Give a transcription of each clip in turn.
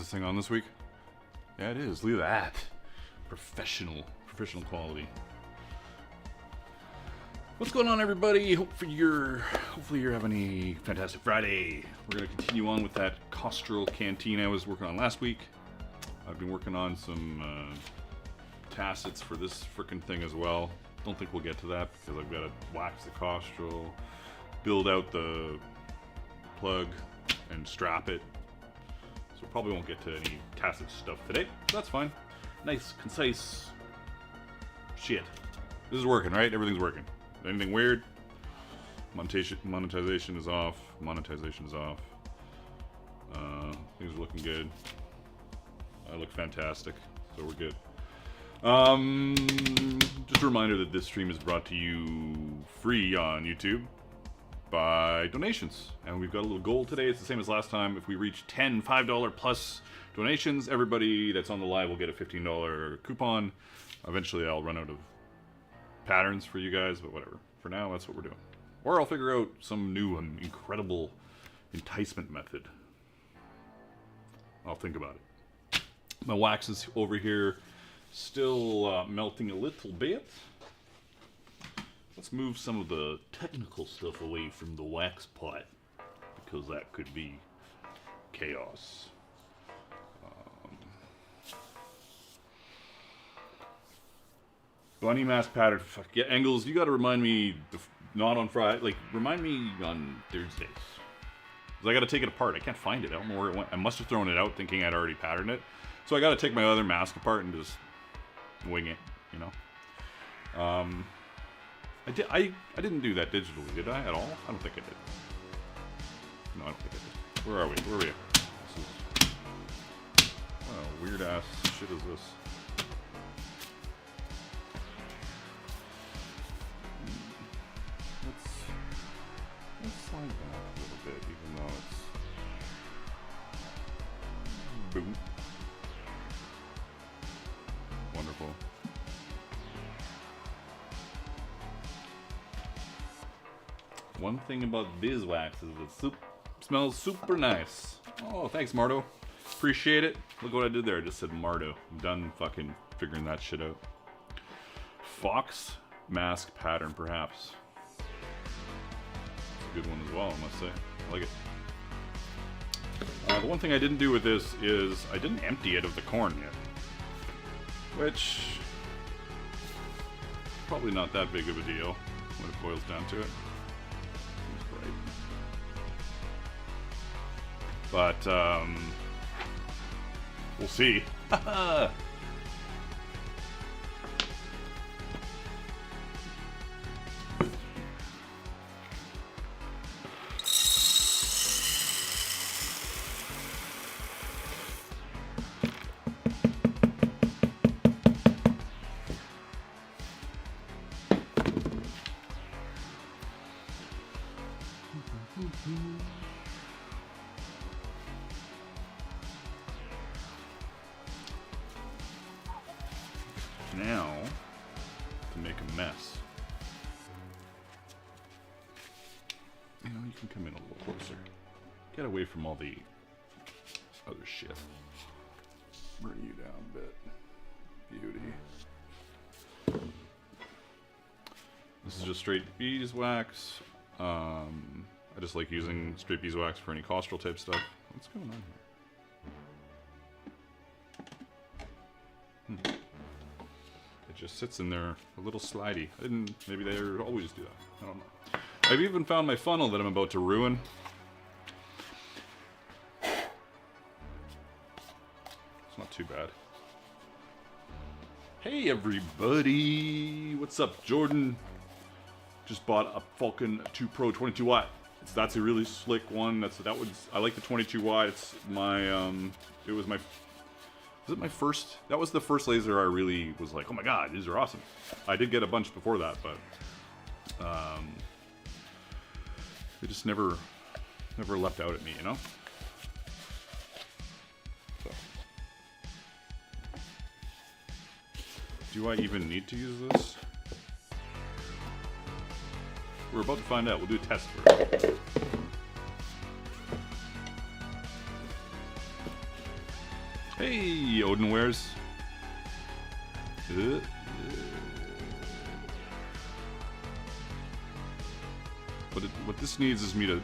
this thing on this week? Yeah, it is. Look at that. Professional quality. What's going on, everybody? Hopefully you're having a fantastic Friday. We're gonna continue on with that Costrel Canteen I was working on last week. I've been working on some tassets for this frickin' thing as well. Don't think we'll get to that because I've got to wax the Costrel, build out the plug, and strap it. So probably won't get to any tacet stuff today. That's fine. Nice, concise shit. This is working, right? Everything's working. Anything weird? Monetization is off. Monetization is off. Things are looking good. I look fantastic, so we're good. Just a reminder that this stream is brought to you free on YouTube by donations. And we've got a little goal today. It's the same as last time. If we reach 10 $5 plus donations, everybody that's on the live will get a $15 coupon. Eventually I'll run out of patterns for you guys, but whatever. For now, that's what we're doing. Or I'll figure out some new and incredible enticement method. I'll think about it. My wax is over here, still melting a little bit. Let's move some of the technical stuff away from the wax pot, because that could be chaos. Bunny mask pattern. Fuck yeah, Engels, you gotta remind me, not on Friday, like, remind me on Thursdays. Because I gotta take it apart. I can't find it. I don't know where it went. I must have thrown it out thinking I'd already patterned it. So I gotta take my other mask apart and just wing it, you know? I didn't do that digitally, did I, at all? I don't think I did. No, I don't think I did. Where are we? Where are we at? This is... Oh, weird ass shit is this? Let's slide back a little bit, even though it's... Boom. Wonderful. One thing about beeswax is it smells super nice. Oh, thanks, Mardo. Appreciate it. Look what I did there. I just said Mardo. I'm done fucking figuring that shit out. Fox mask pattern, perhaps. Good one as well, I must say. I like it. The one thing I didn't do with this is I didn't empty it of the corn yet. Which, probably not that big of a deal when it boils down to it. Seems great. But, we'll see. Now, to make a mess. You know, you can come in a little closer. Get away from all the other shit. Bring you down a bit. Beauty. This is just straight beeswax. I just like using straight beeswax for any Costrel type stuff. What's going on here? It just sits in there a little slidey. Maybe they always do that. I don't know. I've even found my funnel that I'm about to ruin. It's not too bad. Hey everybody! What's up, Jordan? Just bought a Falcon 2 Pro 22 watt. That's a really slick one. I like the 22 watt. It's my it was my first? That was the first laser I really was like, oh my god, these are awesome. I did get a bunch before that, but they just never leapt out at me, you know? So. Do I even need to use this? We're about to find out. We'll do a test first. Hey, Odin Wares. What this needs is me to, you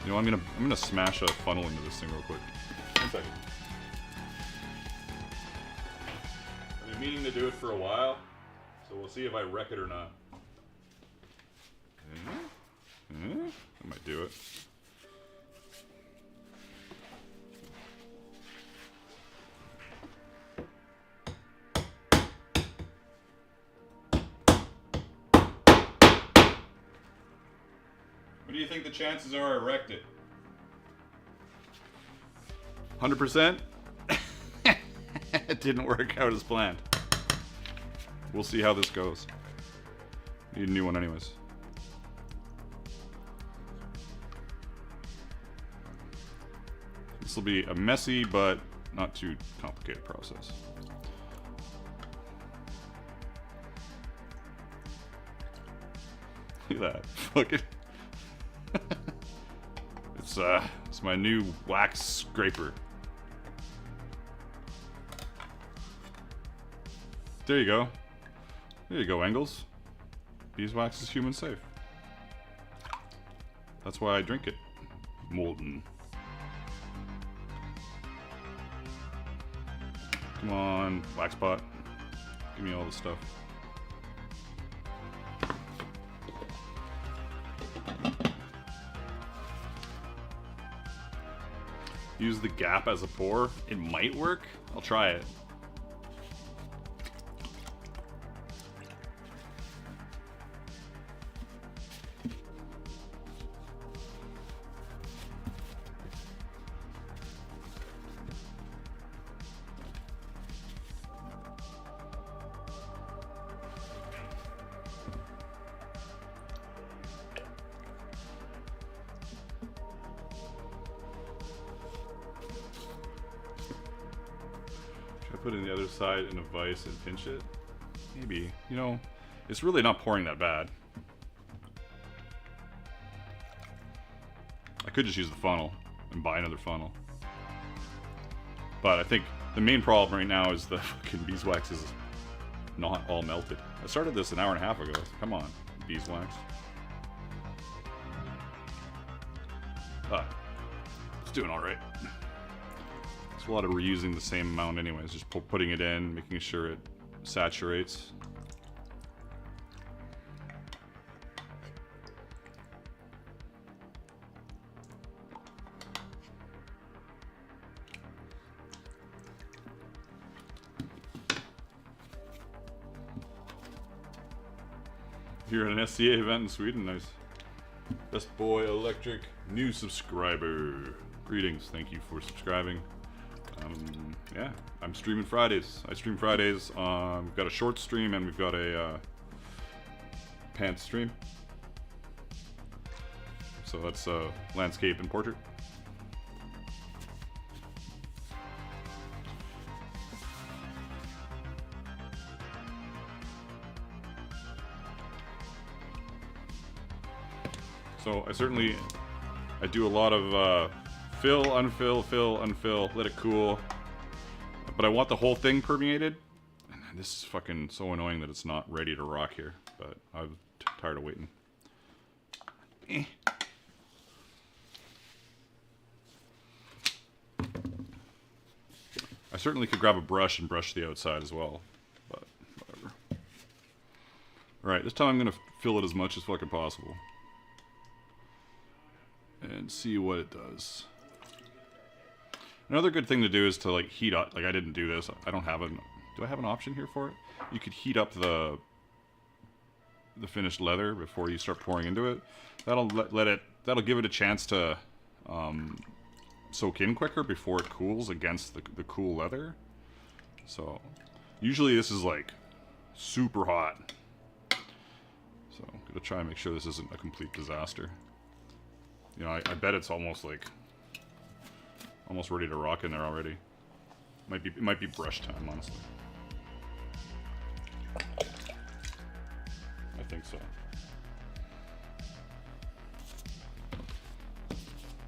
know, I'm gonna smash a funnel into this thing real quick. 1 second. I've been meaning to do it for a while, so we'll see if I wreck it or not. I might do it. What do you think the chances are I wrecked it? 100%? It didn't work out as planned. We'll see how this goes. Need a new one anyways. This will be a messy but not too complicated process. Look at that. Fucking it's my new wax scraper. There you go. There you go, Engels. Beeswax is human safe. That's why I drink it. Molten. Come on, wax pot. Give me all the stuff. Use the gap as a pour. It might work. I'll try it. Put in the other side in a vise and pinch it? Maybe. You know, it's really not pouring that bad. I could just use the funnel and buy another funnel. But I think the main problem right now is the fucking beeswax is not all melted. I started this an hour and a half ago. So come on, beeswax. It's doing alright. It's a lot of reusing the same amount anyways, just putting it in, making sure it saturates. You're at an SCA event in Sweden, nice. Best Boy Electric, new subscriber. Greetings, thank you for subscribing. Yeah, I'm streaming Fridays. I stream Fridays. We've got a short stream and we've got a pants stream. So that's landscape and portrait. So I do a lot of fill, unfill, fill, unfill, let it cool. But I want the whole thing permeated. And this is fucking so annoying that it's not ready to rock here. But I'm tired of waiting. I certainly could grab a brush and brush the outside as well. But whatever. Alright, this time I'm going to fill it as much as fucking possible. And see what it does. Another good thing to do is to like heat up. Like I didn't do this. I don't have an. Do I have an option here for it? You could heat up the finished leather before you start pouring into it. That'll that'll give it a chance to soak in quicker before it cools against the cool leather. So usually this is like super hot. So I'm gonna try and make sure this isn't a complete disaster. You know, I bet it's almost ready to rock in there already. It might be brush time, honestly. I think so.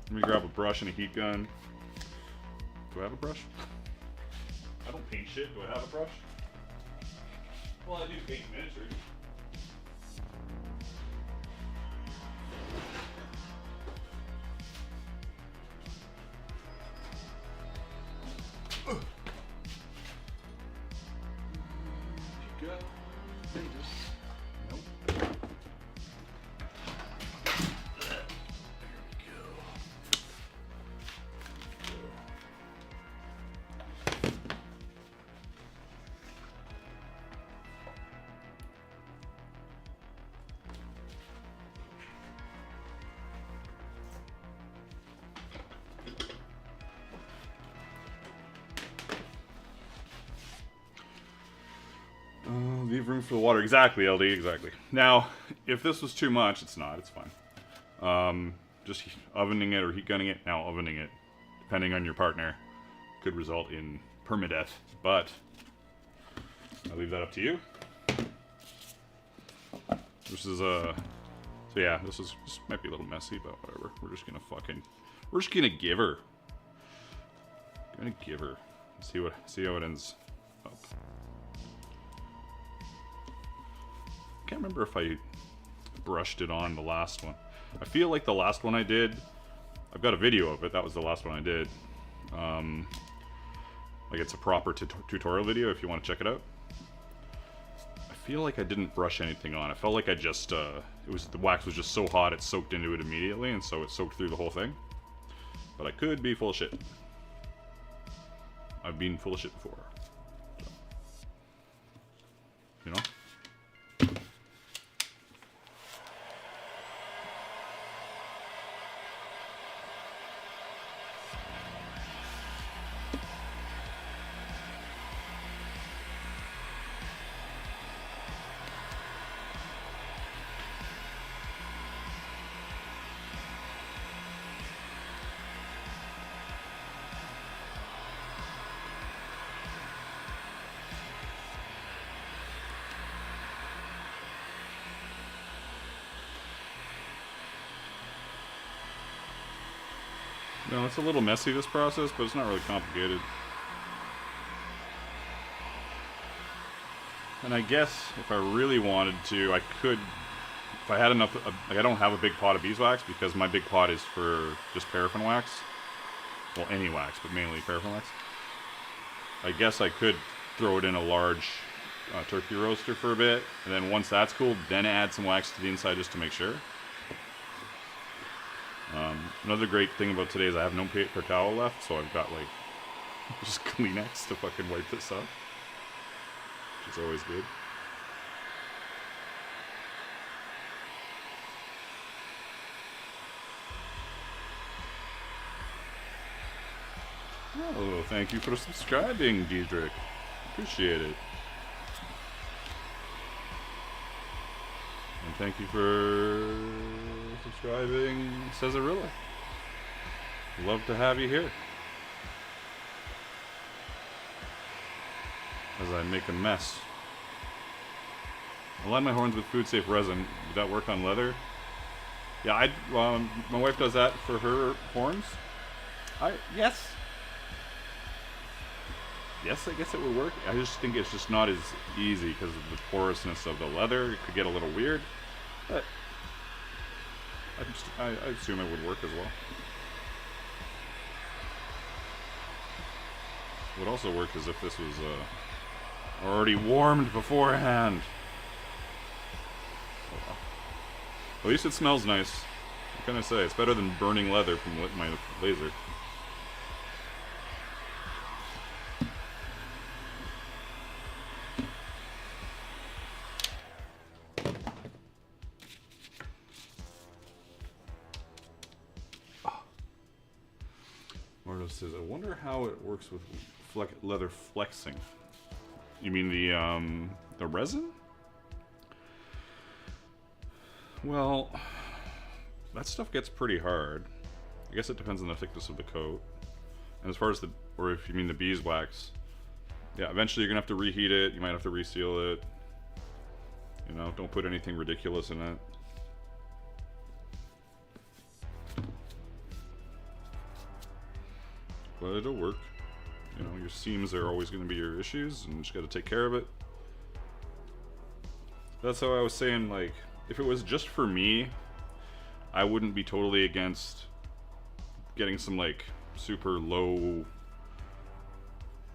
Let me grab a brush and a heat gun. Do I have a brush? I don't paint shit. Do I have a brush? Well, I do paint miniatures. Leave room for the water. Exactly, LD, exactly. Now, if this was too much, it's not, it's fine. Just ovening it or heat gunning it. Now, ovening it, depending on your partner, could result in permadeath, but I'll leave that up to you. This is so yeah, this might be a little messy, but whatever. We're just gonna give her. See how it ends up. I can't remember if I brushed it on the last one. I feel like the last one I did, I've got a video of it. That was the last one I did. Like it's a proper tutorial video if you want to check it out. I feel like I didn't brush anything on. I felt like I just, the wax was just so hot it soaked into it immediately, and so it soaked through the whole thing. But I could be full of shit. I've been full of shit before. So, you know? No, it's a little messy, this process, but it's not really complicated. And I guess if I really wanted to, I could, if I had enough, like I don't have a big pot of beeswax because my big pot is for just paraffin wax. Well, any wax, but mainly paraffin wax. I guess I could throw it in a large turkey roaster for a bit, and then once that's cooled, then add some wax to the inside just to make sure. Another great thing about today is I have no paper towel left, so I've got like just Kleenex to fucking wipe this up, which is always good. Oh, thank you for subscribing, Diedrich. Appreciate it. And thank you for subscribing, Cesarilla. Love to have you here. As I make a mess. I line my horns with food safe resin. Would that work on leather? Yeah, my wife does that for her horns. Yes. Yes, I guess it would work. I just think it's just not as easy because of the porousness of the leather. It could get a little weird, but I assume it would work as well. What would also work is if this was already warmed beforehand. Oh, well. At least it smells nice. What can I say? It's better than burning leather from my laser. Mardo says, I wonder how it works with leather flexing. You mean the resin? Well, that stuff gets pretty hard. I guess it depends on the thickness of the coat. And as far as or if you mean the beeswax, yeah, eventually you're gonna have to reheat it. You might have to reseal it. You know, don't put anything ridiculous in it. But it'll work. You know, your seams are always going to be your issues, and you just got to take care of it. That's how I was saying, like, if it was just for me, I wouldn't be totally against getting some, like, super low,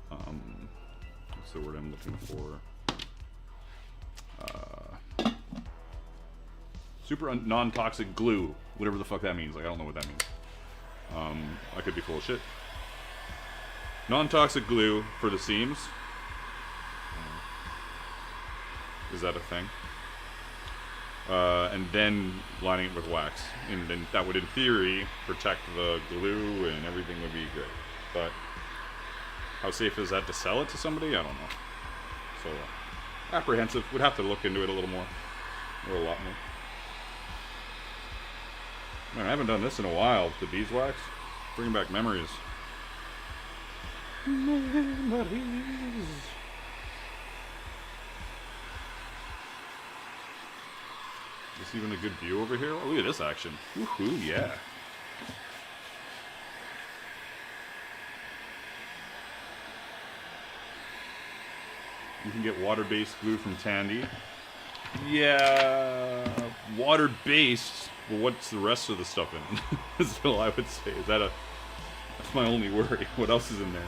what's the word I'm looking for? Super non-toxic glue, whatever the fuck that means. Like, I don't know what that means. I could be full of shit. Non-toxic glue for the seams. Is that a thing? And then lining it with wax. And then that would, in theory, protect the glue and everything would be great. But how safe is that to sell it to somebody? I don't know. So, apprehensive. Would have to look into it a little more. Or a lot more. Man, I haven't done this in a while. The beeswax. Bringing back memories. Memories. Is this even a good view over here? Oh, look at this action. Woohoo, yeah. You can get water-based glue from Tandy. Yeah, water-based. Well, what's the rest of the stuff in it? That's all I would say. Is that that's my only worry. What else is in there?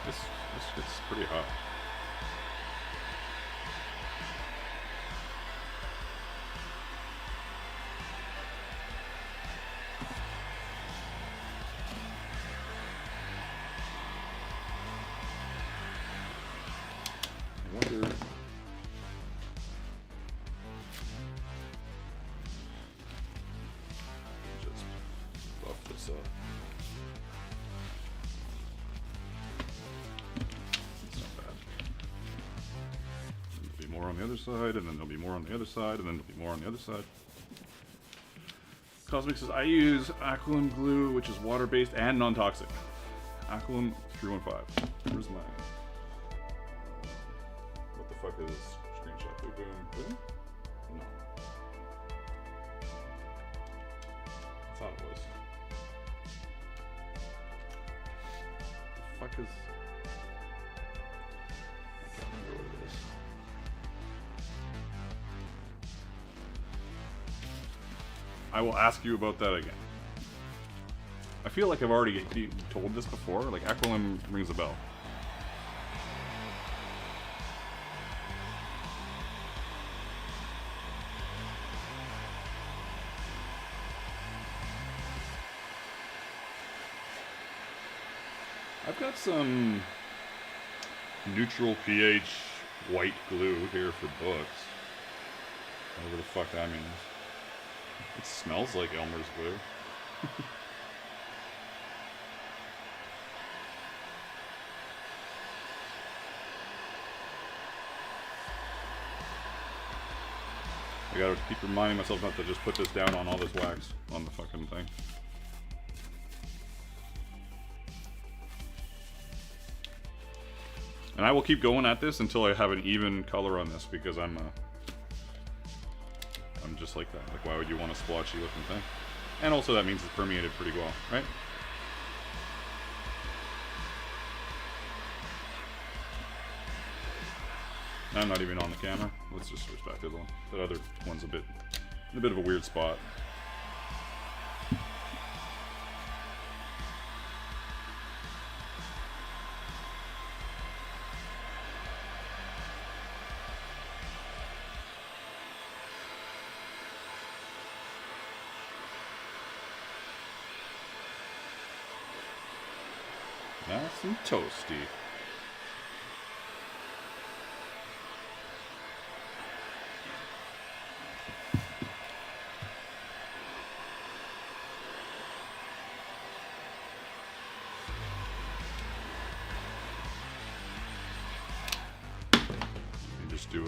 This gets pretty hot. I wonder. Just buff this up. More on the other side, and then there'll be more on the other side, and then there'll be more on the other side. Cosmic says, I use Aqualum glue, which is water-based and non-toxic. Aqualum 315. Where's my... What the fuck is this screenshot? Boom, boom, boom? No. I thought it was. The fuck is... I can't remember what it is. I will ask you about that again. I feel like I've already told this before. Like, Aqualum rings a bell. I've got some neutral pH white glue here for books. Whatever the fuck that means. It smells like Elmer's glue. I gotta keep reminding myself not to just put this down on all this wax on the fucking thing. And I will keep going at this until I have an even color on this, because I'm just like that. Like, why would you want a splotchy looking thing? And also that means it's permeated pretty well, right? I'm not even on the camera. Let's just switch back to the one. That other one's in a bit of a weird spot. Nice and toasty. And just do a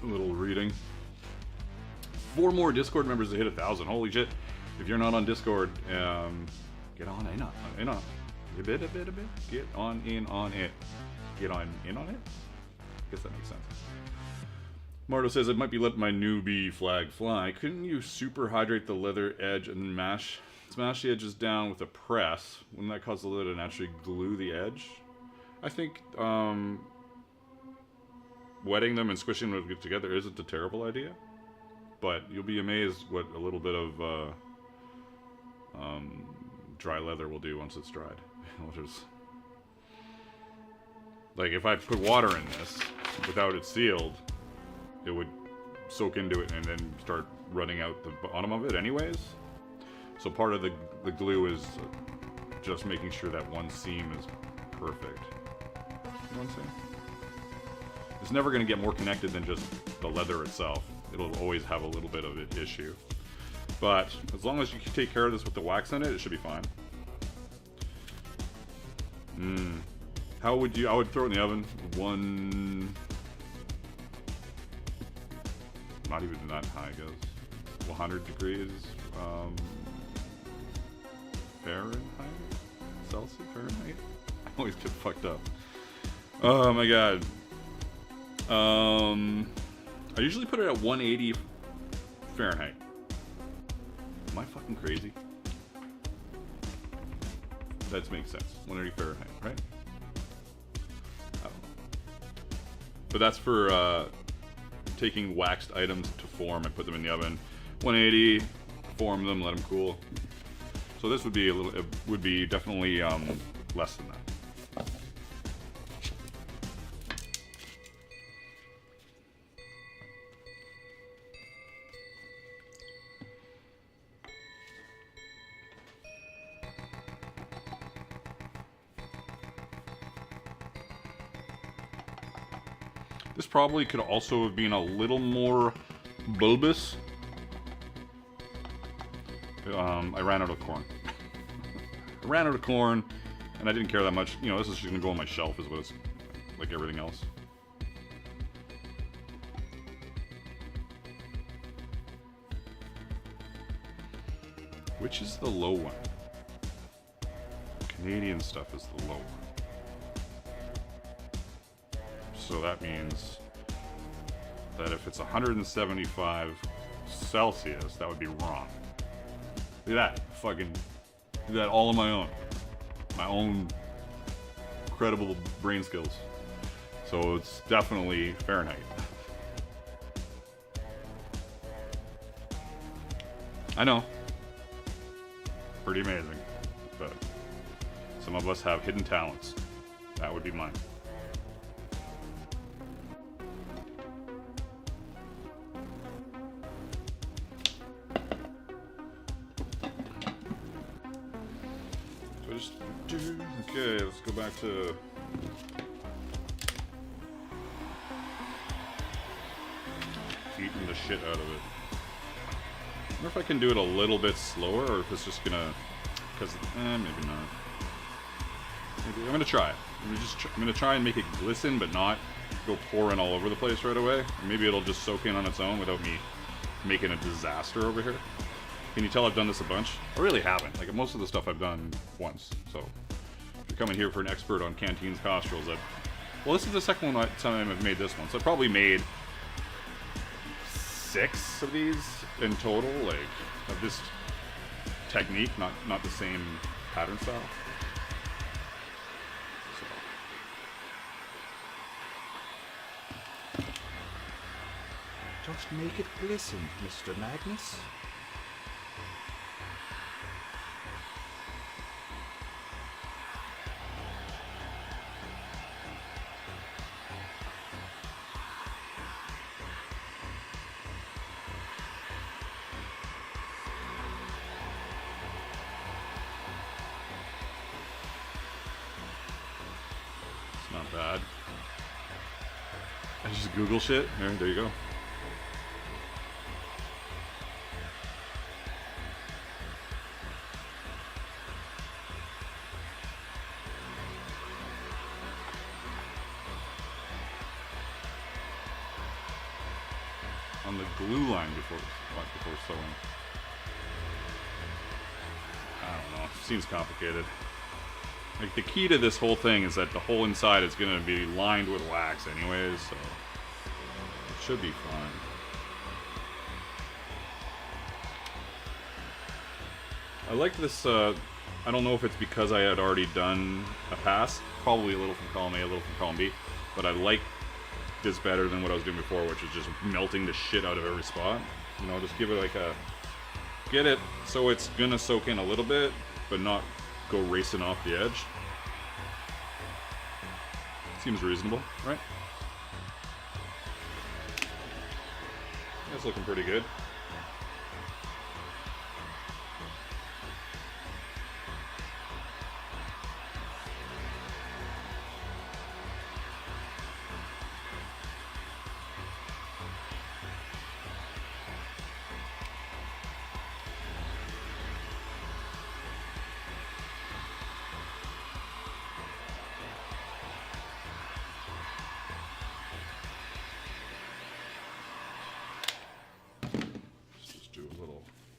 little reading. 4 more Discord members to hit 1,000. Holy shit! If you're not on Discord, get on in on a bit. Get on in on it. Get on in on it? I guess that makes sense. Marto says, it might be let my newbie flag fly. Couldn't you super hydrate the leather edge and smash the edges down with a press? Wouldn't that cause the leather to naturally glue the edge? I think wetting them and squishing them together isn't a terrible idea. But you'll be amazed what a little bit of dry leather will do once it's dried. Like, if I put water in this without it sealed, it would soak into it and then start running out the bottom of it anyways. So part of the glue is just making sure that one seam is perfect. You know what I'm saying? It's never going to get more connected than just the leather itself. It'll always have a little bit of an issue. But as long as you can take care of this with the wax in it, it should be fine. How would you... I would throw it in the oven. Not even that high, I guess. 100 degrees Fahrenheit? Celsius? Fahrenheit? I always get fucked up. Oh my god. I usually put it at 180 Fahrenheit. Am I fucking crazy? That makes sense. 180 Fahrenheit, right? I don't know. But that's for taking waxed items to form and put them in the oven. 180, form them, let them cool. So this would be a little. It would be definitely less than that. This probably could also have been a little more bulbous. I ran out of corn. I ran out of corn, and I didn't care that much. You know, this is just gonna go on my shelf, is what it's like everything else. Which is the low one? Canadian stuff is the low one. So that means that if it's 175 Celsius, that would be wrong. Look at that. Fucking do that all on my own. My own incredible brain skills. So it's definitely Fahrenheit. I know. Pretty amazing. But some of us have hidden talents. That would be mine. Okay, let's go back to eating the shit out of it. I wonder if I can do it a little bit slower, or if it's just gonna, because maybe not. Maybe I'm gonna try it. I'm gonna try and make it glisten, but not go pouring all over the place right away. Or maybe it'll just soak in on its own without me making a disaster over here. Can you tell I've done this a bunch? I really haven't. Like, most of the stuff I've done once. So, if you're coming here for an expert on Canteen's Costrels, well, this is the second time I've made this one. So I probably made 6 of these in total, like, of this technique, not the same pattern style. So. Just make it glisten, Mr. Magnus. Not bad. I just Google shit. There you go. On the glue line before sewing. I don't know. Seems complicated. Like, the key to this whole thing is that the whole inside is going to be lined with wax anyways, so Should be fine. I like this, I don't know if it's because I had already done a pass, probably a little from column A, a little from column B, but I like this better than what I was doing before, which is just melting the shit out of every spot. You know, just give it like a, get it so it's gonna soak in a little bit, but not go racing off the edge. Seems reasonable, right? That's looking pretty good.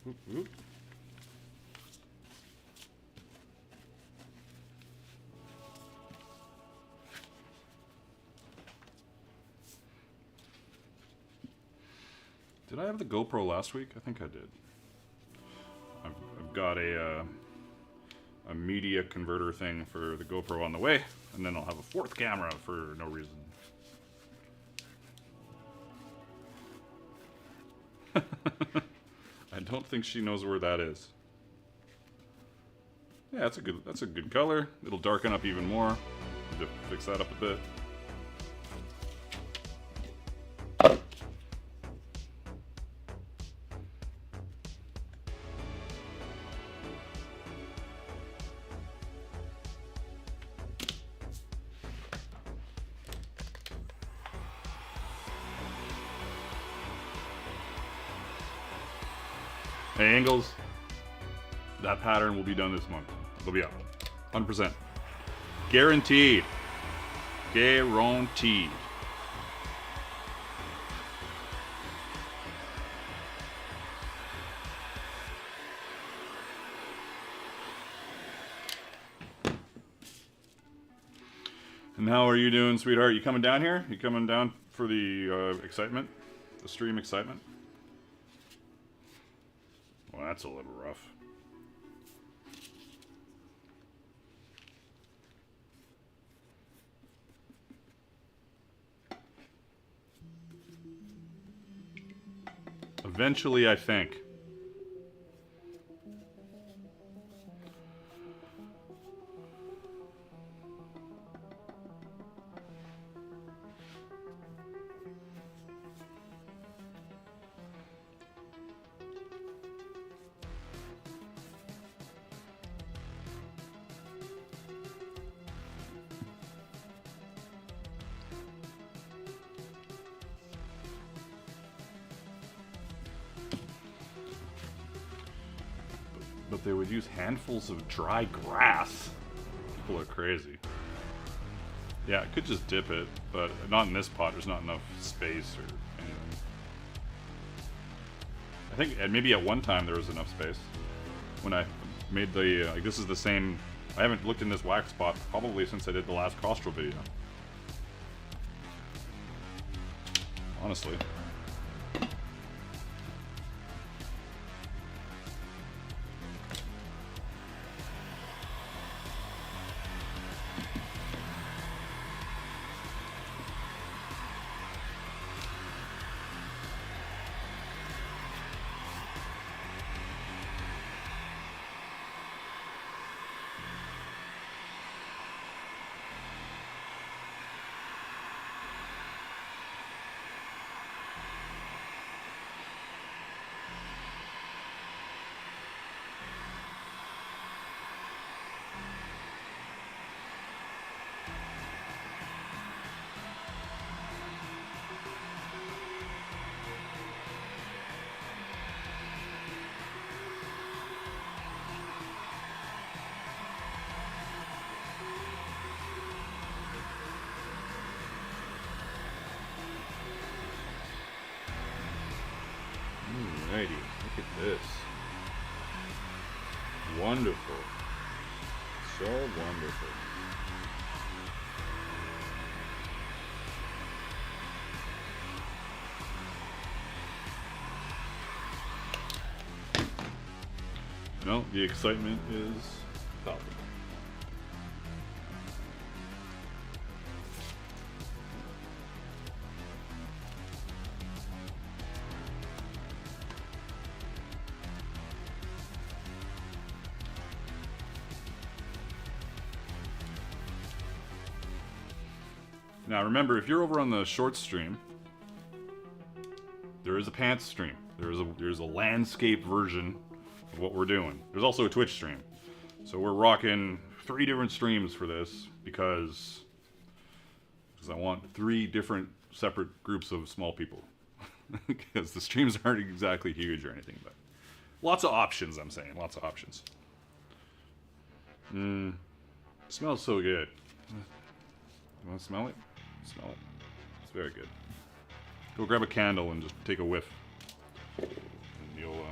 Oop, oop. Did I have the GoPro last week? I think I did. I've got a media converter thing for the GoPro on the way, and then I'll have a fourth camera for no reason. I don't think she knows where that is. Yeah, that's a good color. It'll darken up even more. Just fix that up a bit. Hey, Angles, that pattern will be done this month. It'll be up. 100%. Guaranteed. Guaranteed. And how are you doing, sweetheart? You coming down here? You coming down for the excitement? The stream excitement? Well, that's a little rough. Eventually, I think. But they would use handfuls of dry grass. People are crazy. Yeah, I could just dip it, but not in this pot. There's not enough space or anything. I think and maybe at one time there was enough space. When I made the, like this is the same, I haven't looked in this wax pot probably since I did the last Costrel video. Honestly. Alrighty, look at this. Wonderful. So wonderful. No, the excitement is palpable. Now remember, if you're over on the short stream, there is a pants stream. There's a landscape version of what we're doing. There's also a Twitch stream. So we're rocking 3 different streams for this because I want 3 different separate groups of small people. Because the streams aren't exactly huge or anything, but lots of options, I'm saying. Lots of options. Smells so good. You want to smell it? Smell it. It's very good. Go grab a candle and just take a whiff. And you'll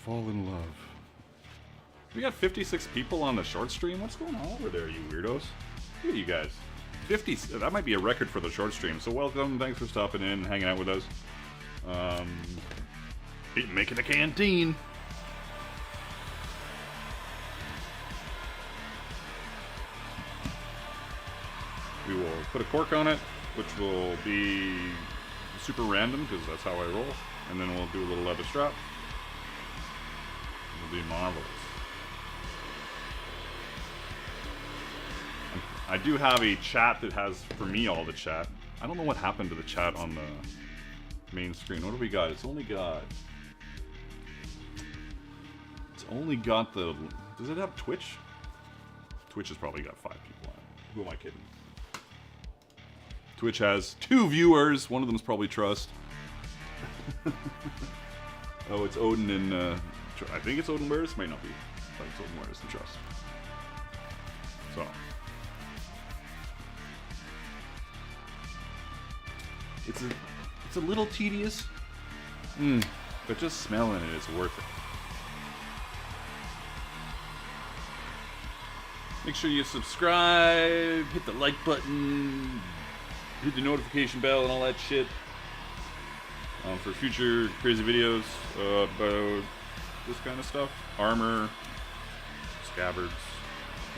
fall in love. We got 56 people on the short stream. What's going on over there, you weirdos? Look at you guys. 50. That might be a record for the short stream. So welcome. Thanks for stopping in and hanging out with us. Making a canteen. We will put a cork on it, which will be super random because that's how I roll. And then we'll do a little leather strap. It'll be marvelous. I do have a chat that has, for me, all the chat. I don't know what happened to the chat on the main screen. What do we got? It's only got the... Does it have Twitch? Twitch has probably got 5 people on it. Who am I kidding? Twitch has 2 viewers. One of them is probably Trust. Oh, it's Odin and... I think it's Odin Wears. Might not be. But it's Odin Wears and Trust. So... It's a little tedious, but just smelling it is worth it. Make sure you subscribe, hit the like button, hit the notification bell and all that shit for future crazy videos about this kind of stuff. Armor, scabbards,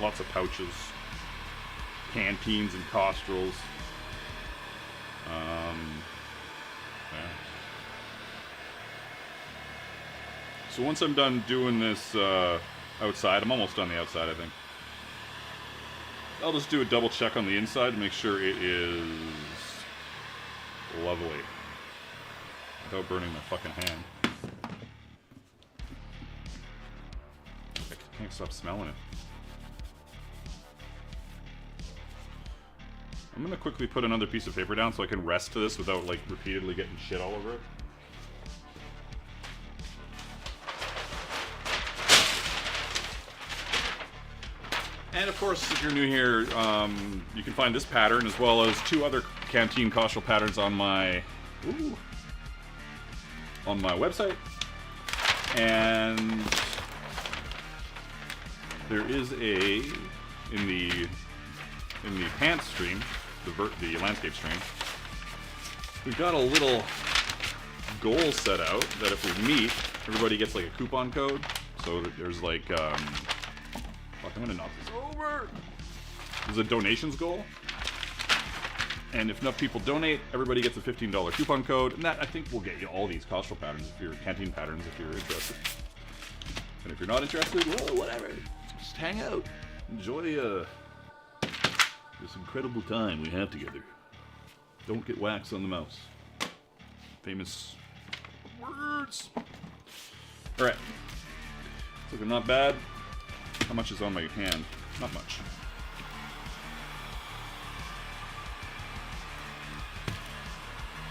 lots of pouches, canteens and costrels. Yeah. So once I'm done doing this outside, I'm almost on the outside, I think. I'll just do a double check on the inside to make sure it is lovely without burning my fucking hand. I can't stop smelling it. I'm gonna quickly put another piece of paper down so I can rest to this without, like, repeatedly getting shit all over it. And of course, if you're new here, you can find this pattern as well as 2 other Canteen Costrel patterns on my website. And there is in the pants stream, the landscape stream, we've got a little goal set out that if we meet, everybody gets like a coupon code. So there's like, fuck, I'm gonna knock this over. There's a donations goal. And if enough people donate, everybody gets a $15 coupon code. And that, I think, will get you all these Costrel patterns, if you're canteen patterns, if you're interested. And if you're not interested, well, whatever. Just hang out. Enjoy, this incredible time we have together. Don't get wax on the mouse. Famous words. Alright. It's looking not bad. How much is on my hand? Not much.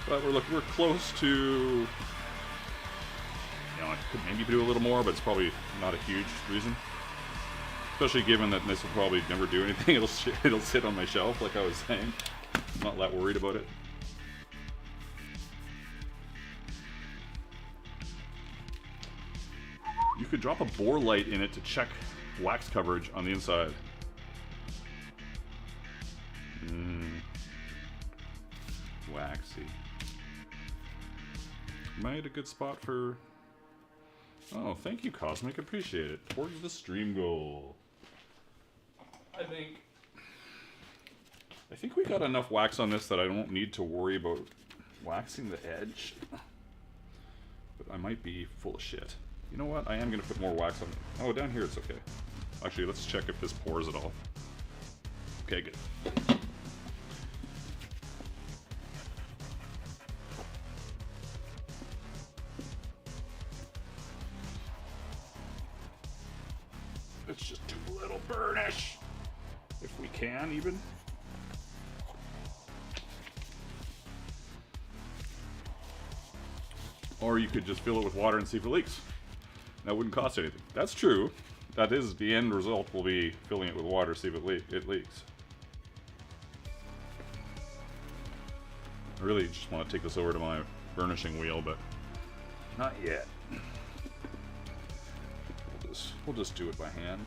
But we're close to... You know, I could maybe do a little more, but it's probably not a huge reason. Especially given that this will probably never do anything. It'll sit on my shelf, like I was saying. I'm not that worried about it. You could drop a bore light in it to check wax coverage on the inside. Waxy. Might a good spot for Oh, thank you, Cosmic. Appreciate it. Towards the stream goal. I think we got enough wax on this that I don't need to worry about waxing the edge. But I might be full of shit. You know what? I am going to put more wax on it. Oh, down here it's okay. Actually, let's check if this pours at all. Okay, good. Let's just do a little burnish. If we can, even. Or you could just fill it with water and see if it leaks. That wouldn't cost anything. That's true. That is the end result, will be filling it with water, see if it leaks. I really just want to take this over to my burnishing wheel, but not yet. We'll just do it by hand.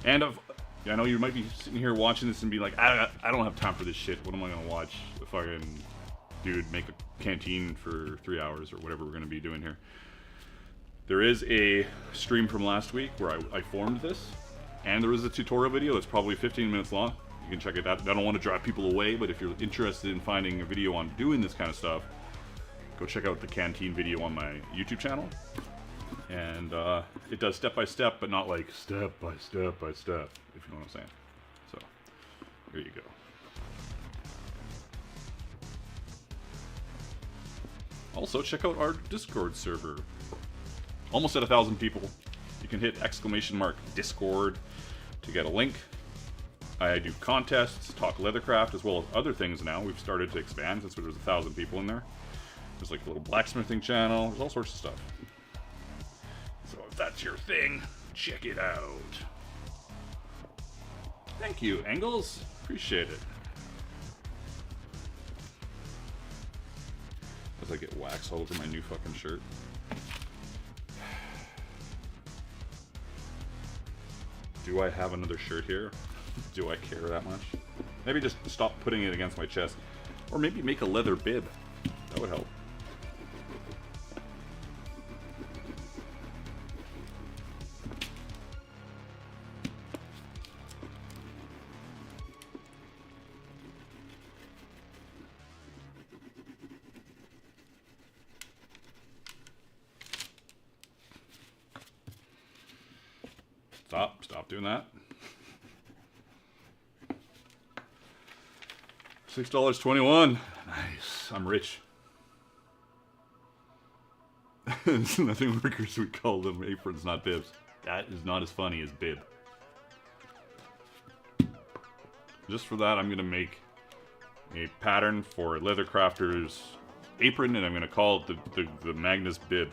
And I know you might be sitting here watching this and be like, I don't have time for this shit. What am I gonna watch if I can, dude, make a canteen for 3 hours or whatever we're gonna be doing here? There is a stream from last week where I formed this, and there is a tutorial video that's probably 15 minutes long. You can check it out. I don't want to drive people away, but if you're interested in finding a video on doing this kind of stuff, go check out the Canteen video on my YouTube channel. And it does step by step, but not like step by step by step, if you know what I'm saying. So, here you go. Also, check out our Discord server. Almost at 1,000 people. You can hit !Discord to get a link. I do contests, talk Leathercraft, as well as other things now. We've started to expand since there's 1,000 people in there. There's like a little blacksmithing channel. There's all sorts of stuff. So if that's your thing, check it out. Thank you, Angles. Appreciate it. As I get wax all over my new fucking shirt. Do I have another shirt here? Do I care that much? Maybe just stop putting it against my chest. Or maybe make a leather bib. That would help. Stop doing that. $6.21. Nice. I'm rich. It's nothing workers, we call them aprons, not bibs. That is not as funny as bib. Just for that, I'm going to make a pattern for Leathercrafter's apron, and I'm going to call it the Magnus bib.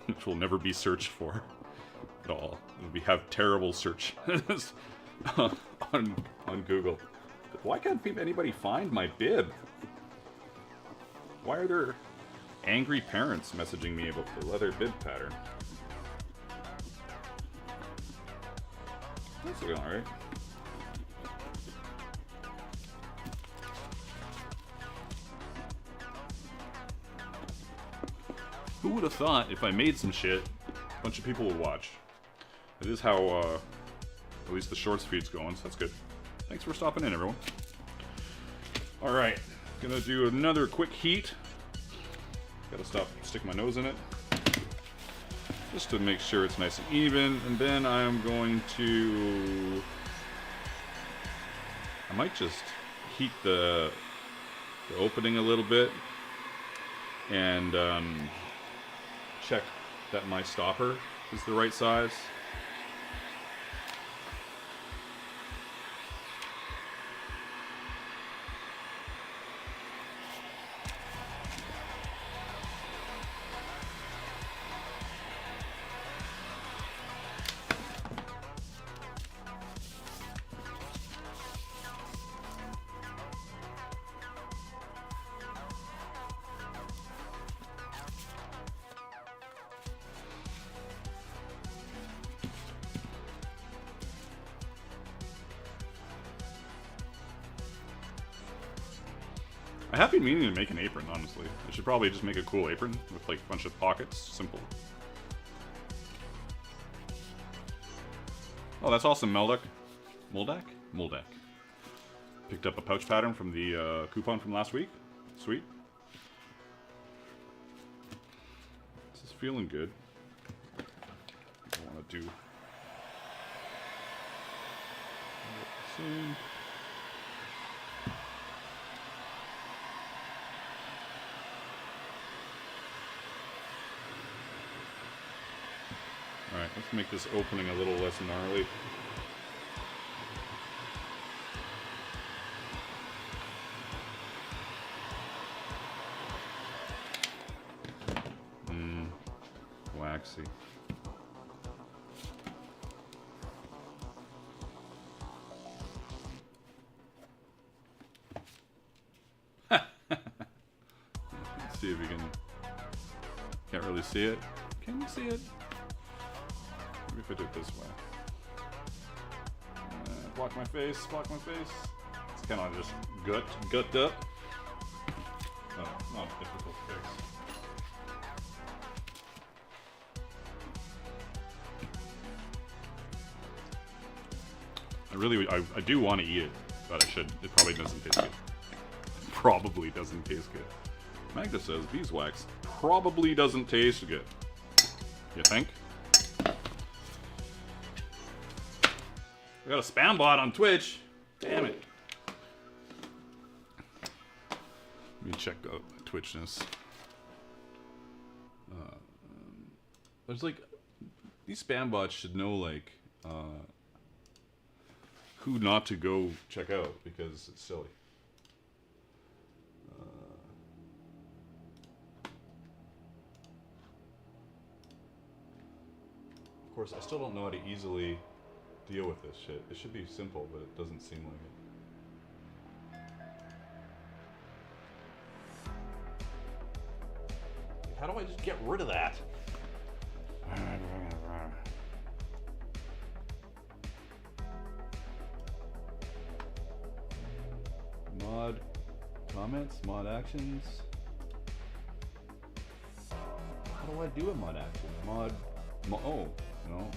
Which will never be searched for at all. We have terrible search on Google. Why can't anybody find my bib? Why are there angry parents messaging me about the leather bib pattern? That's looking alright. Who would have thought if I made some shit, a bunch of people would watch? It is how, at least the shorts feed's going, so that's good. Thanks for stopping in, everyone. Alright, gonna do another quick heat. Gotta stick my nose in it. Just to make sure it's nice and even, and then I'm going to... I might just heat the opening a little bit, and check that my stopper is the right size. I have been meaning to make an apron, honestly. I should probably just make a cool apron with like a bunch of pockets. Simple. Oh, that's awesome, Meldak. Moldak? Moldak. Picked up a pouch pattern from the coupon from last week. Sweet. This is feeling good. I want to do... Soon. Alright, let's make this opening a little less gnarly. Waxy. Let's see if we can... Can't really see it. Can you see it? Maybe if I do it this way. Block my face, block my face. It's kind of just gut up. Oh, not a difficult fix. I do want to eat it, but I should. It probably doesn't taste good. Probably doesn't taste good. Magda says beeswax probably doesn't taste good. You think? We got a spam bot on Twitch. Damn it. Let me check out my Twitchness. There's like... These spam bots should know, like... who not to go check out, because it's silly. Of course, I still don't know how to easily deal with this shit. It should be simple, but it doesn't seem like it. How do I just get rid of that? Mod comments, mod actions. How do I do a mod action? Oh, no.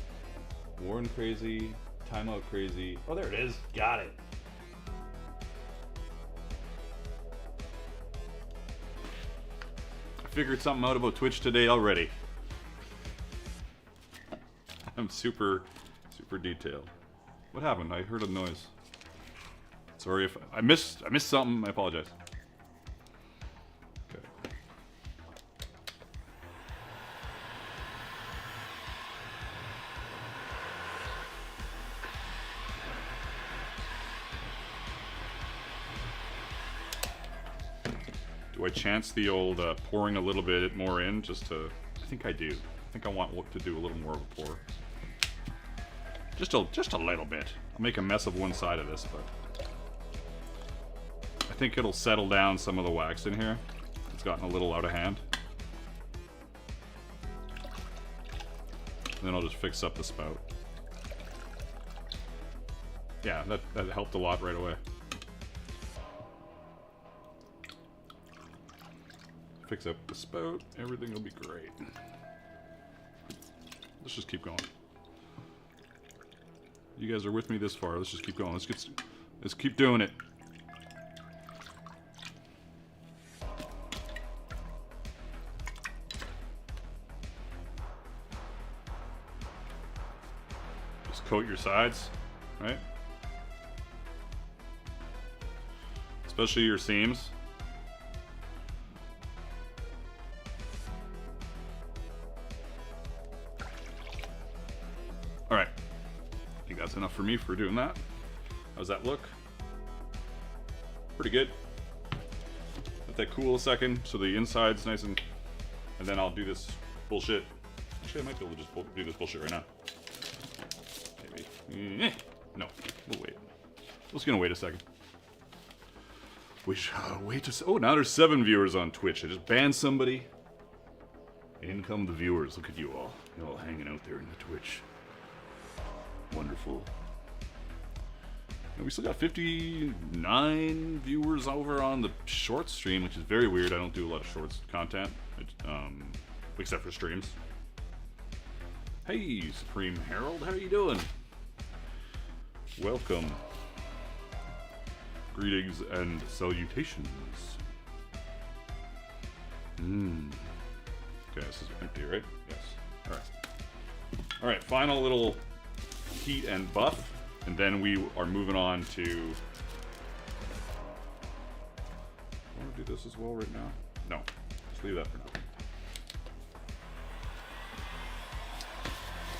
Warren crazy, timeout crazy. Oh, there it is. Got it. I figured something out about Twitch today already. I'm super detailed. What happened? I heard a noise. Sorry if I missed something. I apologize. Okay. Do I chance the old pouring a little bit more in just to... I think I do. I think I want to do a little more of a pour. Just a little bit. I'll make a mess of one side of this, but... I think it'll settle down some of the wax in here. It's gotten a little out of hand. And then I'll just fix up the spout. Yeah, that helped a lot right away. Fix up the spout, everything will be great. Let's just keep going. You guys are with me this far. Let's just keep going. Let's keep doing it. Just coat your sides, right? Especially your seams. Alright. I think that's enough for me for doing that. How's that look? Pretty good. Let that cool a second so the inside's nice and then I'll do this bullshit. Actually, I might be able to just do this bullshit right now. Maybe. No, we'll wait. I'm just gonna wait a second. We shall wait to... Oh, now there's 7 viewers on Twitch. I just banned somebody. In come the viewers. Look at you all. You're all hanging out there in the Twitch. Wonderful. And we still got 59 viewers over on the short stream, which is very weird. I don't do a lot of shorts content, except for streams. Hey, Supreme Herald, how are you doing? Welcome. Greetings and salutations. Okay, this is empty, right? Yes. Alright. Alright, final little heat and buff, and then we are moving on to... I want to do this as well right now? No. Just leave that for now.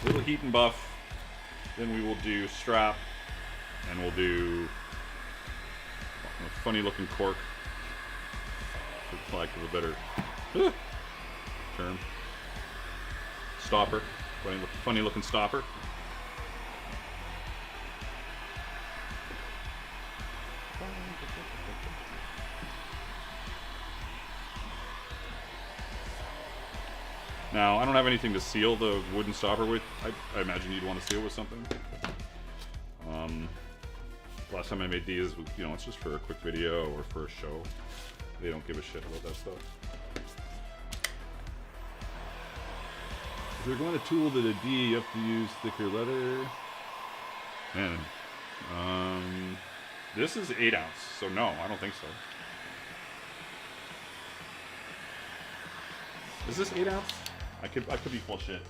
Little heat and buff, then we will do strap, and we'll do a funny looking cork, for lack of a better term. Stopper, funny looking stopper. Now, I don't have anything to seal the wooden stopper with. I imagine you'd want to seal with something. Last time I made these, you know, it's just for a quick video or for a show. They don't give a shit about that stuff. If you're going to tool to the D, you have to use thicker leather. Man, this is 8 ounce, so no, I don't think so. Is this 8 ounce? I could be full shit.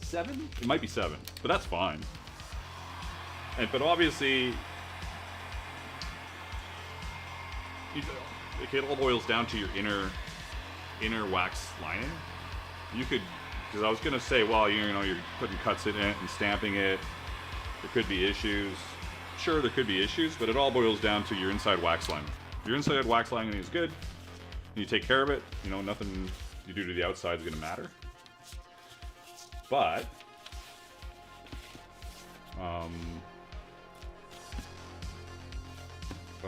7? It might be 7, but that's fine. But obviously, it all boils down to your inner wax lining. You could, because I was gonna say, well, you know, you're putting cuts in it and stamping it. There could be issues. Sure, there could be issues, but it all boils down to your inside wax lining. If your inside wax lining is good, and you take care of it, you know, nothing you do to the outside is gonna matter. But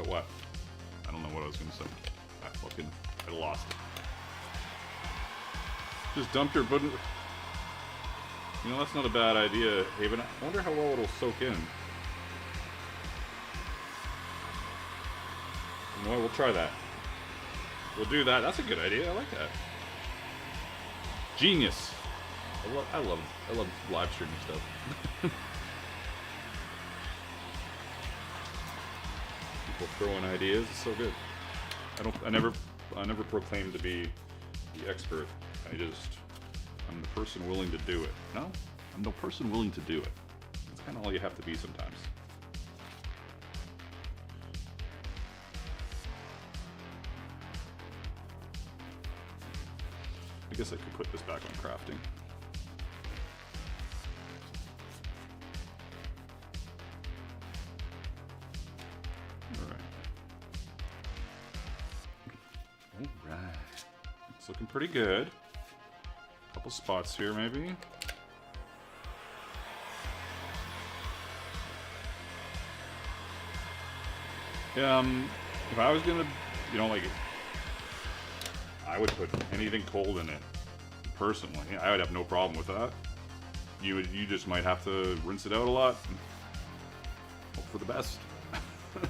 what? I don't know what I was gonna say. I lost it. Just dump your wooden. You know, that's not a bad idea, Haven. I wonder how well it'll soak in. You know, we'll try that. We'll do that. That's a good idea. I like that. Genius. I love live streaming stuff. People throwing ideas. It's so good. I never proclaim to be the expert. I'm the person willing to do it. No? I'm the person willing to do it. That's kind of all you have to be sometimes. I guess I could put this back on crafting. Alright. It's looking pretty good. Couple spots here, maybe. If I was gonna, you know, like, I would put anything cold in it. Personally, I would have no problem with that. You just might have to rinse it out a lot. And hope for the best. You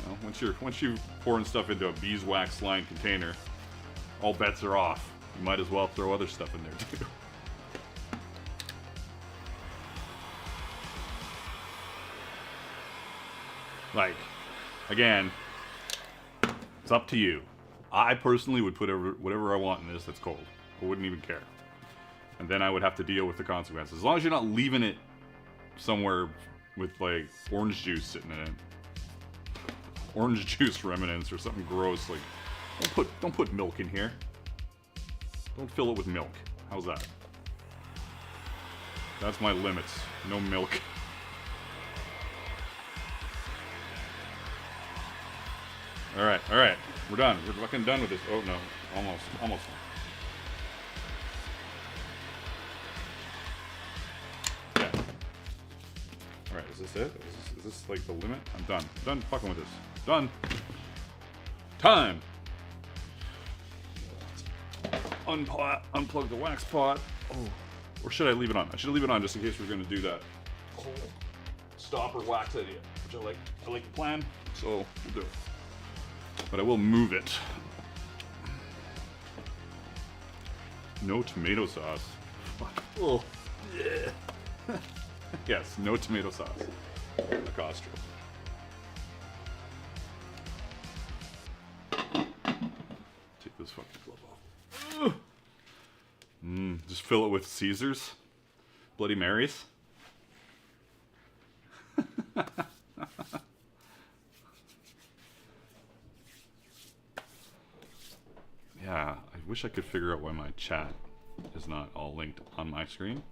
know, once you're pouring stuff into a beeswax lined container, all bets are off. You might as well throw other stuff in there too. Like, again, it's up to you. I personally would put whatever I want in this that's cold. I wouldn't even care. And then I would have to deal with the consequences. As long as you're not leaving it somewhere with, like, orange juice sitting in it. Orange juice remnants or something gross. Like, don't put milk in here. Don't fill it with milk. How's that? That's my limits. No milk. Alright. We're done. We're fucking done with this. Oh, no. Almost. Yeah. Alright, is this it? Is this like the limit? I'm done. I'm done fucking with this. Done. Time! Unplug the wax pot. Oh. Or should I leave it on? I should leave it on just in case we're going to do that whole stopper wax idea, which I like. I like the plan, so we'll do it. But I will move it. No tomato sauce. Oh, yeah. Yes, no tomato sauce. The Costrel. Take this fucking glove off. Just fill it with Caesars, Bloody Marys. Yeah, I wish I could figure out why my chat is not all linked on my screen.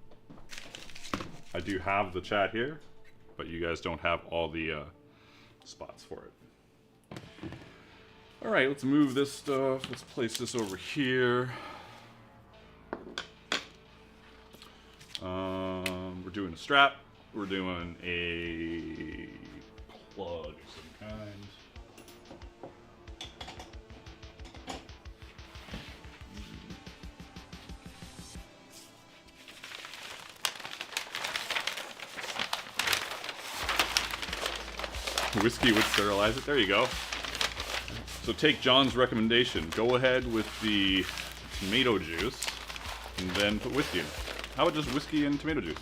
I do have the chat here, but you guys don't have all the spots for it. All right, let's move this stuff. Let's place this over here. We're doing a strap. We're doing a plug of some kind. Whiskey would sterilize it. There you go. So take John's recommendation. Go ahead with the tomato juice and then put whiskey in. How about just whiskey and tomato juice?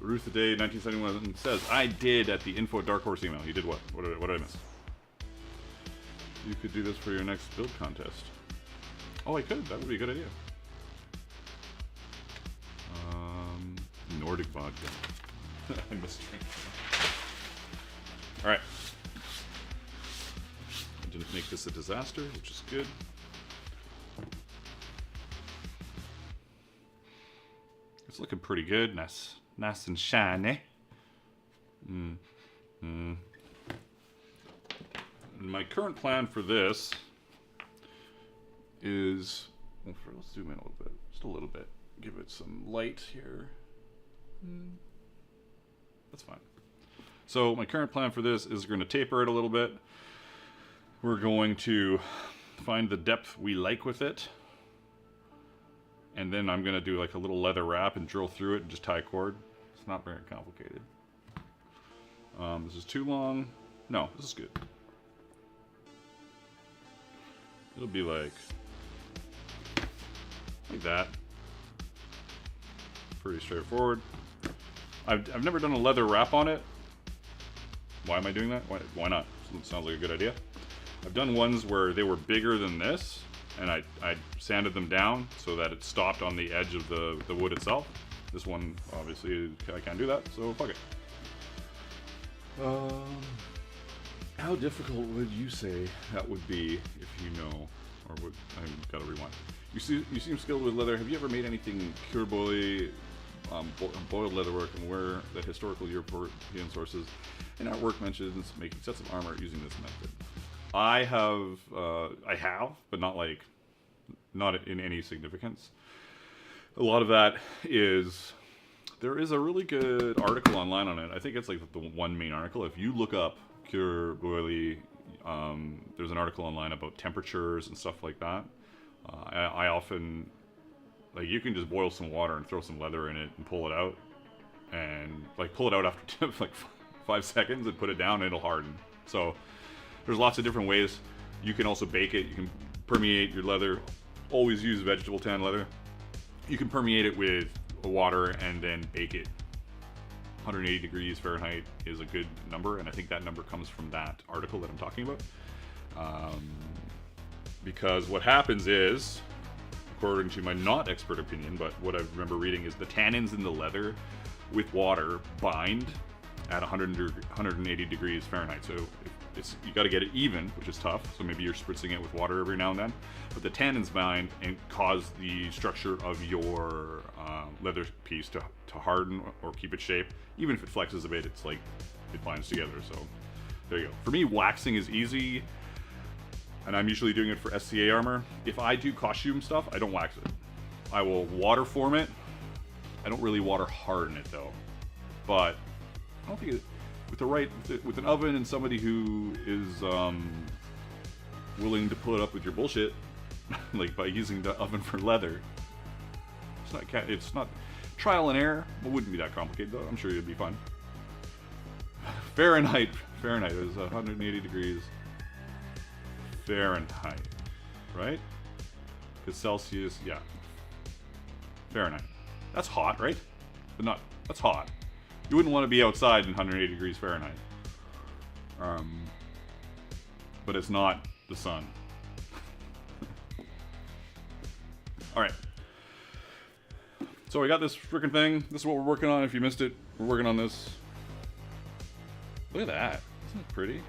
Ruth the Day 1971 says, I did at the info Dark Horse email. You did what? What did I miss? You could do this for your next build contest. Oh, I could. That would be a good idea. Nordic vodka. I missed drink. Alright. I didn't make this a disaster, which is good. It's looking pretty good. Nice and shiny. And my current plan for this is... Well, let's zoom in a little bit. Just a little bit. Give it some light here. That's fine. So my current plan for this is we're going to taper it a little bit. We're going to find the depth we like with it. And then I'm going to do like a little leather wrap and drill through it and just tie a cord. It's not very complicated. This is too long. No, this is good. It'll be like that. Pretty straightforward. I've never done a leather wrap on it. Why am I doing that? Why not? It sounds like a good idea. I've done ones where they were bigger than this, and I sanded them down so that it stopped on the edge of the wood itself. This one, obviously, I can't do that, so fuck it. How difficult would you say that would be if you know, or would, I've got to rewind. You seem skilled with leather. Have you ever made anything cure boiled leatherwork and where the historical European sources and artwork mentions making sets of armor using this method? I have, but not in any significance. A lot of that is, there is a really good article online on it. I think it's like the one main article. If you look up cure boily, there's an article online about temperatures and stuff like that. I often, like, you can just boil some water and throw some leather in it and pull it out. And, like, pull it out after, like, 5 seconds and put it down and it'll harden. So, there's lots of different ways. You can also bake it. You can permeate your leather. Always use vegetable tan leather. You can permeate it with water and then bake it. 180 degrees Fahrenheit is a good number, and I think that number comes from that article that I'm talking about. Because what happens is, according to my not expert opinion, but what I remember reading is the tannins in the leather with water bind at 180 degrees Fahrenheit. So you got to get it even, which is tough. So maybe you're spritzing it with water every now and then. But the tannins bind and cause the structure of your leather piece to harden or keep its shape. Even if it flexes a bit, it's like it binds together. So there you go. For me, waxing is easy, and I'm usually doing it for SCA armor. If I do costume stuff, I don't wax it. I will water form it. I don't really water harden it though. But I don't think with an oven and somebody who is willing to put up with your bullshit, like by using the oven for leather. It's not trial and error. It wouldn't be that complicated though. I'm sure it'd be fun. Fahrenheit is 180 degrees Fahrenheit, right? Because Celsius, yeah. Fahrenheit. That's hot, right? But not, that's hot. You wouldn't want to be outside in 180 degrees Fahrenheit. But it's not the sun. Alright. So we got this freaking thing. This is what we're working on. If you missed it, we're working on this. Look at that. Isn't it pretty?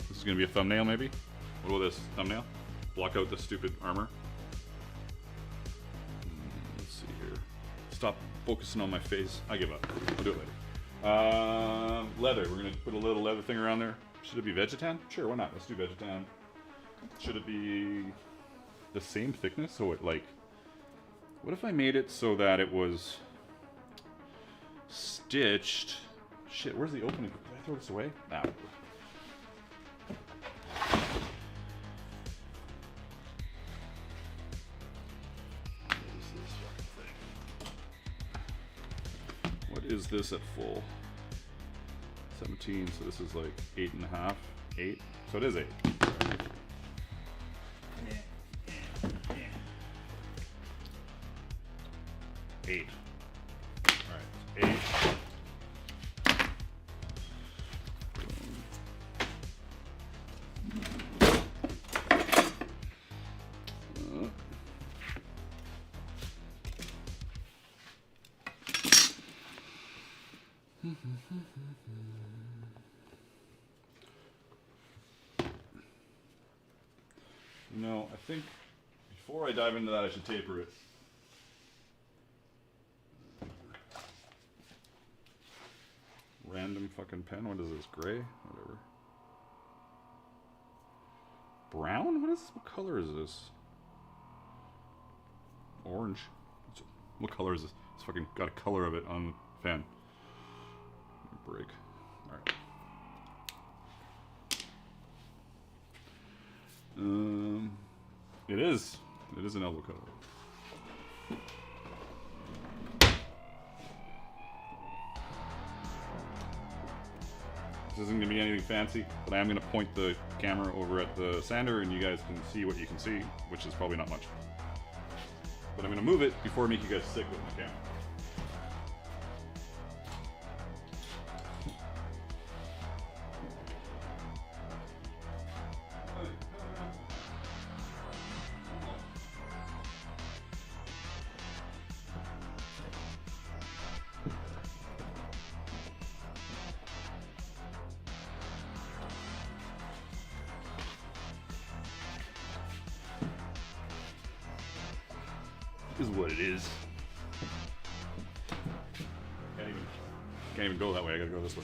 This is going to be a thumbnail, maybe? What about this? Thumbnail? Block out the stupid armor. Let's see here. Stop focusing on my face. I give up. We'll do it later. Leather. We're going to put a little leather thing around there. Should it be Vegetan? Sure, why not? Let's do Vegetan. Should it be the same thickness? So it like... What if I made it so that it was stitched... Shit, where's the opening? Did I throw this away? Ah. What is this at full? 17, so this is like 8.5. 8? So it is 8. Eight. Alright, 8. You know, I think before I dive into that, I should taper it. Random fucking pen. What is this? Gray? Whatever. Brown? What is this? What color is this? Orange. What color is this? It's fucking got a color of it on the pen. Break. Alright. It is. It is an elbow color. This isn't going to be anything fancy, but I am going to point the camera over at the sander and you guys can see what you can see, which is probably not much. But I'm going to move it before I make you guys sick with my camera. Is what it is. Can't even go that way. I gotta go this way.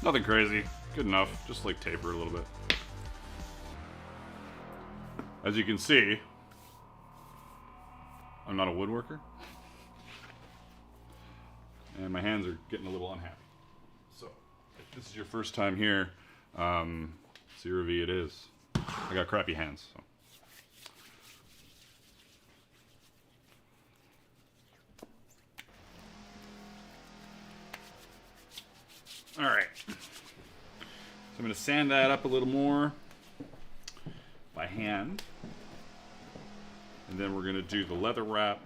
Nothing crazy. Good enough. Just like taper a little bit. As you can see, I'm not a woodworker. And my hands are getting a little unhappy. So, if this is your first time here, CRV it is. I got crappy hands, so. Alright. So I'm going to sand that up a little more by hand. And then we're going to do the leather wrap.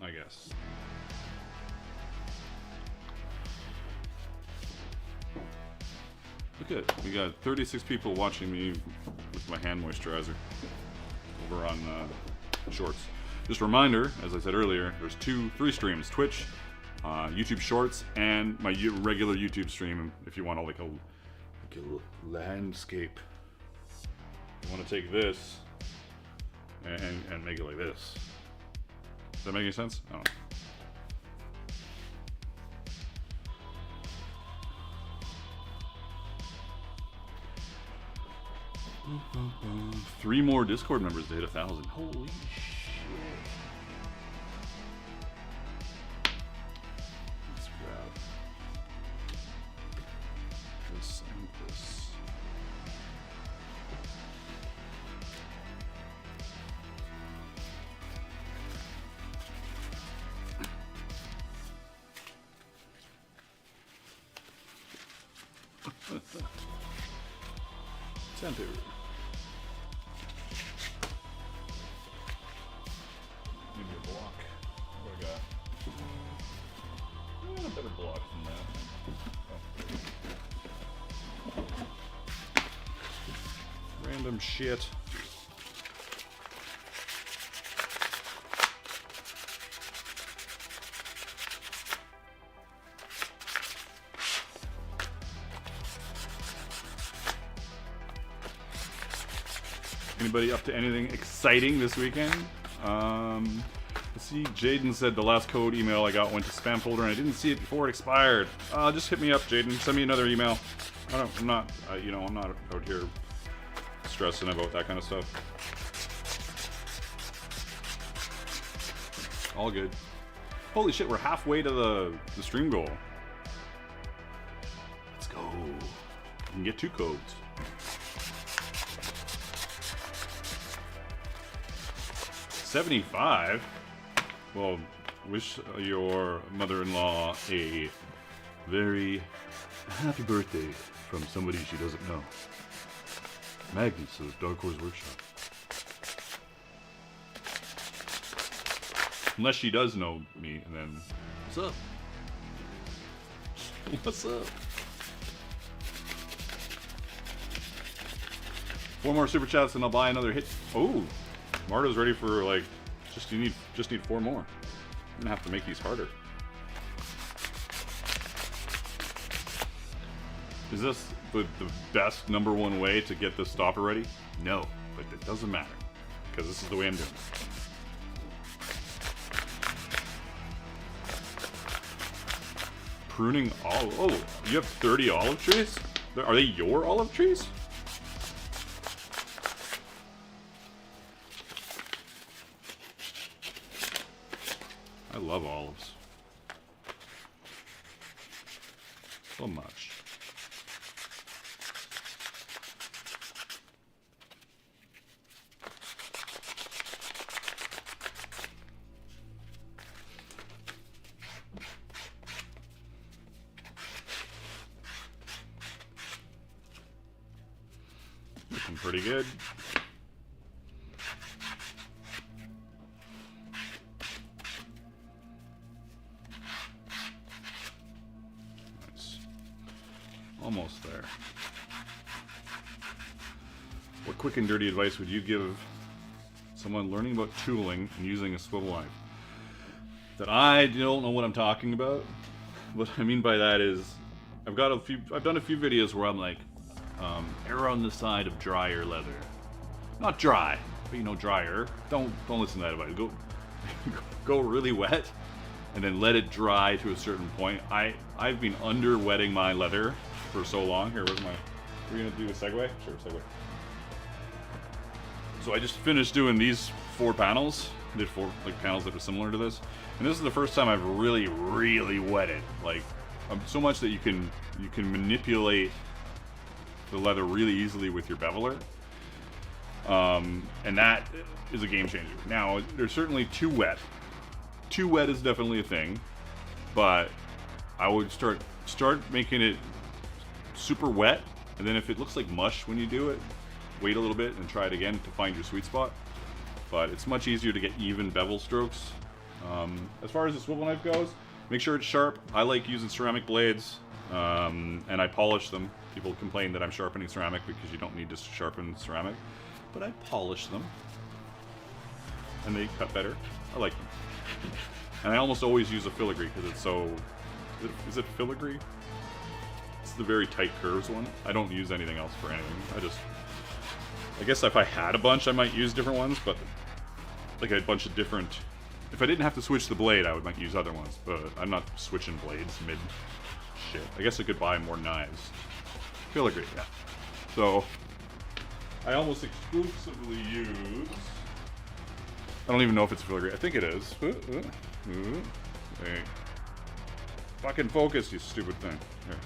I guess. Look at it. We got 36 people watching me with my hand moisturizer over on Shorts. Just a reminder, as I said earlier, there's 3 streams: Twitch, YouTube Shorts, and my regular YouTube stream. If you want like a landscape, you want to take this and make it like this. Does that make any sense? I don't know. 3 more Discord members to hit 1,000. Holy shit. Let's grab this and this. Center. Maybe a block. What do I got? A better block than that. Oh. Random shit. Anybody up to anything exciting this weekend? Let's see. Jaden said the last code email I got went to spam folder and I didn't see it before it expired. Just hit me up, Jaden. Send me another email. I'm not out here stressing about that kind of stuff. All good. Holy shit, we're halfway to the stream goal. Let's go. We can get 2 codes. 75? Well, wish your mother-in-law a very happy birthday from somebody she doesn't know. Magnus of Dark Horse Workshop. Unless she does know me, and then, what's up? What's up? 4 more super chats and I'll buy another hit. Oh! Marto's ready for like, just need 4 more. I'm gonna have to make these harder. Is this the best #1 way to get this stopper ready? No, but it doesn't matter because this is the way I'm doing it. Pruning olive. Oh, you have 30 olive trees? Are they your olive trees? I love olives. So much. Looking pretty good. Almost there. What quick and dirty advice would you give someone learning about tooling and using a swivel knife? That I don't know what I'm talking about. What I mean by that is, I've done a few videos where I'm like, err on the side of drier leather. Not dry, but drier. Don't listen to that advice. Go really wet, and then let it dry to a certain point. I've been under wetting my leather for so long. Here, where's my... We're gonna do a segue? Sure, segue. So I just finished doing these 4 panels. I did 4 like panels that are similar to this, and this is the first time I've really wet it. Like so much that you can manipulate the leather really easily with your beveler, and that is a game changer. Now there's certainly too wet. Too wet is definitely a thing, but I would start making it super wet, and then if it looks like mush when you do it, wait a little bit and try it again to find your sweet spot. But it's much easier to get even bevel strokes. As far as the swivel knife goes, make sure it's sharp. I like using ceramic blades, and I polish them. People complain that I'm sharpening ceramic because you don't need to sharpen ceramic, but I polish them, and they cut better. I like them. And I almost always use a filigree because it's so... Is it filigree? It's the very tight curves one. I don't use anything else for anything. I guess if I had a bunch, I might use different ones, but like a bunch of different... If I didn't have to switch the blade, I might use other ones, but I'm not switching blades mid-shit. I guess I could buy more knives. Filigree, yeah. So, I almost exclusively use... I don't even know if it's filigree. I think it is. Hey. Fucking focus, you stupid thing. Here.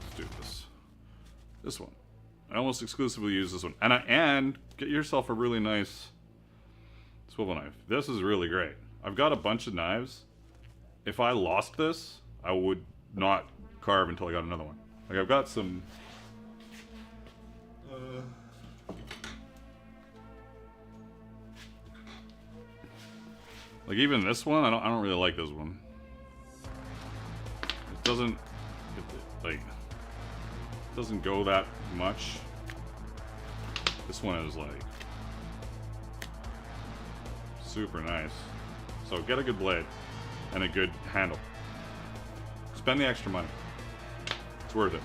Let's do this. This one. I almost exclusively use this one. And get yourself a really nice swivel knife. This is really great. I've got a bunch of knives. If I lost this, I would not carve until I got another one. Like I've got some... like even this one, I don't really like this one. It doesn't doesn't go that much. This one is like super nice. So get a good blade and a good handle. Spend the extra money. It's worth it.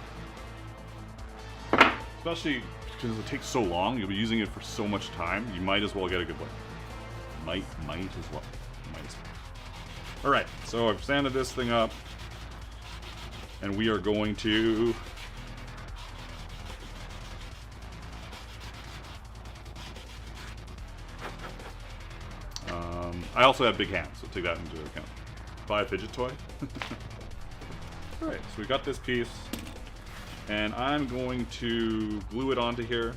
Especially because it takes so long. You'll be using it for so much time. You might as well get a good blade. Might as well. Might as well. All right. So I've sanded this thing up, and we are going to. I also have big hands, so take that into account. Buy a fidget toy. Alright, so we got this piece, and I'm going to glue it onto here.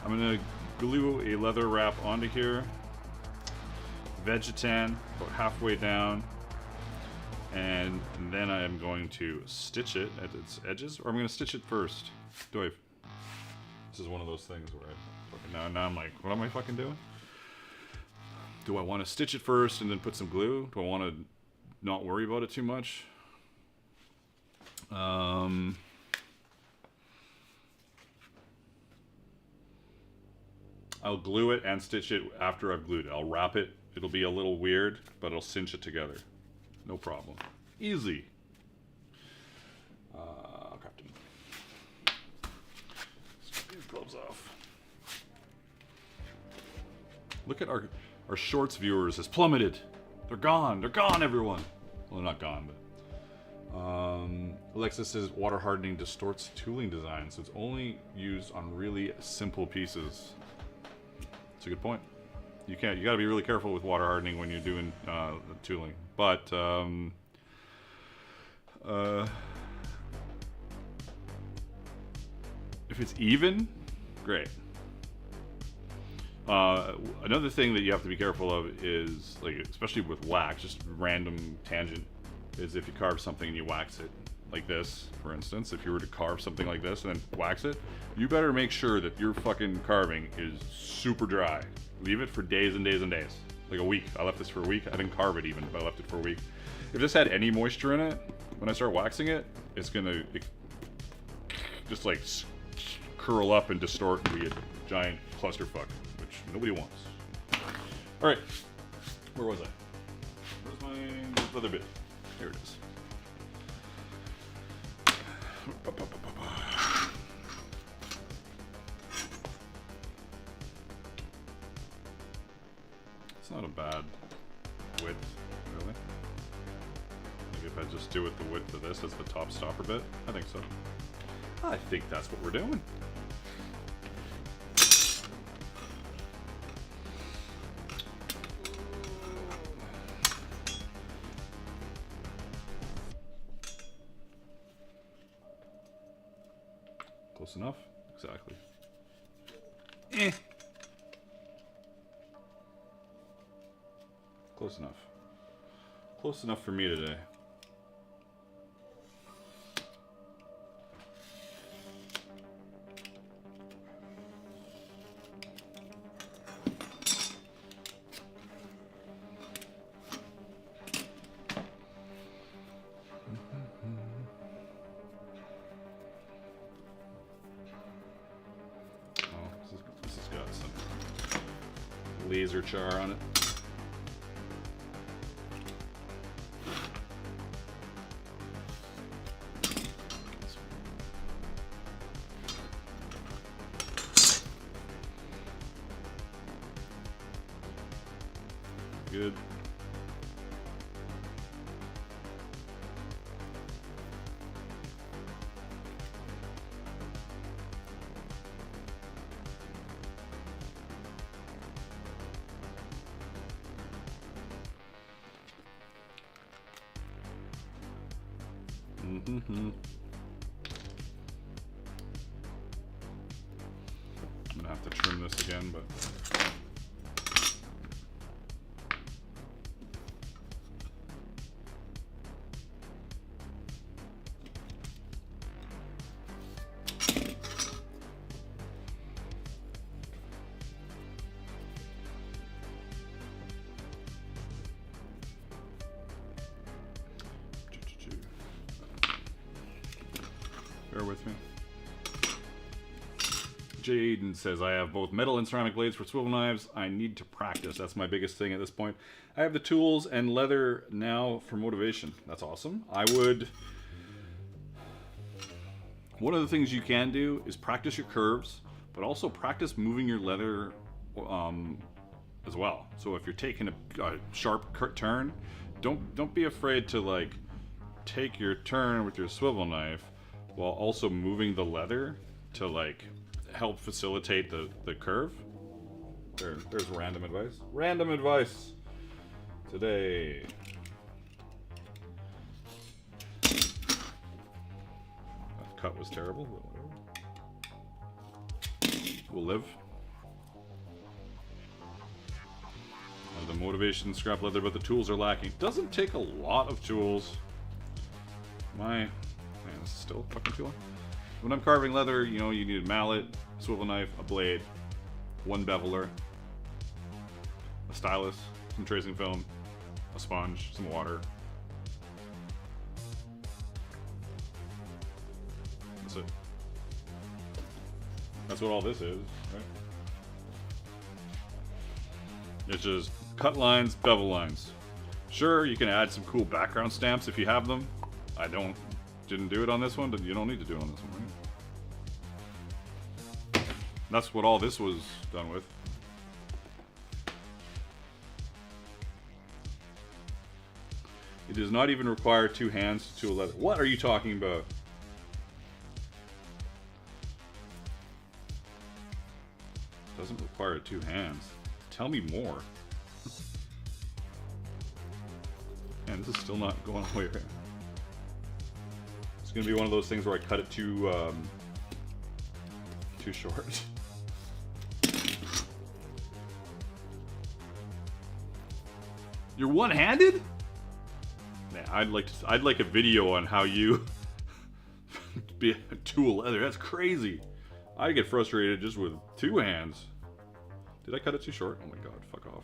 I'm going to glue a leather wrap onto here. Vegetan, about halfway down. And then I'm going to stitch it at its edges, or I'm going to stitch it first. This is one of those things where now I'm like, what am I fucking doing? Do I want to stitch it first and then put some glue? Do I want to not worry about it too much? I'll glue it and stitch it after I've glued it. I'll wrap it. It'll be a little weird, but it'll cinch it together. No problem. Easy. Captain. Let's get these gloves off. Look at our shorts viewers has plummeted. They're gone. They're gone, everyone. Well, they're not gone, but Alexa says water hardening distorts tooling design, so it's only used on really simple pieces. That's a good point. You got to be really careful with water hardening when you're doing tooling. But if it's even, great. Another thing that you have to be careful of is, like, especially with wax, just random tangent, is if you carve something and you wax it, like this, for instance. If you were to carve something like this and then wax it, you better make sure that your fucking carving is super dry. Leave it for days and days and days. Like a week. I left this for a week. I didn't carve it even, but I left it for a week. If this had any moisture in it, when I start waxing it, it's gonna just like curl up and distort and be a giant clusterfuck, which nobody wants. Alright. Where was I? Where's my leather bit? Here it is. not a bad width, really. Maybe if I just do it the width of this as the top stopper bit. I think so. I think that's what we're doing. Close enough? Exactly. Eh. Close enough. Close enough for me today. This has got some laser char on it. Good. I'm gonna have to trim this again, but bear with me. Jaden says, I have both metal and ceramic blades for swivel knives. I need to practice. That's my biggest thing at this point. I have the tools and leather now for motivation. That's awesome. I would... One of the things you can do is practice your curves, but also practice moving your leather as well. So if you're taking a sharp turn, don't be afraid to like take your turn with your swivel knife while also moving the leather to like help facilitate the curve. There's random advice. Random advice today. That cut was terrible, but whatever. We'll live. The motivation scrap leather, but the tools are lacking. Doesn't take a lot of tools. Man, this is still fucking too long. When I'm carving leather, you know, you need a mallet, a swivel knife, a blade, one beveler, a stylus, some tracing film, a sponge, some water. That's it. That's what all this is, right? It's just cut lines, bevel lines. Sure, you can add some cool background stamps if you have them. I didn't do it on this one, but you don't need to do it on this one, right? That's what all this was done with. It does not even require two hands to tool leather. What are you talking about? Doesn't require two hands. Tell me more. Man, this is still not going away right now. It's gonna be one of those things where I cut it too short. You're one-handed? Man, I'd like a video on how you be a tool leather. That's crazy. I get frustrated just with two hands. Did I cut it too short? Oh my god, fuck off.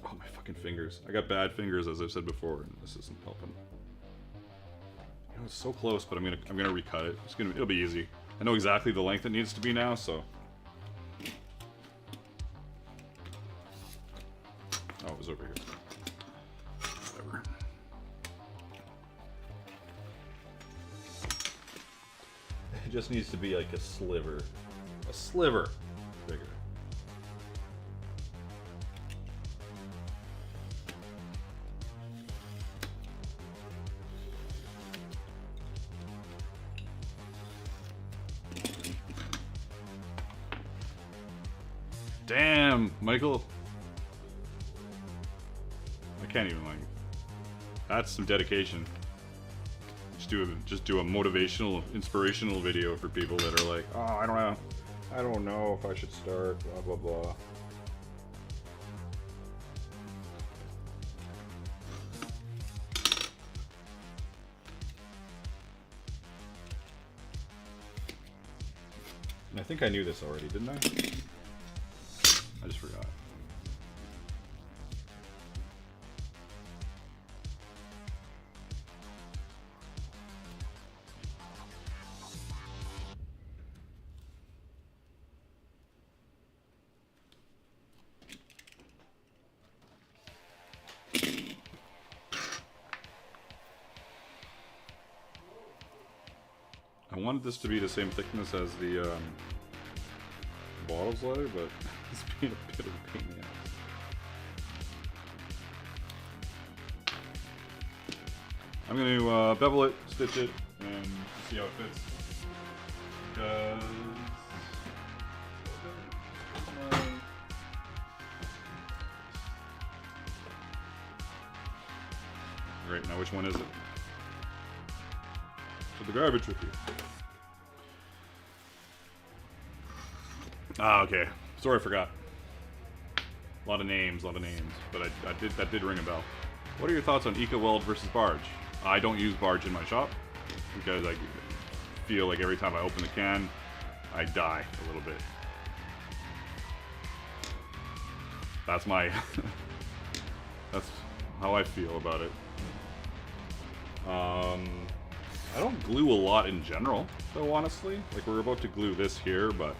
Oh, my fucking fingers. I got bad fingers, as I've said before, and this isn't helping. You know, it's so close, but I'm gonna recut it. It'll be easy. I know exactly the length it needs to be now, so. Oh, it was over here. Whatever. It just needs to be like a sliver bigger. Damn, Michael. I can't even like. That's some dedication. Just do a motivational, inspirational video for people that are like, oh, I don't know if I should start, blah blah blah. I think I knew this already, didn't I? I just forgot. I wanted this to be the same thickness as the bottles leather, but it's being a bit of a pain in the ass. I'm going to bevel it, stitch it, and see how it fits. Because great, now which one is it? To the garbage with you. Ah, okay. Sorry, I forgot. A lot of names, but that did ring a bell. What are your thoughts on EcoWeld versus Barge? I don't use Barge in my shop because I feel like every time I open the can, I die a little bit. That's my that's how I feel about it. I don't glue a lot in general, though, honestly. Like, we're about to glue this here, but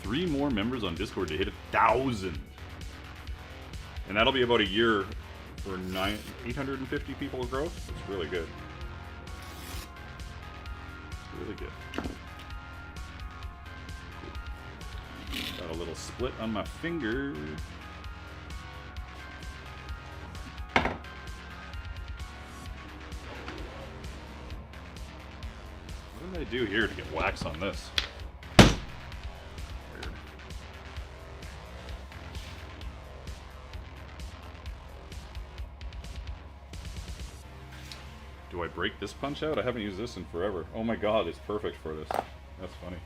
three more members on Discord to hit 1,000. And that'll be about a year for 850 people of growth. That's really good. Really good. Got a little split on my finger. What did I do here to get wax on this? Weird. Do I break this punch out? I haven't used this in forever. Oh my god, it's perfect for this. That's funny.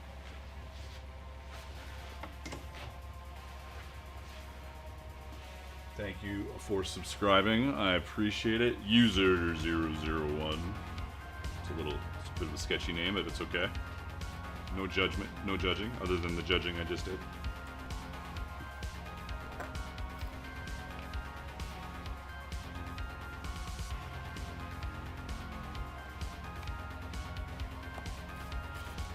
Thank you for subscribing. I appreciate it. User001. It's a bit of a sketchy name, but it's okay. No judgment, no judging, other than the judging I just did.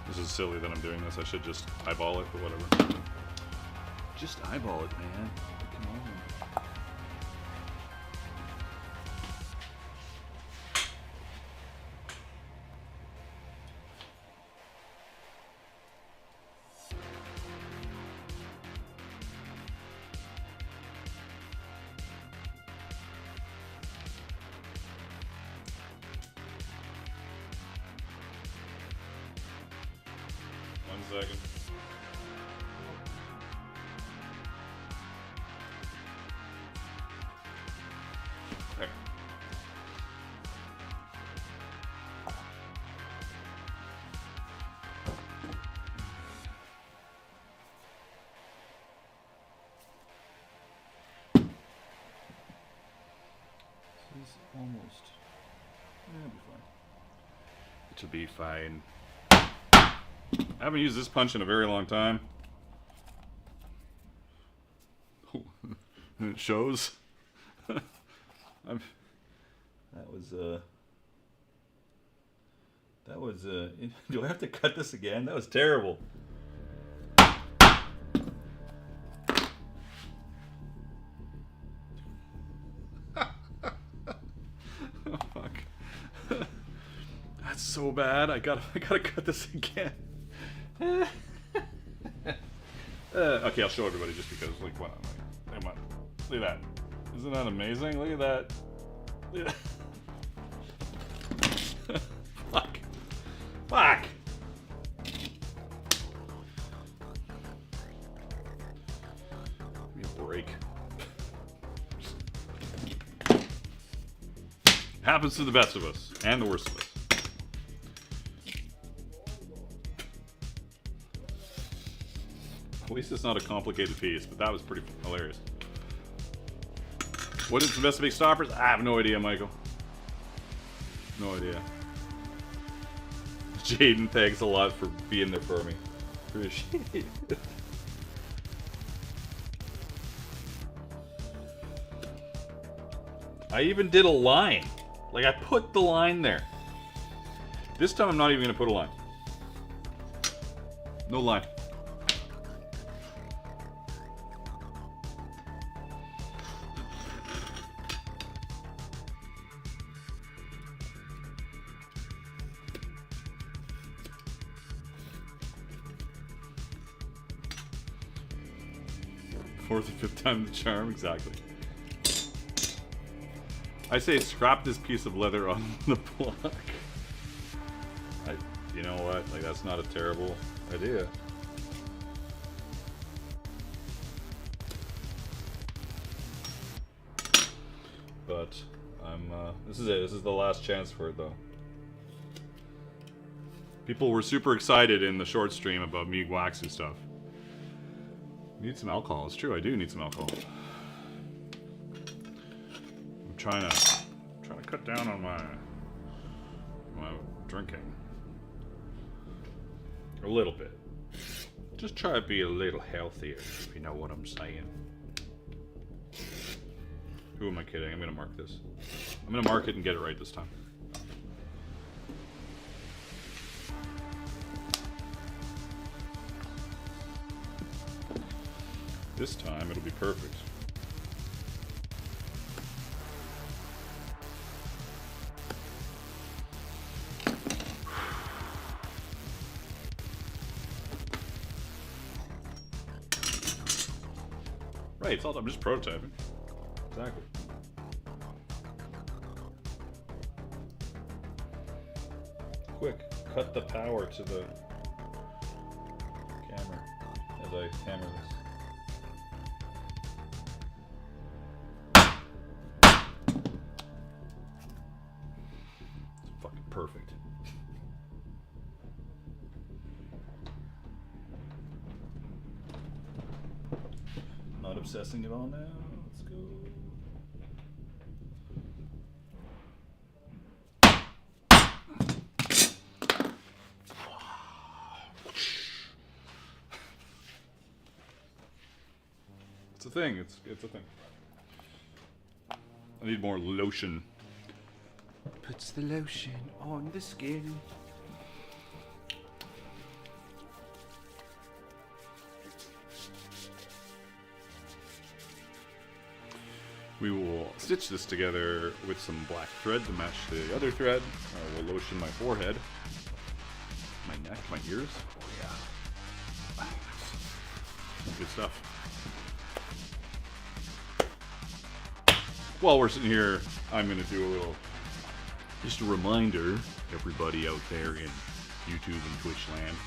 This is silly that I'm doing this. I should just eyeball it, but whatever. Just eyeball it, man. Come on. Second. There. This is almost. It'll be fine. I haven't used this punch in a very long time. It shows. Do I have to cut this again? That was terrible. it's so bad. I gotta cut this again. Okay, I'll show everybody just because. Like, what? Come on. Look at that. Isn't that amazing? Look at that. Look at that. Fuck. Fuck. Give me a break. Happens to the best of us and the worst of us. At least it's not a complicated piece, but that was pretty hilarious. What is the best of big stoppers? I have no idea, Michael. No idea. Jaden, thanks a lot for being there for me. Appreciate it. I even did a line. Like, I put the line there. This time I'm not even going to put a line. No line. Fourth or fifth time the charm, exactly. I say scrap this piece of leather on the block. You know what? Like, that's not a terrible idea. But this is it. This is the last chance for it, though. People were super excited in the short stream about me waxing stuff. Need some alcohol. It's true. I do need some alcohol. I'm trying to cut down on my drinking a little bit. Just try to be a little healthier, if you know what I'm saying. Who am I kidding? I'm gonna mark this. I'm gonna mark it and get it right this time. This time it'll be perfect. Right, it's all, I'm just prototyping. Exactly. Quick, cut the power to the camera as I hammer this. Perfect. Not obsessing at all now. Let's go. It's a thing. It's a thing. I need more lotion. Puts the lotion on the skin. We will stitch this together with some black thread to match the other thread. I will lotion my forehead, my neck, my ears. Oh yeah. Good stuff. While we're sitting here, I'm going to do a little, just a reminder, everybody out there in YouTube and Twitch land.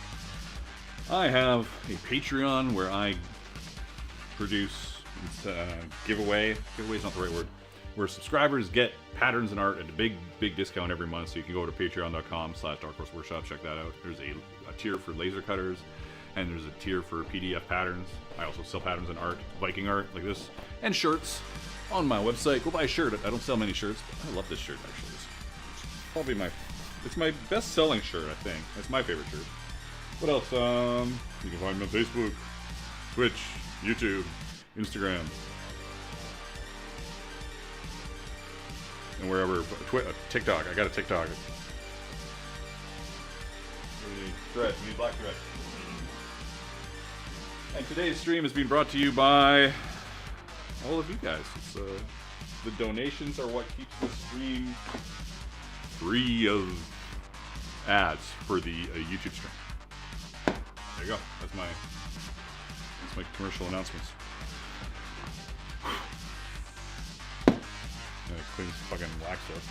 I have a Patreon where I produce giveaway. Giveaway's not the right word. Where subscribers get patterns and art at a big discount every month. So you can go to patreon.com/darkhorseworkshop. Check that out. There's a tier for laser cutters, and there's a tier for PDF patterns. I also sell patterns and art, Viking art like this, and shirts on my website. Go buy a shirt. I don't sell many shirts, but I love this shirt actually. It's probably it's my best selling shirt, I think. That's my favorite shirt. What else? You can find me on Facebook, Twitch, YouTube, Instagram, and wherever. TikTok. I got a TikTok. We need thread. We need black thread. And today's stream is being brought to you by all of you guys. It's, the donations are what keeps the stream free of ads for the YouTube stream. There you go. That's my commercial announcements. Gonna clean this fucking wax up.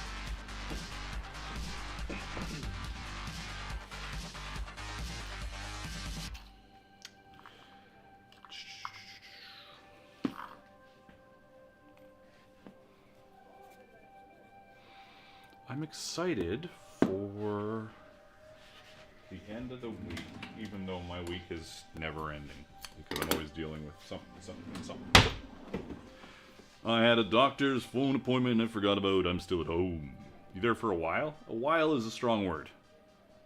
I'm excited for the end of the week, even though my week is never ending, because I'm always dealing with something. I had a doctor's phone appointment I forgot about. I'm still at home. You there for a while? A while is a strong word.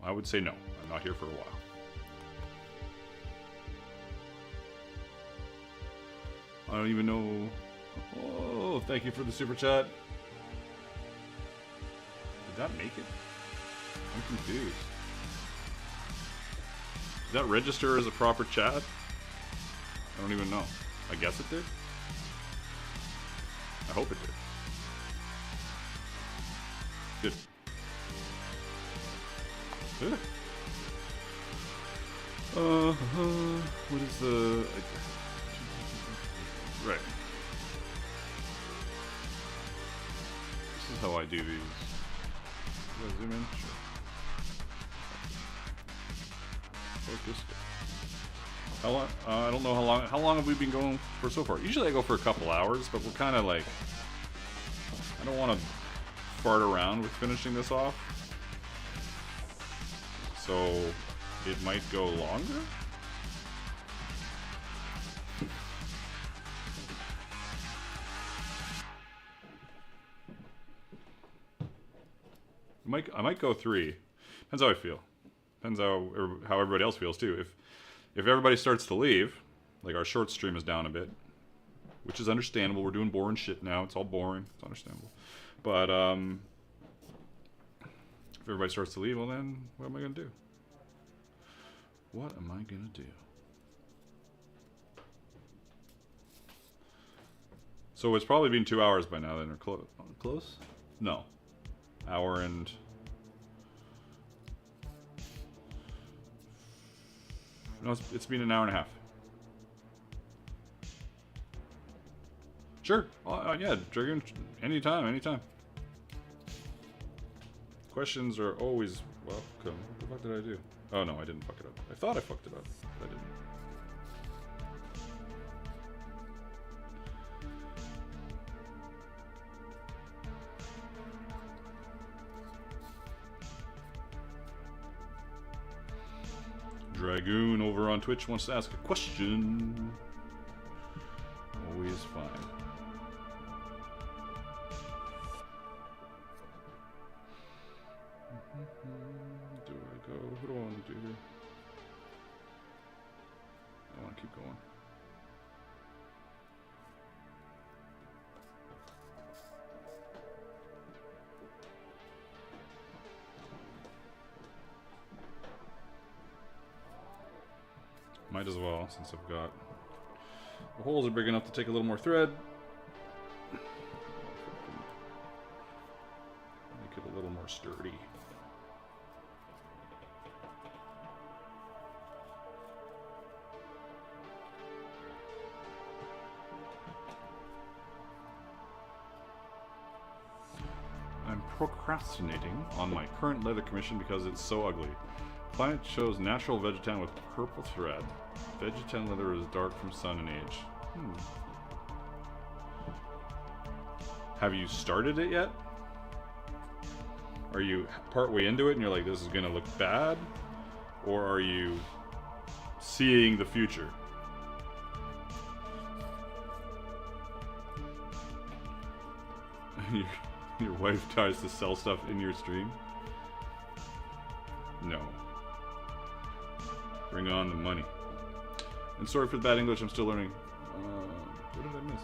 I would say no. I'm not here for a while. I don't even know. Oh, thank you for the super chat. Did that make it? I'm confused. Did that register as a proper chat? I don't even know. I guess it did. I hope it did. Good. What is the... Right. This is how I do these. Do I zoom in? Sure. Focus. How long? I don't know how long. How long have we been going for so far? Usually I go for a couple hours, but we're kind of like... I don't want to fart around with finishing this off. So it might go longer? I might go 3. Depends how I feel. Depends how everybody else feels too. If everybody starts to leave, like our short stream is down a bit, which is understandable. We're doing boring shit now. It's all boring. It's understandable. But if everybody starts to leave, well then, what am I gonna do? What am I gonna do? So it's probably been 2 hours by now. Then or close? No. Hour and... No, it's been an hour and a half. Sure. Yeah, Dragoon, anytime. Questions are always welcome. What the fuck did I do? Oh no, I didn't fuck it up. I thought I fucked it up, but I didn't. Dragoon over on Twitch wants to ask a question. Always fine. Do I go? What do I want to do here? I want to keep going. Might as well, since I've got... The holes are big enough to take a little more thread. Make it a little more sturdy. I'm procrastinating on my current leather commission because it's so ugly. Client chose natural vegetan with purple thread. Vegetan leather is dark from sun and age. Have you started it yet? Are you partway into it and you're like, this is gonna look bad? Or are you seeing the future? Your wife tries to sell stuff in your stream? No. Bring on the money. And sorry for the bad English, I'm still learning. What did I miss?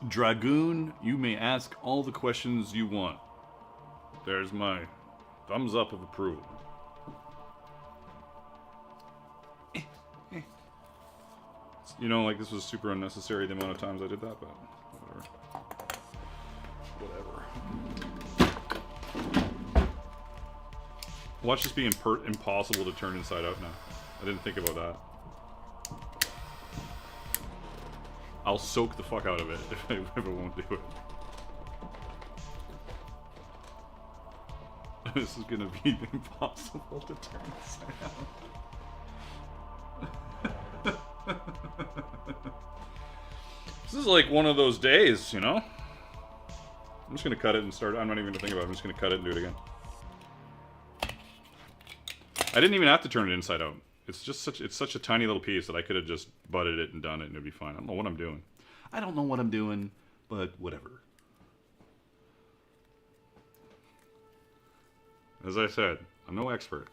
Dragoon, you may ask all the questions you want. There's my thumbs up of approval. You know, like this was super unnecessary the amount of times I did that, but whatever. Watch this be impossible to turn inside out now. I didn't think about that. I'll soak the fuck out of it if it won't do it. This is gonna be impossible to turn inside out. This is like one of those days, you know? I'm just gonna cut it and start. I'm not even gonna think about it. I'm just gonna cut it and do it again. I didn't even have to turn it inside out. It's just such a tiny little piece that I could have just butted it and done it and it'd be fine. I don't know what I'm doing. I don't know what I'm doing, but whatever. As I said, I'm no expert.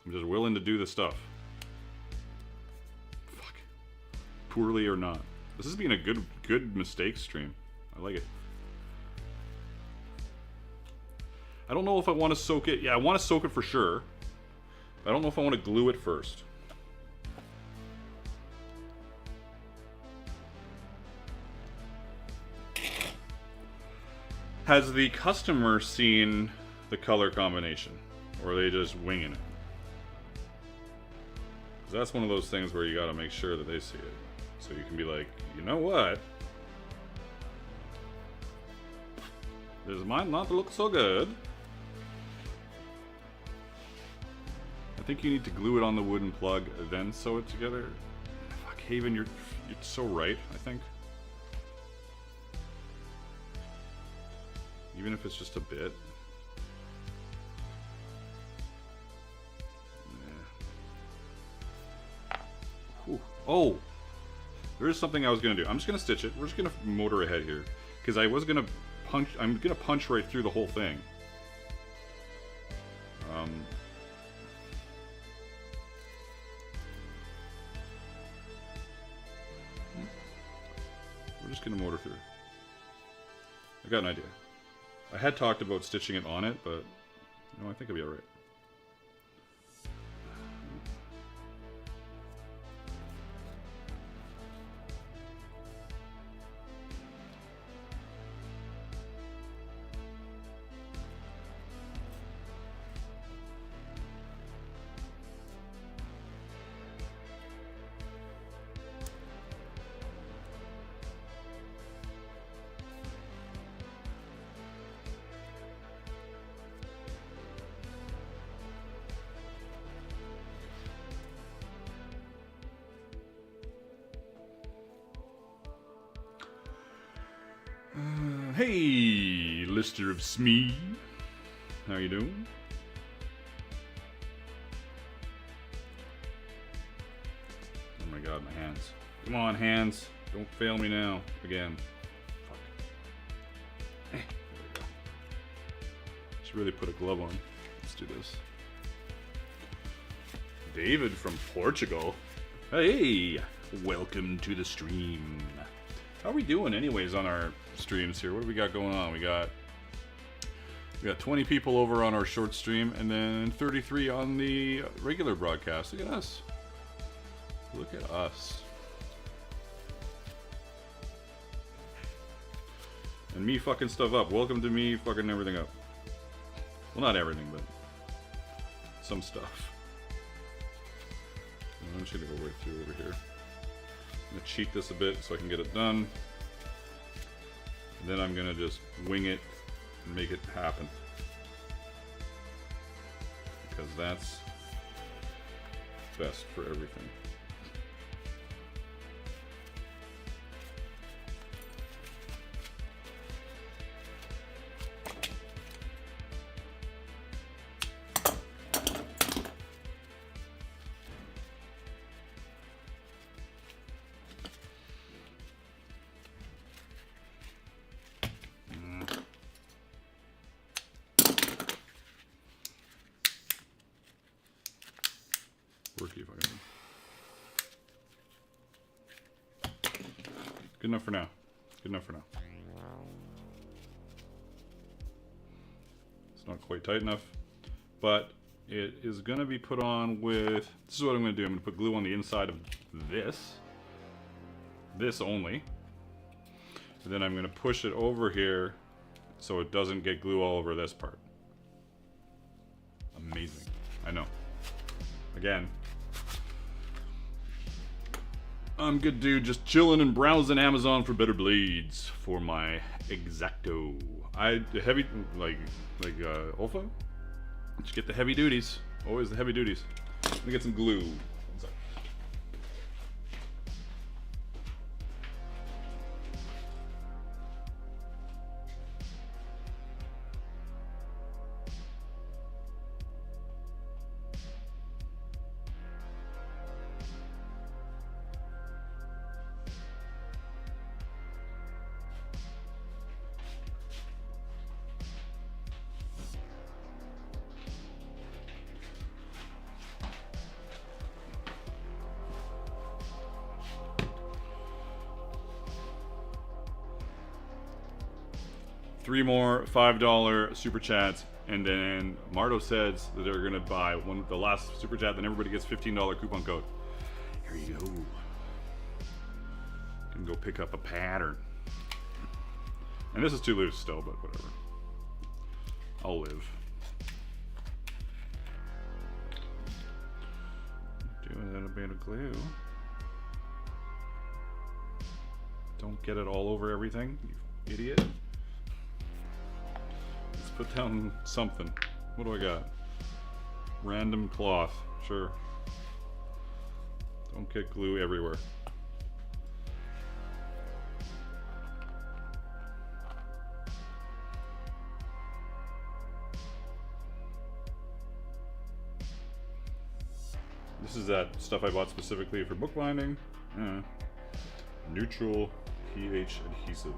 I'm just willing to do the stuff. Fuck. Poorly or not. This has been a good mistake stream. I like it. I don't know if I want to soak it. Yeah, I want to soak it for sure. I don't know if I want to glue it first. Has the customer seen the color combination? Or are they just winging it? 'Cause that's one of those things where you gotta make sure that they see it. So you can be like, you know what? This might not look so good. I think you need to glue it on the wooden plug, then sew it together. Fuck, Haven, you're so right, I think. Even if it's just a bit. Yeah. Oh! There is something I was gonna do. I'm just gonna stitch it. We're just gonna motor ahead here. Because I was gonna punch, I'm gonna punch right through the whole thing. We're just gonna motor through. I got an idea. I had talked about stitching it on it, but no, I think it'll be alright. Hey, Lister of Smee. How you doing? Oh my god, my hands. Come on, hands. Don't fail me now. Again. Fuck. There we go. Should really put a glove on. Let's do this. David from Portugal. Hey, welcome to the stream. How are we doing anyways on our streams here? What do we got going on? We got 20 people over on our short stream and then 33 on the regular broadcast. Look at us. Look at us. And me fucking stuff up. Welcome to me fucking everything up. Well, not everything, but some stuff. I'm just gonna go right through over here. I'm gonna cheat this a bit so I can get it done. And then I'm gonna just wing it and make it happen. Because that's best for everything. Good enough for now. Good enough for now. It's not quite tight enough, but it is going to be put on with, this is what I'm going to do. I'm going to put glue on the inside of this only. And then I'm going to push it over here so it doesn't get glue all over this part. Amazing. I know. Again, I'm good dude, just chilling and browsing Amazon for better blades for my X-Acto. Heavy, like Olfa? Just get the heavy duties. Always the heavy duties. Let me get some glue. One sec. 3 more $5 super chats, and then Marto says that they're gonna buy the last super chat, then everybody gets $15 coupon code. Here you go. Can go pick up a pattern. And this is too loose still, but whatever. I'll live. Do a little bit of glue. Don't get it all over everything, you idiot. Let's put down something. What do I got? Random cloth. Sure. Don't get glue everywhere. This is that stuff I bought specifically for bookbinding. Neutral pH adhesive.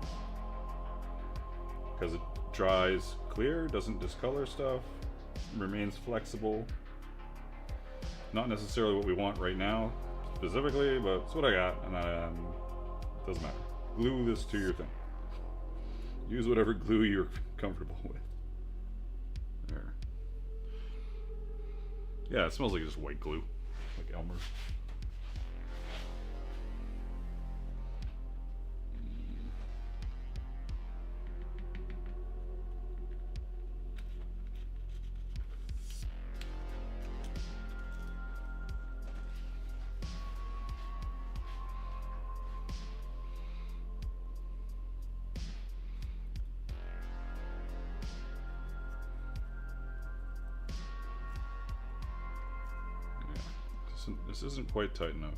Because it dries clear, doesn't discolor stuff, remains flexible. Not necessarily what we want right now, specifically, but it's what I got, and it doesn't matter. Glue this to your thing. Use whatever glue you're comfortable with. There. Yeah, it smells like just white glue, like Elmer's. This isn't quite tight enough,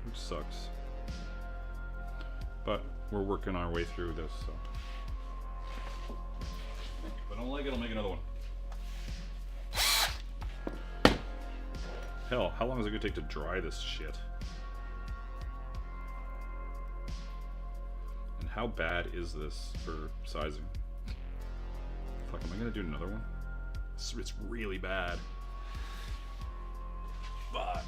which sucks, but we're working our way through this, so if I don't like it, I'll make another one. Hell, how long is it gonna take to dry this shit? And how bad is this for sizing? Fuck, am I gonna do another one? It's really bad. Fuck.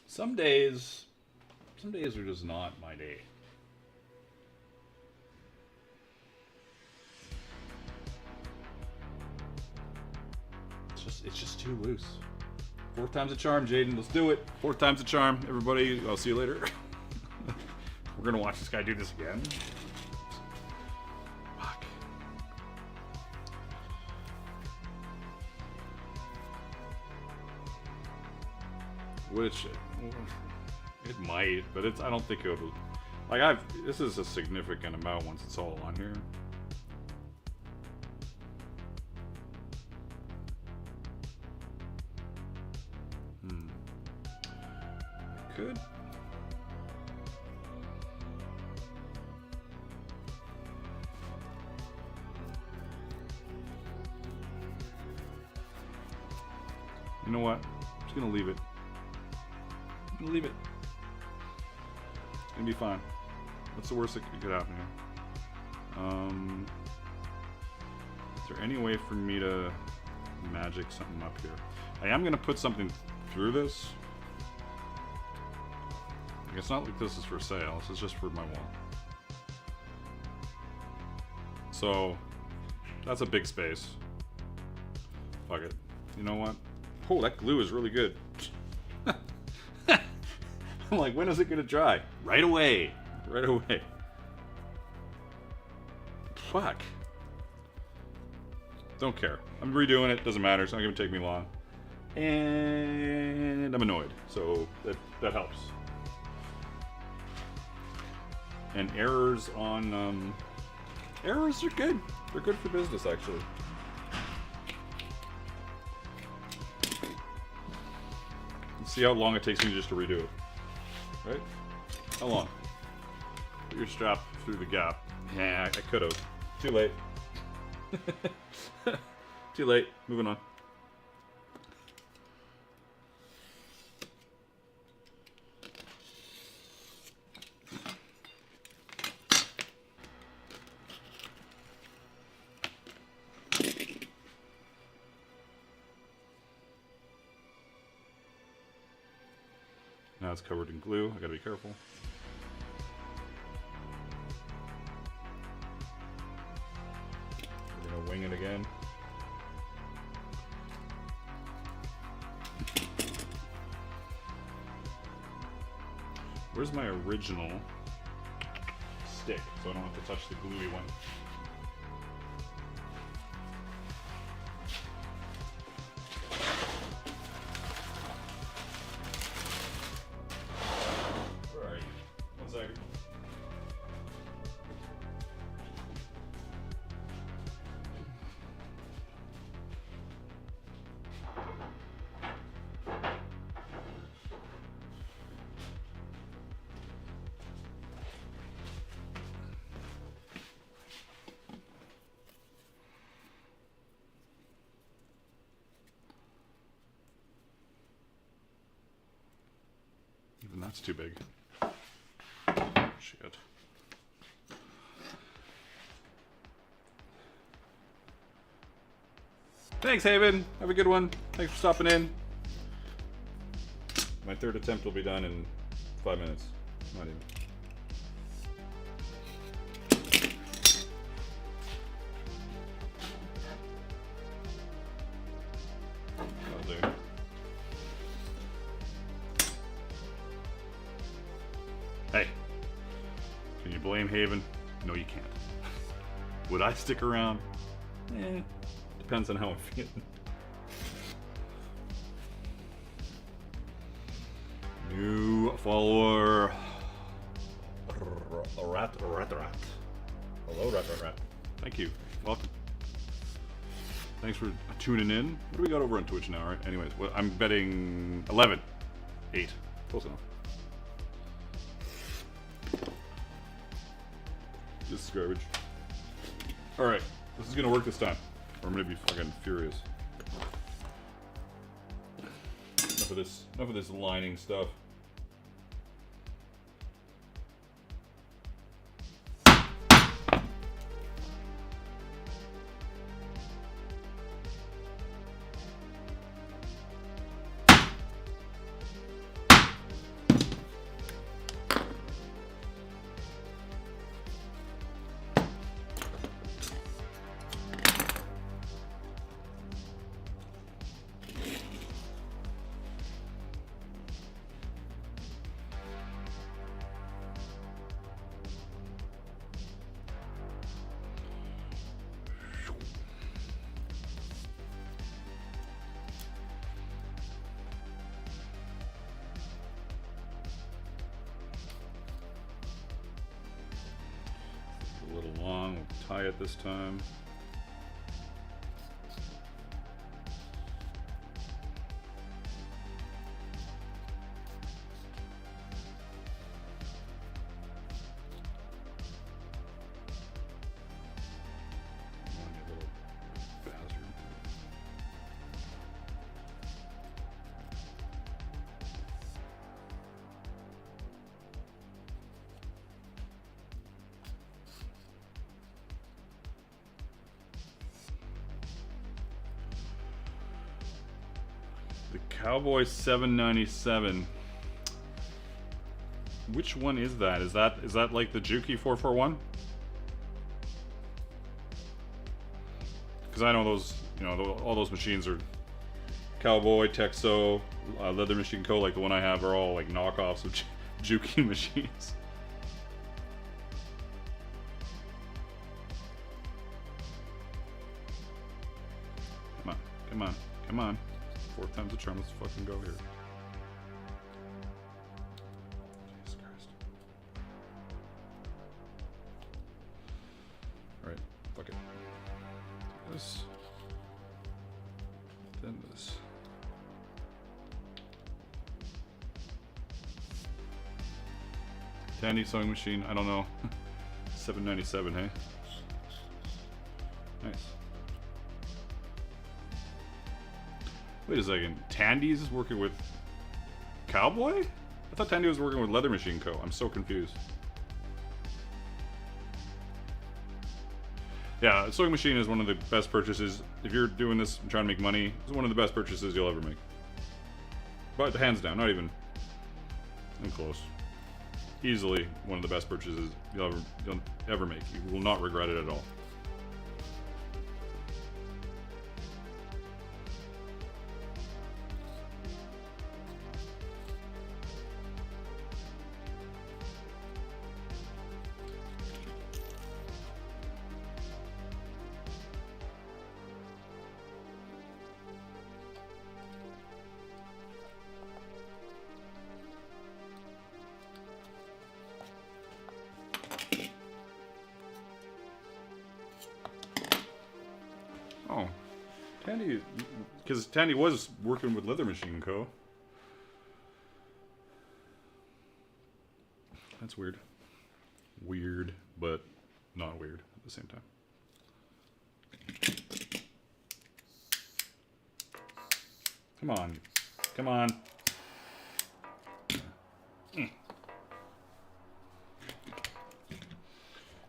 Some days are just not my day. It's just too loose. 4th time's a charm, Jaden. Let's do it. 4th time's a charm. Everybody, I'll see you later. We're gonna watch this guy do this again. Fuck. Which it might, but I don't think it'll. Like this is a significant amount once it's all on here. Good. You know what? I'm just gonna leave it. I'm gonna leave it. It's gonna be fine. What's the worst that could happen here? Is there any way for me to magic something up here? I am gonna put something through this. Like, it's not like this is for sale. This is just for my wall. So that's a big space. Fuck it. You know what? Oh, that glue is really good. I'm like, when is it gonna dry? Right away. Right away. Fuck. Don't care. I'm redoing it. Doesn't matter. It's not gonna take me long. And I'm annoyed. So that helps. And errors on errors are good. They're good for business, actually. Let's see how long it takes me just to redo it. Right? How long? Put your strap through the gap. Yeah, I could have. Too late. Too late. Moving on. Now it's covered in glue. I gotta be careful. We're gonna wing it again. Where's my original stick so I don't have to touch the gluey one? Where are you? 1 second. Even that's too big. Shit. Thanks, Haven. Have a good one. Thanks for stopping in. My third attempt will be done in 5 minutes. Not even. That'll do. Hey, can you blame Haven? No, you can't. Would I stick around? Depends on how I'm feeling. New follower. Rat. Hello, rat. Thank you. Welcome. Thanks for tuning in. What do we got over on Twitch now, right? Anyways, well, I'm betting 11. 8. Close enough. This is garbage. Alright, this is gonna work this time. Or I'm gonna be fucking furious. Enough of this lining stuff. A little long, we'll tie it this time. Cowboy 797. Which one is that? Is that like the Juki 441? Because I know those, you know, all those machines are Cowboy, Texo, Leather Machine Co. Like the one I have are all like knockoffs of Juki machines. Come on, come on, come on. 4 times the charm. Let's fucking go here. Jesus Christ. Alright, fuck it. This. Then this. Tandy sewing machine, I don't know. 797, hey? Nice. Wait a second. Tandy's is working with Cowboy? I thought Tandy was working with Leather Machine Co. I'm so confused. Yeah, a sewing machine is one of the best purchases. If you're doing this and trying to make money, it's one of the best purchases you'll ever make. But hands down, not even close. Easily one of the best purchases you'll ever make. You will not regret it at all. Oh, Tandy, because Tandy was working with Leather Machine Co. That's weird. Weird, but not weird at the same time. Come on. Come on.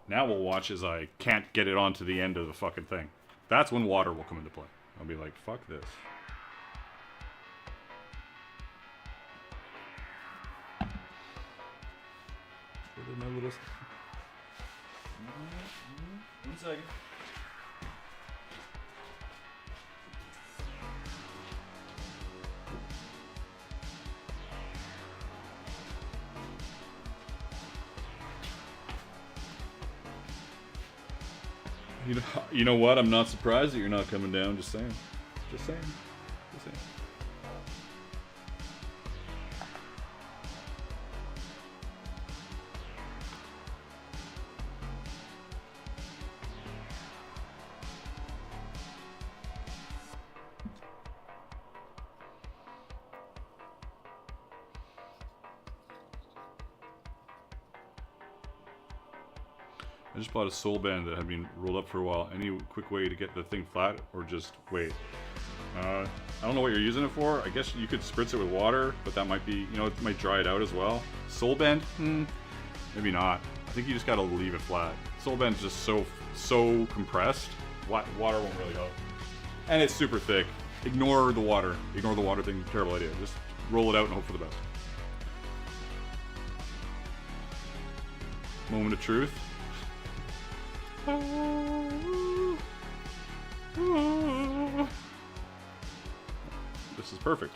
Now we'll watch as I can't get it onto the end of the fucking thing. That's when water will come into play. I'll be like, fuck this. Where did my little... One second. You know what? I'm not surprised that you're not coming down. Just saying. Just saying. Just saying. I just bought a sole band that had been rolled up for a while. Any quick way to get the thing flat or just wait? I don't know what you're using it for. I guess you could spritz it with water, but that might be, you know, it might dry it out as well. Sole band? Maybe not. I think you just gotta leave it flat. Sole band's just so compressed. Water won't really help. And it's super thick. Ignore the water. Ignore the water thing. Terrible idea. Just roll it out and hope for the best. Moment of truth. This is perfect.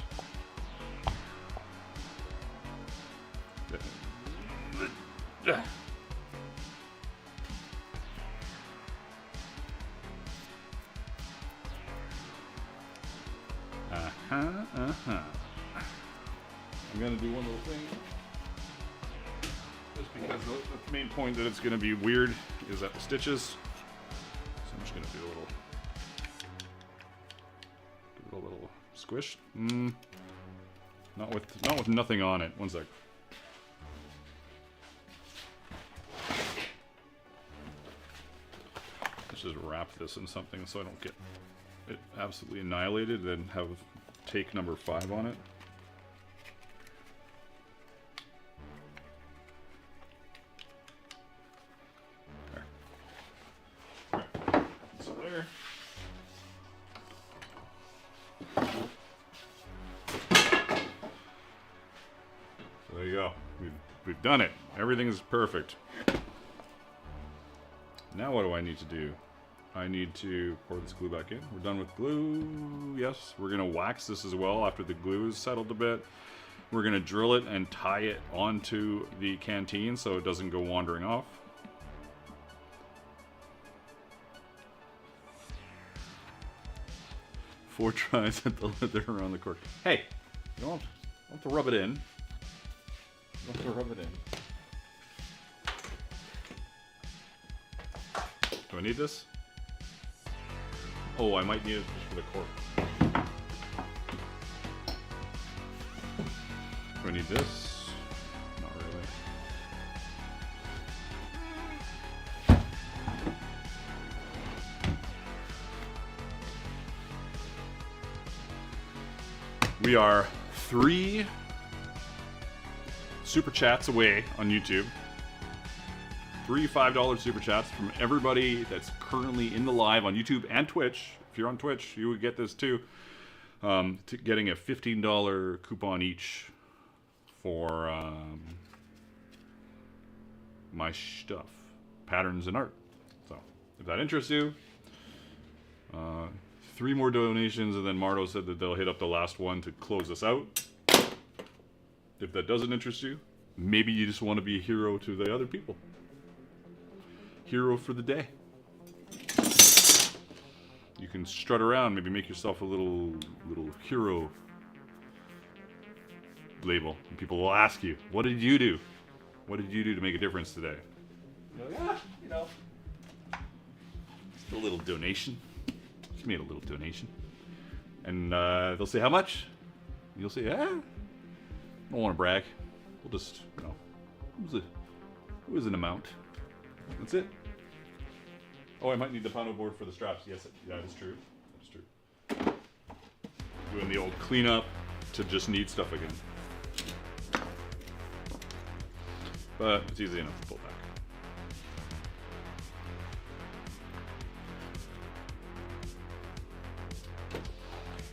I'm gonna do one little thing. Just because the main point that it's gonna be weird is at the stitches. So I'm just gonna do a little squish. Not with nothing on it. One sec. Let's just wrap this in something so I don't get it absolutely annihilated and have take number 5 on it. So there. We've done it. Everything is perfect. Now what do I need to do? I need to pour this glue back in. We're done with glue. Yes, we're gonna wax this as well after the glue is settled a bit. We're gonna drill it and tie it onto the canteen so it doesn't go wandering off. Four tries at the leather around the cork. Hey, you don't have to rub it in. You don't have to rub it in. Do I need this? Oh, I might need it just for the cork. Do I need this? Not really. We are 3 super chats away on YouTube. 3 $5 super chats from everybody that's currently in the live on YouTube and Twitch. If you're on Twitch, you would get this too. Getting a $15 coupon each for my stuff, patterns and art. So if that interests you, 3 more donations, and then Marto said that they'll hit up the last one to close us out. If that doesn't interest you, maybe you just want to be a hero to the other people. Hero for the day. You can strut around, maybe make yourself a little hero label. And people will ask you, what did you do? What did you do to make a difference today? You're like, you know. Just a little donation. Just made a little donation. And they'll say, how much? You'll say, I don't want to brag. We'll just, you know, it was an amount. That's it. Oh, I might need the panel board for the straps. Yes, that is true. That is true. Doing the old cleanup to just need stuff again. But it's easy enough to pull back.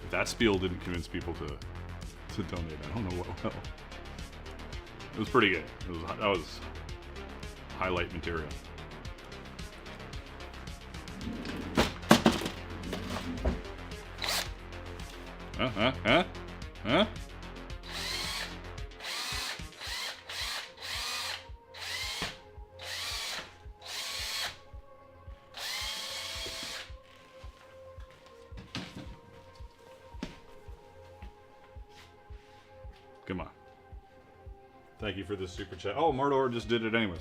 If that spiel didn't convince people to donate, I don't know what will. It was pretty good. That was highlight material. Huh? Come on. Thank you for the super chat. Oh, Mardor just did it anyways.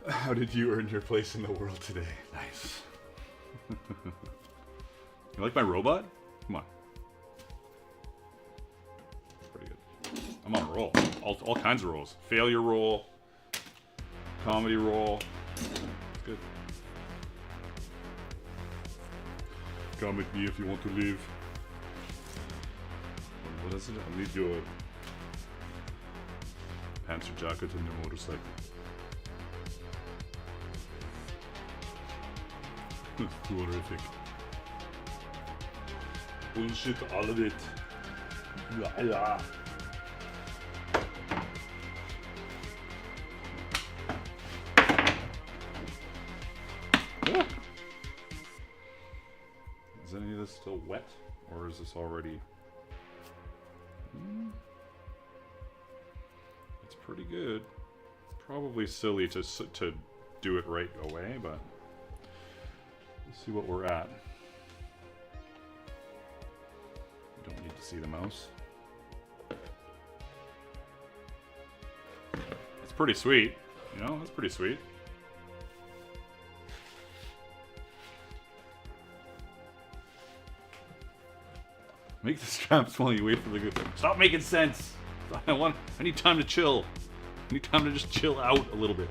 How did you earn your place in the world today? Nice. You like my robot? Come on. It's pretty good. I'm on a roll. All kinds of rolls. Failure roll. Comedy roll. It's good. Come with me if you want to live. What is it? I'll need your panzer jacket and your motorcycle. Too horrific. Bullshit, all of it. Yeah. Is any of this still wet, or is this already? It's pretty good. Probably silly to do it right away, but let's see what we're at. You don't need to see the mouse. It's pretty sweet. You know, it's pretty sweet. Make the straps while you wait for the good. Stop making sense. I need time to chill. I need time to just chill out a little bit.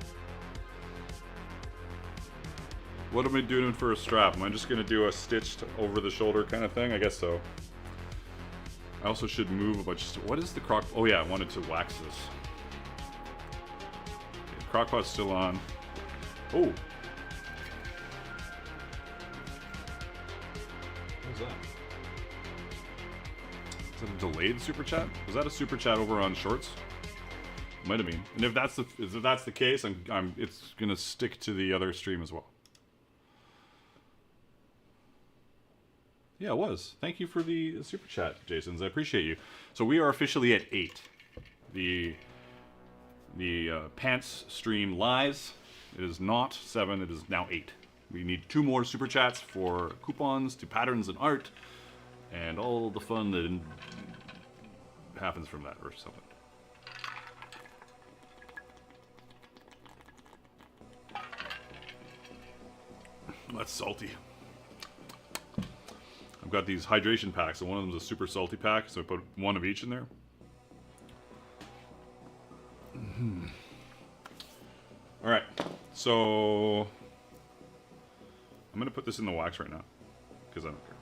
What am I doing for a strap? Am I just gonna do a stitched over the shoulder kind of thing? I guess so. I also should move a bunch of stuff. What is the crock? Oh yeah, I wanted to wax this. Okay, crock pot's still on. Oh. What is that? Is that a delayed super chat? Was that a super chat over on Shorts? Might have been. And if that's the case, it's gonna stick to the other stream as well. Yeah, it was. Thank you for the super chat, Jasons. I appreciate you. So we are officially at 8. The pants stream lies. It is not 7. It is now 8. We need 2 more super chats for coupons to patterns and art, and all the fun that happens from that, or something. That's salty. I've got these hydration packs, and one of them is a super salty pack, so I put 1 of each in there. Alright, so I'm going to put this in the wax right now, because I don't care.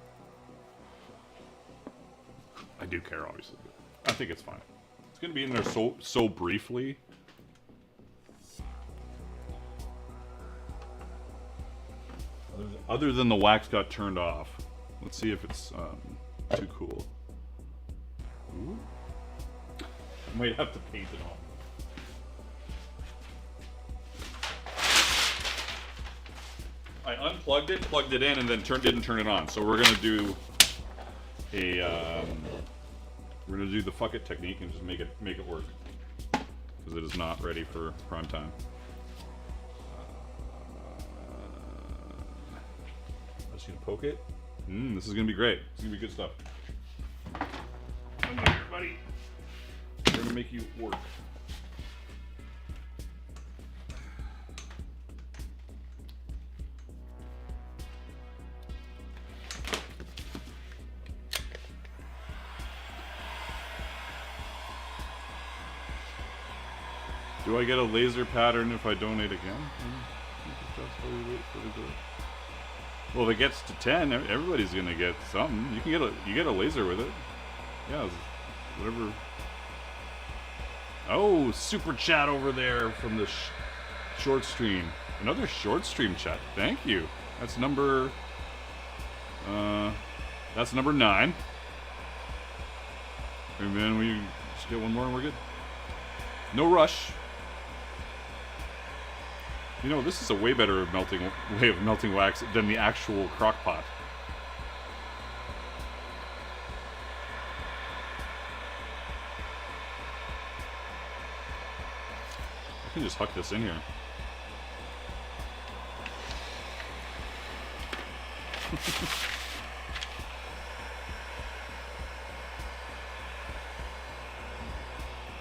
I do care, obviously, but I think it's fine. It's going to be in there so briefly. Other than the wax got turned off. Let's see if it's too cool. Ooh. Might have to paint it on. I unplugged it, plugged it in, and then didn't turn it on. So we're gonna do the fuck it technique and just make it work, because it is not ready for prime time. I'm just gonna poke it. This is gonna be great. This is gonna be good stuff. Come here, buddy. We're gonna make you work. Do I get a laser pattern if I donate again? Well, if it gets to 10, everybody's gonna get something. You get a laser with it. Yeah, whatever. Oh, super chat over there from the short stream. Another short stream chat. Thank you. That's number 9. And then we just get one more and we're good. No rush. You know, this is a way better way of melting wax than the actual crock pot. I can just huck this in here.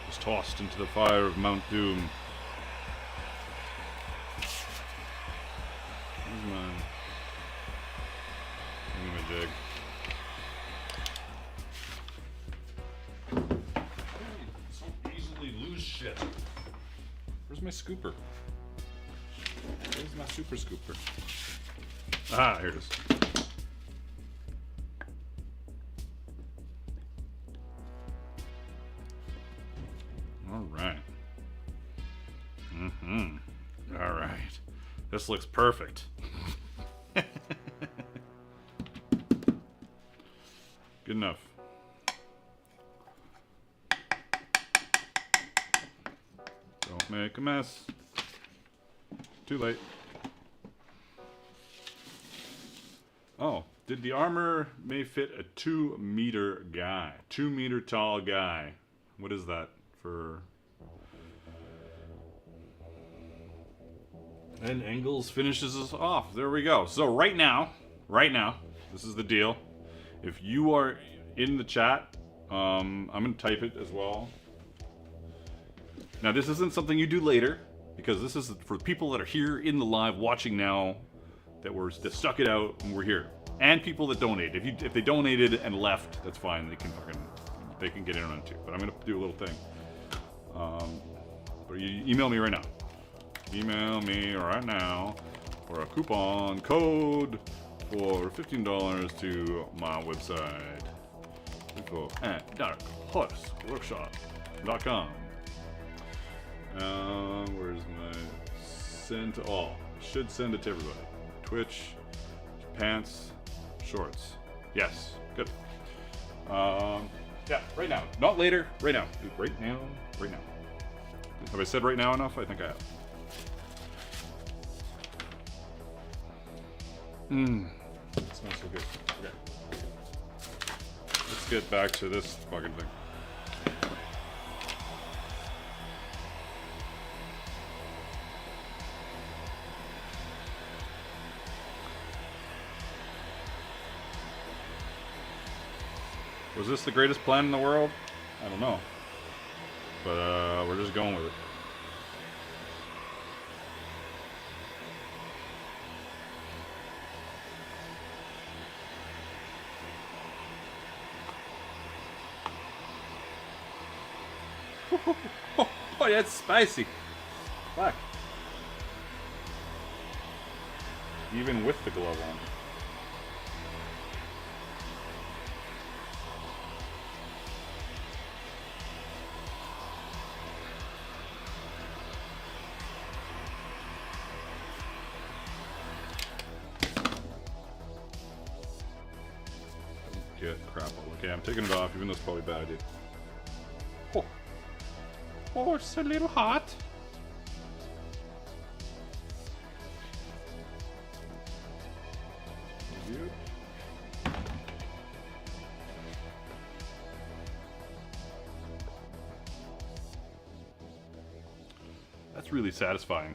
Just tossed into the fire of Mount Doom. Jig. So easily lose shit. Where's my scooper? Where's my super scooper? Ah, here it is. All right. All right. This looks perfect. Good enough. Don't make a mess. Too late. Oh, did the armor may fit a 2-meter guy? 2-meter tall guy. What is that for? And Engels finishes us off. There we go. So right now, this is the deal. If you are in the chat, I'm going to type it as well. Now, this isn't something you do later, because this is for people that are here in the live watching now, that stuck it out and we're here. And people that donate. If they donated and left, that's fine. They can get in on it too. But I'm going to do a little thing. But you email me right now. Email me right now for a coupon code for $15 to my website. Info at darkhorseworkshop.com. Where's my send to all? Should send it to everybody. Twitch, pants, shorts. Yes, good. Yeah, right now. Not later. Right now. Dude, right now. Right now. Have I said right now enough? I think I have. Mmm. It smells so good. Okay. Let's get back to this fucking thing. Was this the greatest plan in the world? I don't know. But we're just going with it. Oh, that's spicy. Fuck. Even with the glove on. Get crap. Okay, I'm taking it off, even though it's probably a bad idea. Oh. Oh, it's a little hot. Yep. That's really satisfying.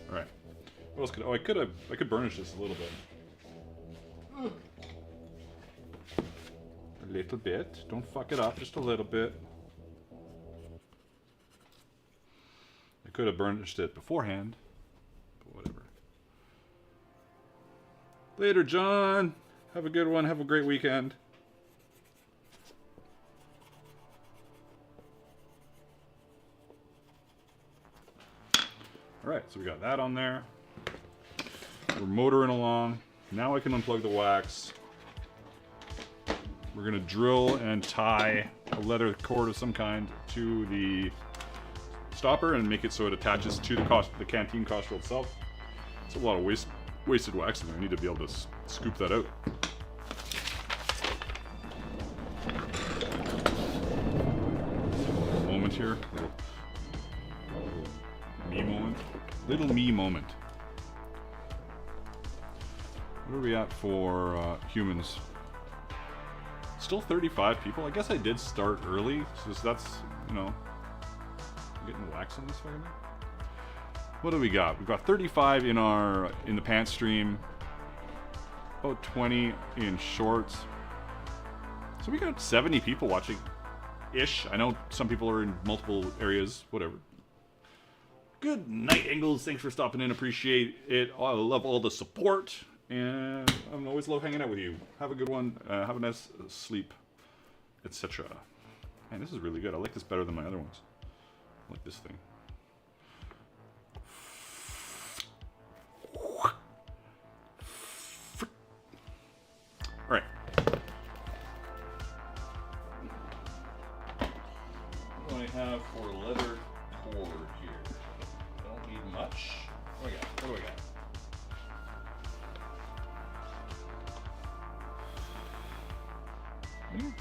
Alright. What else could I could burnish this a little bit. A little bit. Don't fuck it up, just a little bit. I could have burnished it beforehand, but whatever. Later, John. Have a good one. Have a great weekend. Alright, so we got that on there. We're motoring along. Now I can unplug the wax. We're gonna drill and tie a leather cord of some kind to the stopper and make it so it attaches to the Canteen Costrel itself. It's a lot of wasted wax, and I need to be able to scoop that out. Moment here. Me moment. Little me moment. What are we at for humans? Still 35 people. I guess I did start early, so that's, you know, I'm getting wax on this fucking thing. What do we got? We've got 35 in the pants stream, about 20 in shorts. So we got 70 people watching, ish. I know some people are in multiple areas. Whatever. Good night, Engels. Thanks for stopping in. Appreciate it. I love all the support. And I always love hanging out with you. Have a good one. Have a nice sleep, etc. Man, this is really good. I like this better than my other ones. I like this thing. Alright. What do I have for leather cord here? I don't need much. What do I got? What do I got?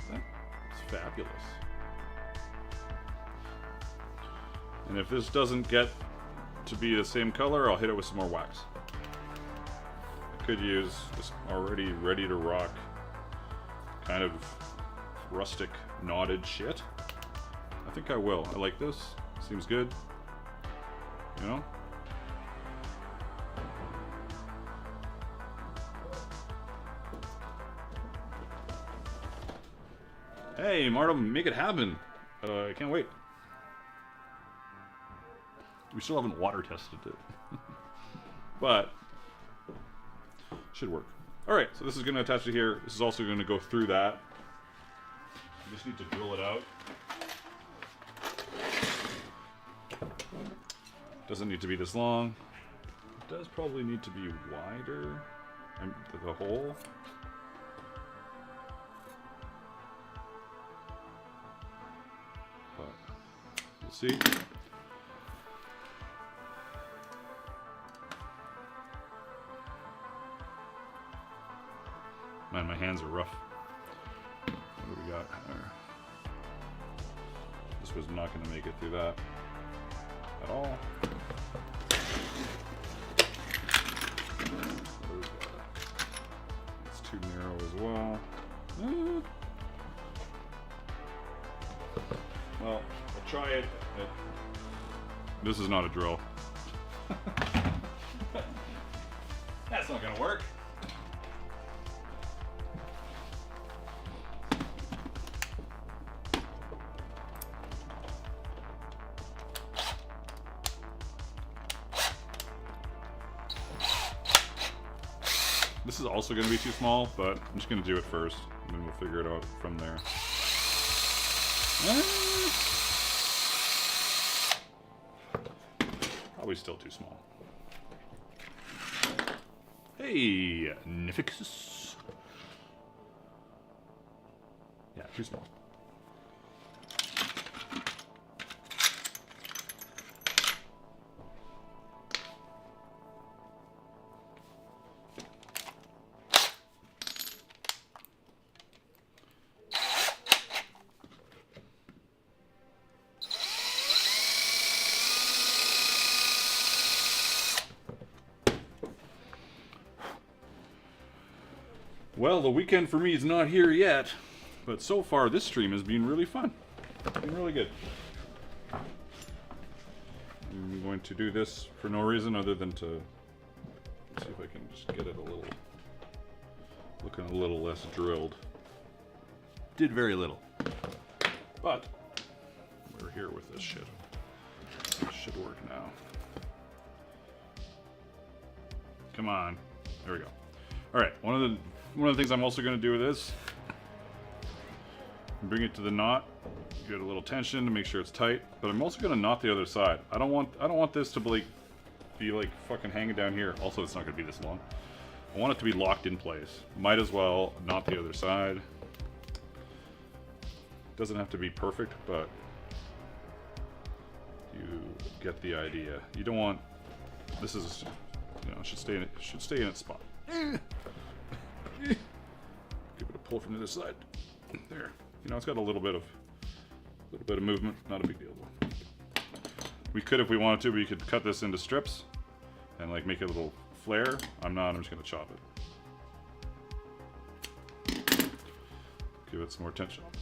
That's fabulous. And if this doesn't get to be the same color, I'll hit it with some more wax. I could use this already ready to rock kind of rustic knotted shit. I think I will. I like this. Seems good. You know? Hey, Marta, make it happen. I can't wait. We still haven't water tested it. But, should work. Alright, so this is going to attach to here. This is also going to go through that. I just need to drill it out. Doesn't need to be this long. It does probably need to be wider. The hole. We'll see. Man, my hands are rough. What do we got there? This was not going to make it through that at all. It's too narrow as well. Well, I'll try it. This is not a drill. That's not gonna work. This is also gonna be too small, but I'm just gonna do it first, and then we'll figure it out from there. Probably still too small. Hey, Nifixus. Yeah, too small. Well, the weekend for me is not here yet, but so far this stream has been really fun. It's been really good. I'm going to do this for no reason other than to see if I can just get it a little, looking a little less drilled. Did very little, but we're here with this shit. It should work now. Come on, there we go. All right, one of the things I'm also going to do with this, bring it to the knot, get a little tension to make sure it's tight. But I'm also going to knot the other side. I don't want this to be like fucking hanging down here. Also, it's not going to be this long. I want it to be locked in place. Might as well knot the other side. Doesn't have to be perfect, but you get the idea. You don't want this is, you know, it should stay in its spot. Give it a pull from the other side. There. You know, it's got a little bit of movement. Not a big deal though. We could, if we wanted to, we could cut this into strips and like make a little flare. I'm not. I'm just gonna chop it. Give it some more tension on the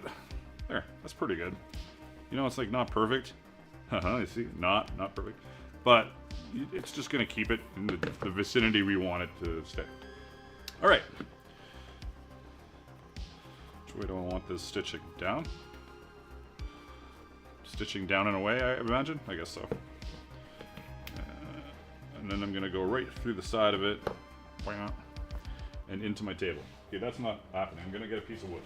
side. There. That's pretty good. You know, it's like not perfect. You see, not perfect, but it's just gonna keep it in the vicinity we want it to stay. All right. Which way do I want this stitching? Down? Stitching down and away, I imagine? I guess so. And then I'm going to go right through the side of it and into my table. Okay, that's not happening. I'm going to get a piece of wood.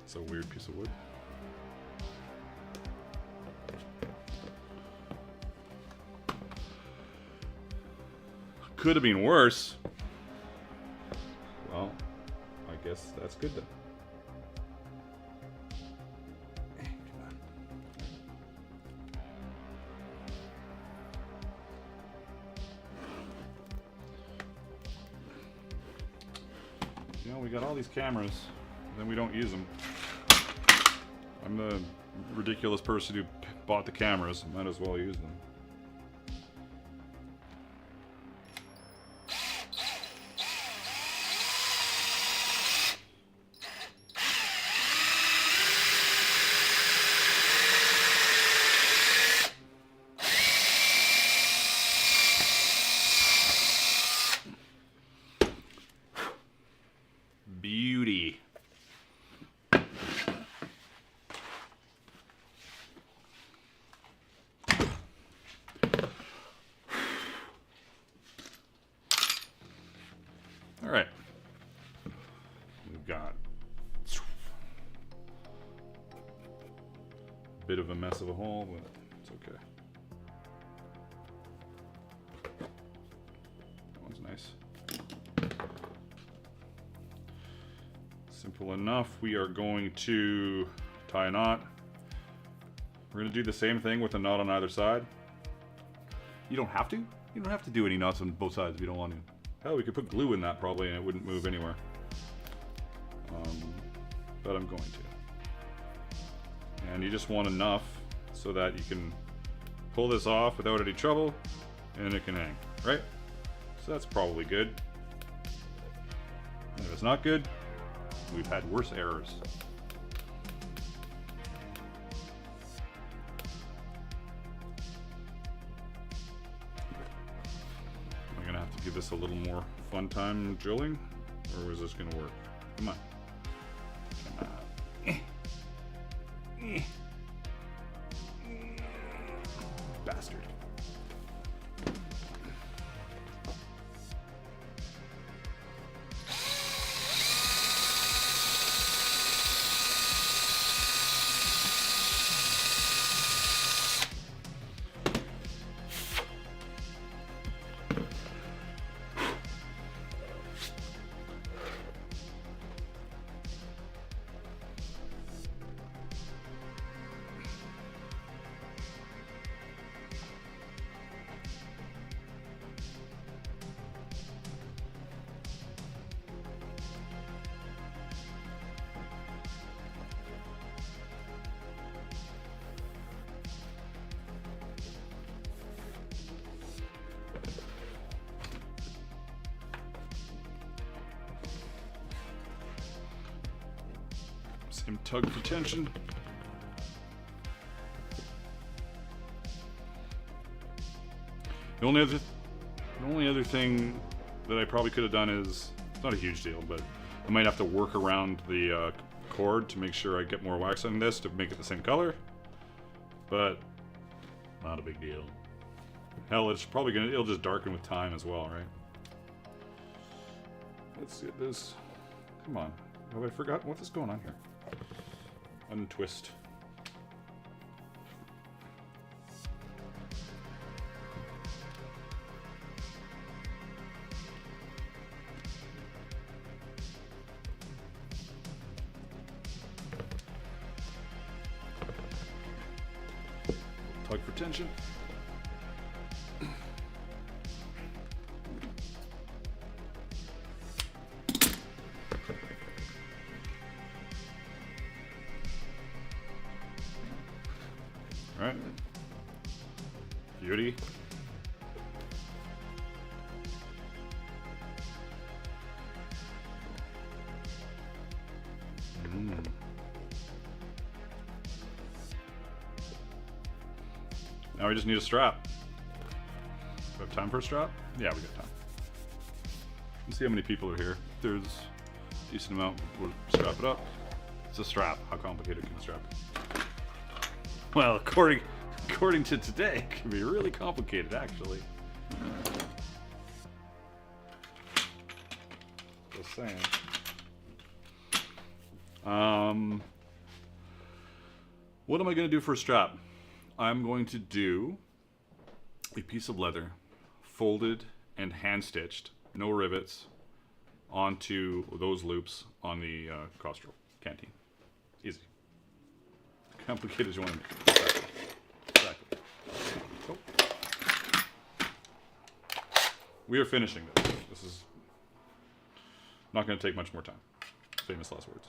It's a weird piece of wood. Could have been worse. Well, I guess that's good then. You know, we got all these cameras, and then we don't use them. I'm the ridiculous person who bought the cameras. Might as well use them. Beauty. All right. We've got a bit of a mess of a hole, but it's okay. That one's nice. Simple enough. We are going to tie a knot. We're going to do the same thing with a knot on either side. You don't have to. You don't have to do any knots on both sides if you don't want to. Hell, we could put glue in that probably and it wouldn't move anywhere. But I'm going to. And you just want enough so that you can pull this off without any trouble and it can hang, right? So that's probably good. And if it's not good, we've had worse errors. Am I gonna have to give this a little more fun time drilling, or is this gonna work? Come on. Come on. Bastard. Same tug for tension. The only other thing that I probably could have done is, it's not a huge deal, but I might have to work around the cord to make sure I get more wax on this to make it the same color. But not a big deal. Hell, it's probably it'll just darken with time as well, right? Let's get this. Come on. Have I forgotten what is going on here? Untwist. Tug for tension. Right. Beauty. Now we just need a strap. Do we have time for a strap? Yeah, we got time. Let's see how many people are here. If there's a decent amount, we'll strap it up. It's a strap. How complicated can a strap be? Well, according to today, it can be really complicated, actually. Just saying. What am I going to do for a strap? I'm going to do a piece of leather, folded and hand-stitched, no rivets, onto those loops on the Costrel Canteen. Easy. Complicated as you want to make it. Exactly. So, we are finishing this. This is not going to take much more time. Famous last words.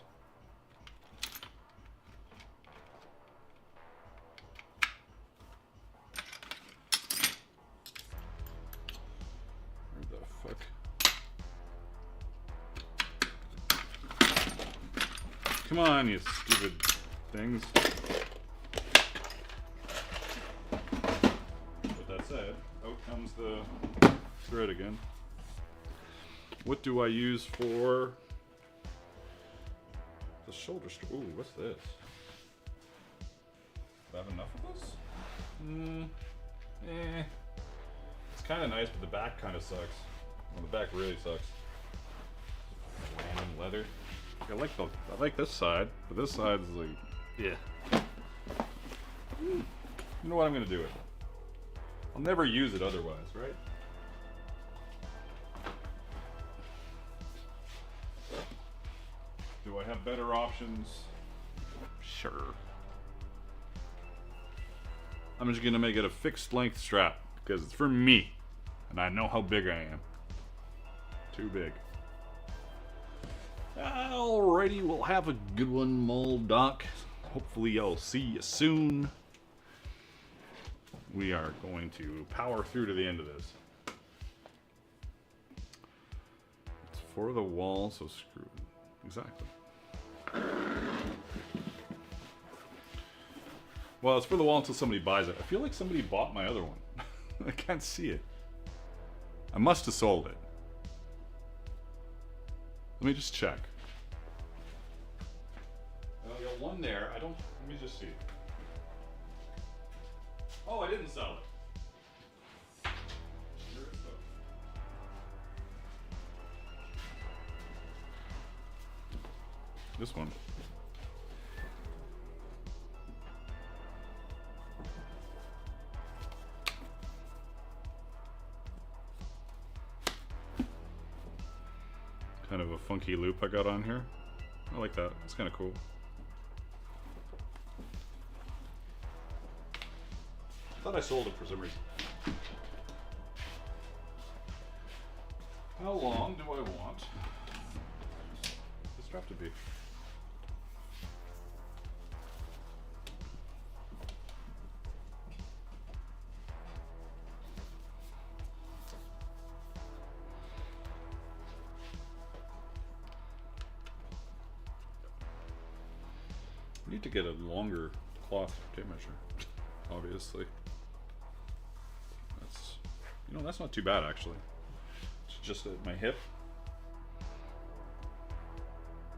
Where the fuck? Come on, you stupid things. With that said, out comes the thread again. What do I use for the shoulder strap? Ooh, what's this? Do I have enough of this? It's kind of nice, but the back kind of sucks. Well, the back really sucks. Random leather. I like this side, but this side is like, yeah. You know what I'm gonna do with it? I'll never use it otherwise, right? Do I have better options? Sure. I'm just gonna make it a fixed length strap because it's for me. And I know how big I am. Too big. Alrighty, we'll have a good one, Mold Doc. Hopefully I'll see you soon. We are going to power through to the end of this. It's for the wall, so screw it. Exactly. Well, it's for the wall until somebody buys it. I feel like somebody bought my other one. I can't see it. I must have sold it. Let me just check. I got one there. I don't. Let me just see. Oh, I didn't sell it. Where is it? This one. Kind of a funky loop I got on here. I like that. It's kind of cool. I thought I sold it for some reason. How long do I want the strap to be? I need to get a longer cloth tape measure, obviously. That's, you know, that's not too bad actually. It's just at my hip.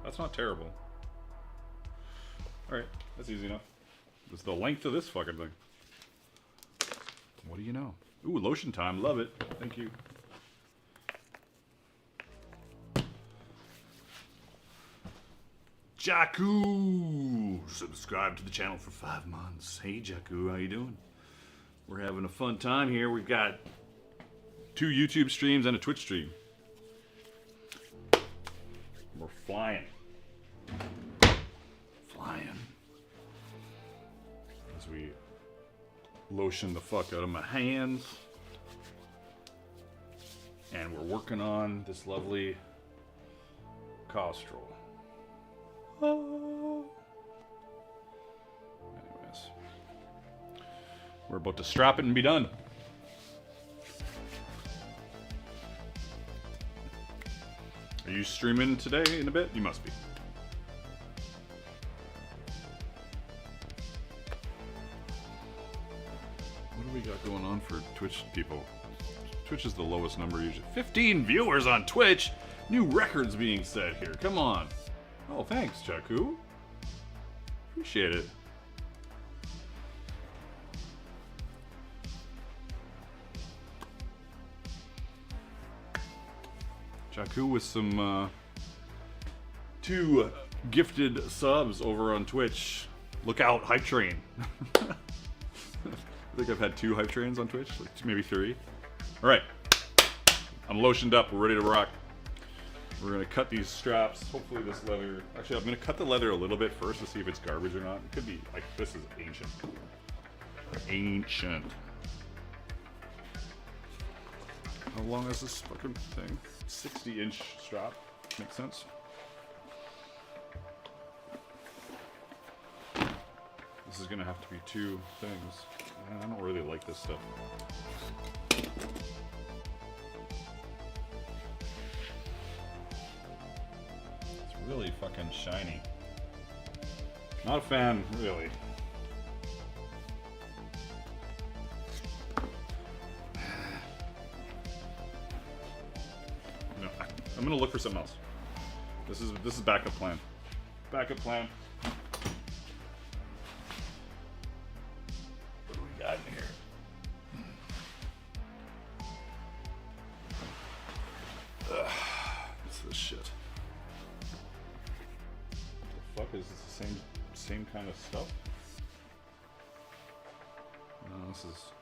That's not terrible. Alright, that's easy enough. It's the length of this fucking thing. What do you know? Ooh, lotion time, love it. Thank you. Jakku! Subscribe to the channel for 5 months. Hey Jakku, how you doing? We're having a fun time here. We've got 2 YouTube streams and a Twitch stream. We're flying. Flying. As we lotion the fuck out of my hands. And we're working on this lovely Costrel. Oh. Anyways, we're about to strap it and be done. Are you streaming today in a bit? You must be. What do we got going on for Twitch people? Twitch is the lowest number usually. 15 viewers on Twitch! New records being set here. Come on. Oh, thanks, Jakku. Appreciate it. Jakku with some 2 gifted subs over on Twitch. Look out, Hype Train. I think I've had 2 Hype Trains on Twitch, like maybe 3. All right, I'm lotioned up. We're ready to rock. We're gonna cut these straps. Hopefully this leather, actually I'm gonna cut the leather a little bit first to see if it's garbage or not. It could be, like, this is ancient. Ancient. How long is this fucking thing? 60-inch strap, makes sense. This is gonna have to be 2 things. I don't really like this stuff. Really fucking shiny. Not a fan, really. No, I'm gonna look for something else. This is backup plan. Backup plan. What do we got in here? What's this shit? Fuck, is this the same kind of stuff? No, this is...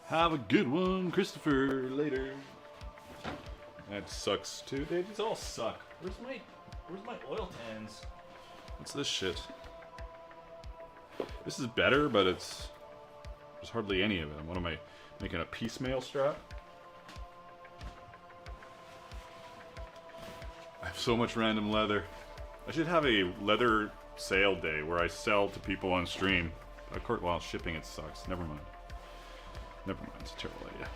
Have a good one, Christopher. Later. That sucks too. These all suck. Where's my oil tans? What's this shit? This is better, but there's hardly any of it. What am I making, a piecemeal strap? I have so much random leather. I should have a leather sale day where I sell to people on stream. Of course, while shipping it sucks. Never mind. Never mind. It's a terrible idea.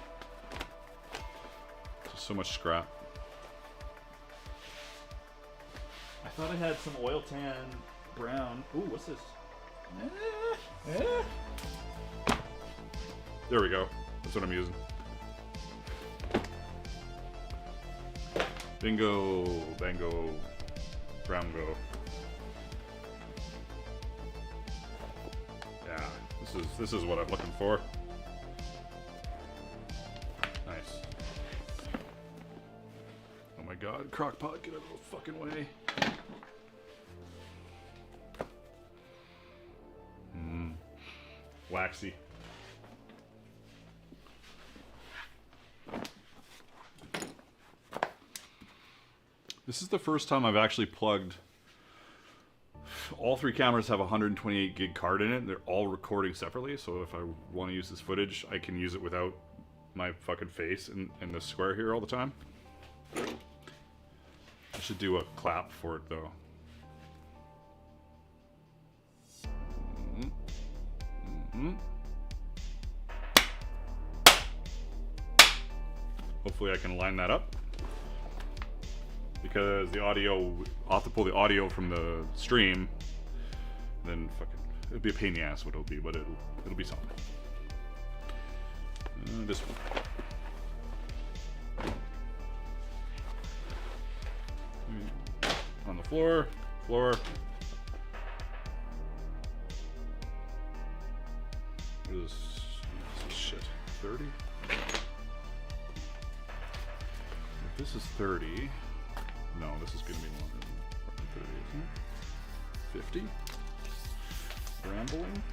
Just so much scrap. I thought I had some oil tan brown. Ooh, what's this? There we go. That's what I'm using. Bingo, bango, browngo. Yeah, this is what I'm looking for. Nice. Oh my god, crockpot, get out of the fucking way. Waxy. This is the first time I've actually plugged. All three cameras have a 128 gig card in it. They're all recording separately, so if I want to use this footage, I can use it without my fucking face in the square here all the time. I should do a clap for it though. Hopefully I can line that up, because the audio, I'll have to pull the audio from the stream, then fucking, it'll be a pain in the ass what it'll be, but it'll be something. This one. On the floor. What is this shit? 30? If this is 30, no, this is gonna be longer than 30, isn't it? 50? Rambling?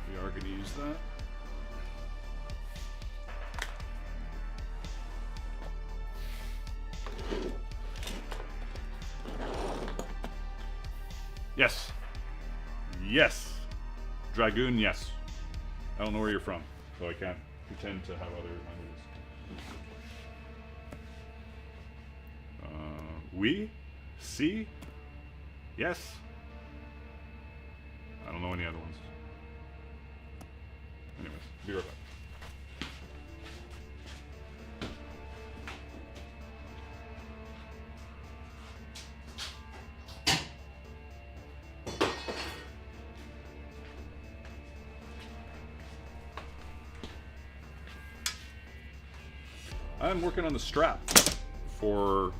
We are gonna use that. Yes. Yes. Dragoon, yes. I don't know where you're from, so I can't pretend to have other languages. Oui? Si? Yes? I don't know any other ones. Anyways, be right back. I'm working on the strap for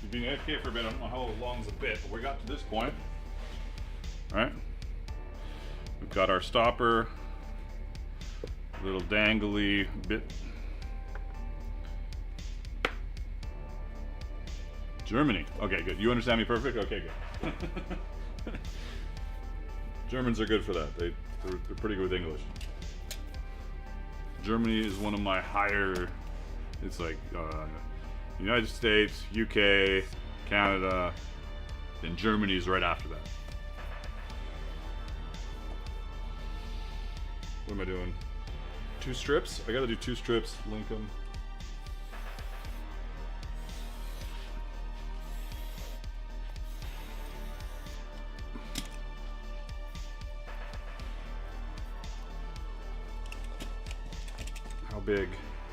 being AFK for a bit. I don't know how long's a bit, but we got to this point. Alright. We've got our stopper, little dangly bit. Germany. Okay, good. You understand me perfect? Okay, good. Germans are good for that. They're pretty good with English. Germany is one of my higher. It's like United States, UK, Canada, then Germany's right after that. What am I doing? 2 strips? I gotta do 2 strips, link them. How big?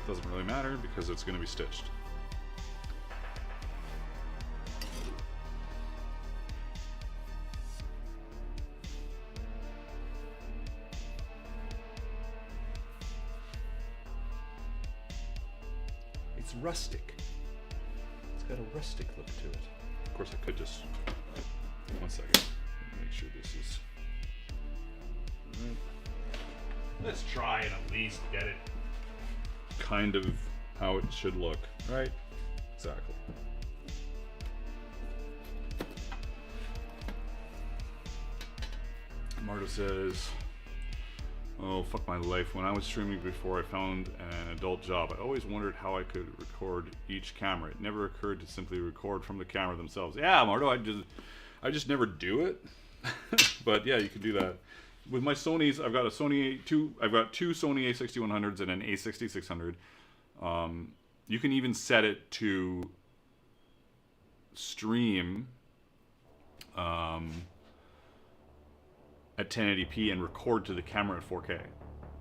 Doesn't really matter because it's going to be stitched. It's rustic. It's got a rustic look to it. Of course, I could just. 1 second. Make sure this is. Right. Let's try and at least get it kind of how it should look, right? Exactly. Marta says Oh, fuck my life. When I was streaming before I found an adult job, I always wondered how I could record each camera. It never occurred to simply record from the camera themselves. Yeah, Marto, I just never do it. But yeah, you can do that. With my Sonys, I've got I've got two Sony A6100s and an A6600. You can even set it to stream at 1080p and record to the camera at 4K.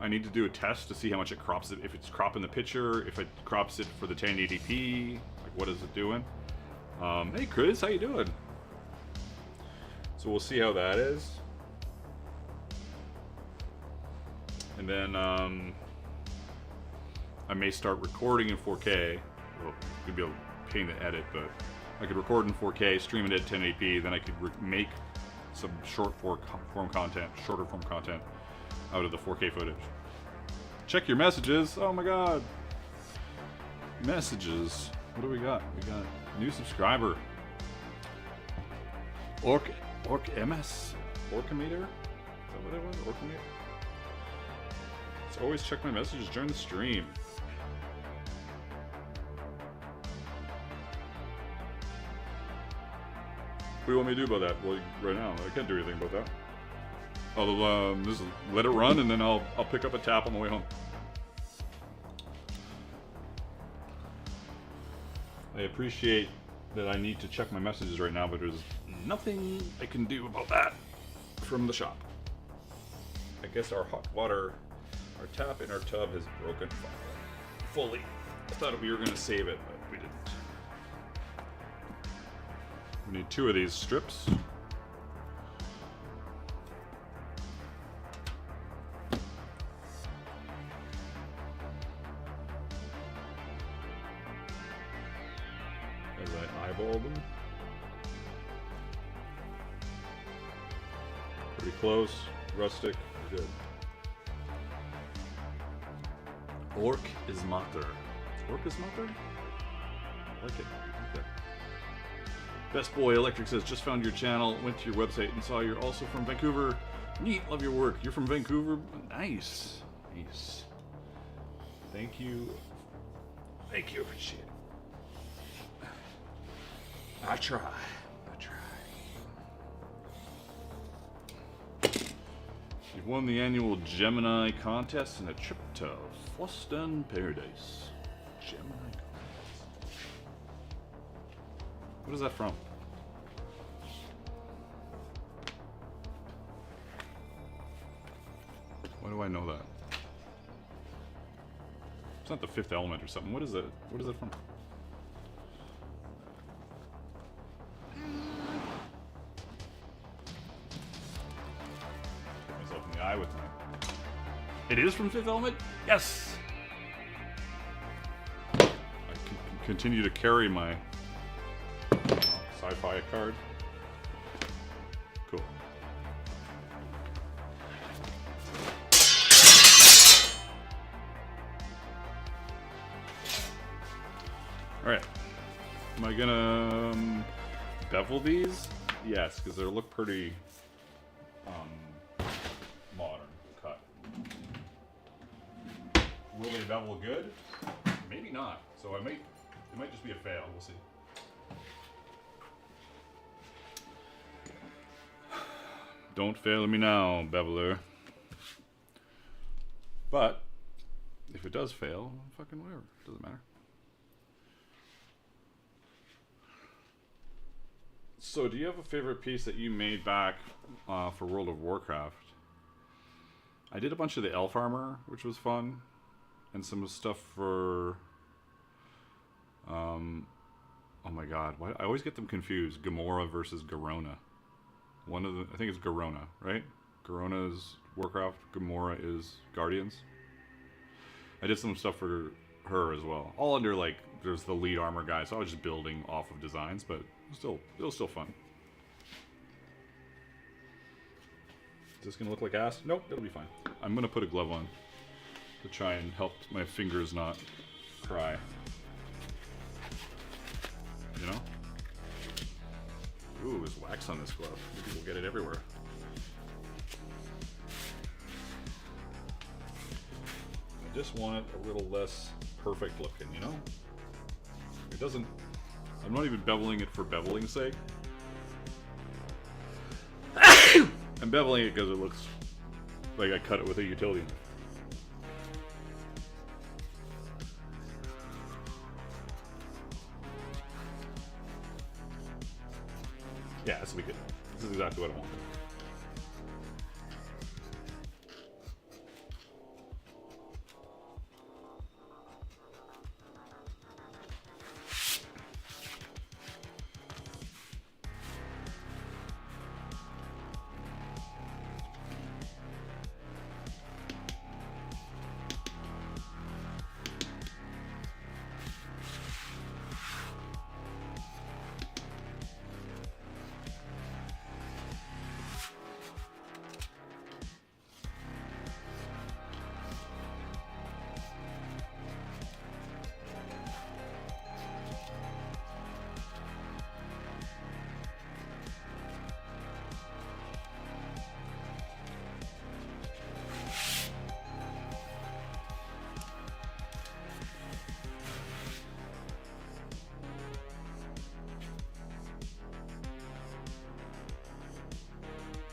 I need to do a test to see how much it crops it, if it's cropping the picture, if it crops it for the 1080p, like what is it doing. Hey Chris, how you doing? So we'll see how that is. And then I may start recording in 4K. Well, it could be a pain to edit, but I could record in 4K, stream it at 1080p, then I could make some shorter form content out of the 4K footage. Check your messages. Oh my god. Messages. What do we got? We got new subscriber. Orc MS? Orcameter? Is that what it was? Orcameter? So always check my messages during the stream. What do you want me to do about that? Well, right now, I can't do anything about that. I'll just let it run, and then I'll pick up a tap on the way home. I appreciate that I need to check my messages right now, but there's nothing I can do about that from the shop. I guess our hot water, our tap in our tub has broken fully. I thought we were going to save it, but we didn't. We need 2 of these strips. As I eyeball them. Pretty close, rustic, good. Orc is Mater. Orc is Mater? I like it. Okay. Best Boy Electric says, just found your channel, went to your website and saw you're also from Vancouver. Neat, love your work. You're from Vancouver? Nice. Nice. Thank you. Thank you, appreciate it. I try. You've won the annual Gemini contest and a trip to Fluston Paradise. Gemini contest. What is that from? Why do I know that? It's not The Fifth Element or something. What is it? What is it from? Hit myself in the eye with my... It is from Fifth Element? Yes! I can continue to carry my sci-fi card. Cool. Alright. Am I gonna bevel these? Yes, because they look pretty modern cut. Will they bevel good? Maybe not. So it might just be a fail. We'll see. Don't fail me now, beveler. But if it does fail, fucking whatever. Doesn't matter. So, do you have a favorite piece that you made back for World of Warcraft? I did a bunch of the elf armor, which was fun, and some stuff for. Oh my god, why I always get them confused. Gamora versus Garona. One of the, I think it's Garona, right? Garona is Warcraft. Gamora is Guardians. I did some stuff for her as well. All under like there's the lead armor guy, so I was just building off of designs, but it was still fun. Is this gonna look like ass? Nope, it'll be fine. I'm gonna put a glove on to try and help my fingers not cry. You know? Ooh, there's wax on this glove. Maybe we'll get it everywhere. just want it a little less perfect looking, you know? It doesn't, I'm not even beveling it for beveling's sake. I'm beveling it because it looks like I cut it with a utility knife. Yeah, this will be good. This is exactly what I want.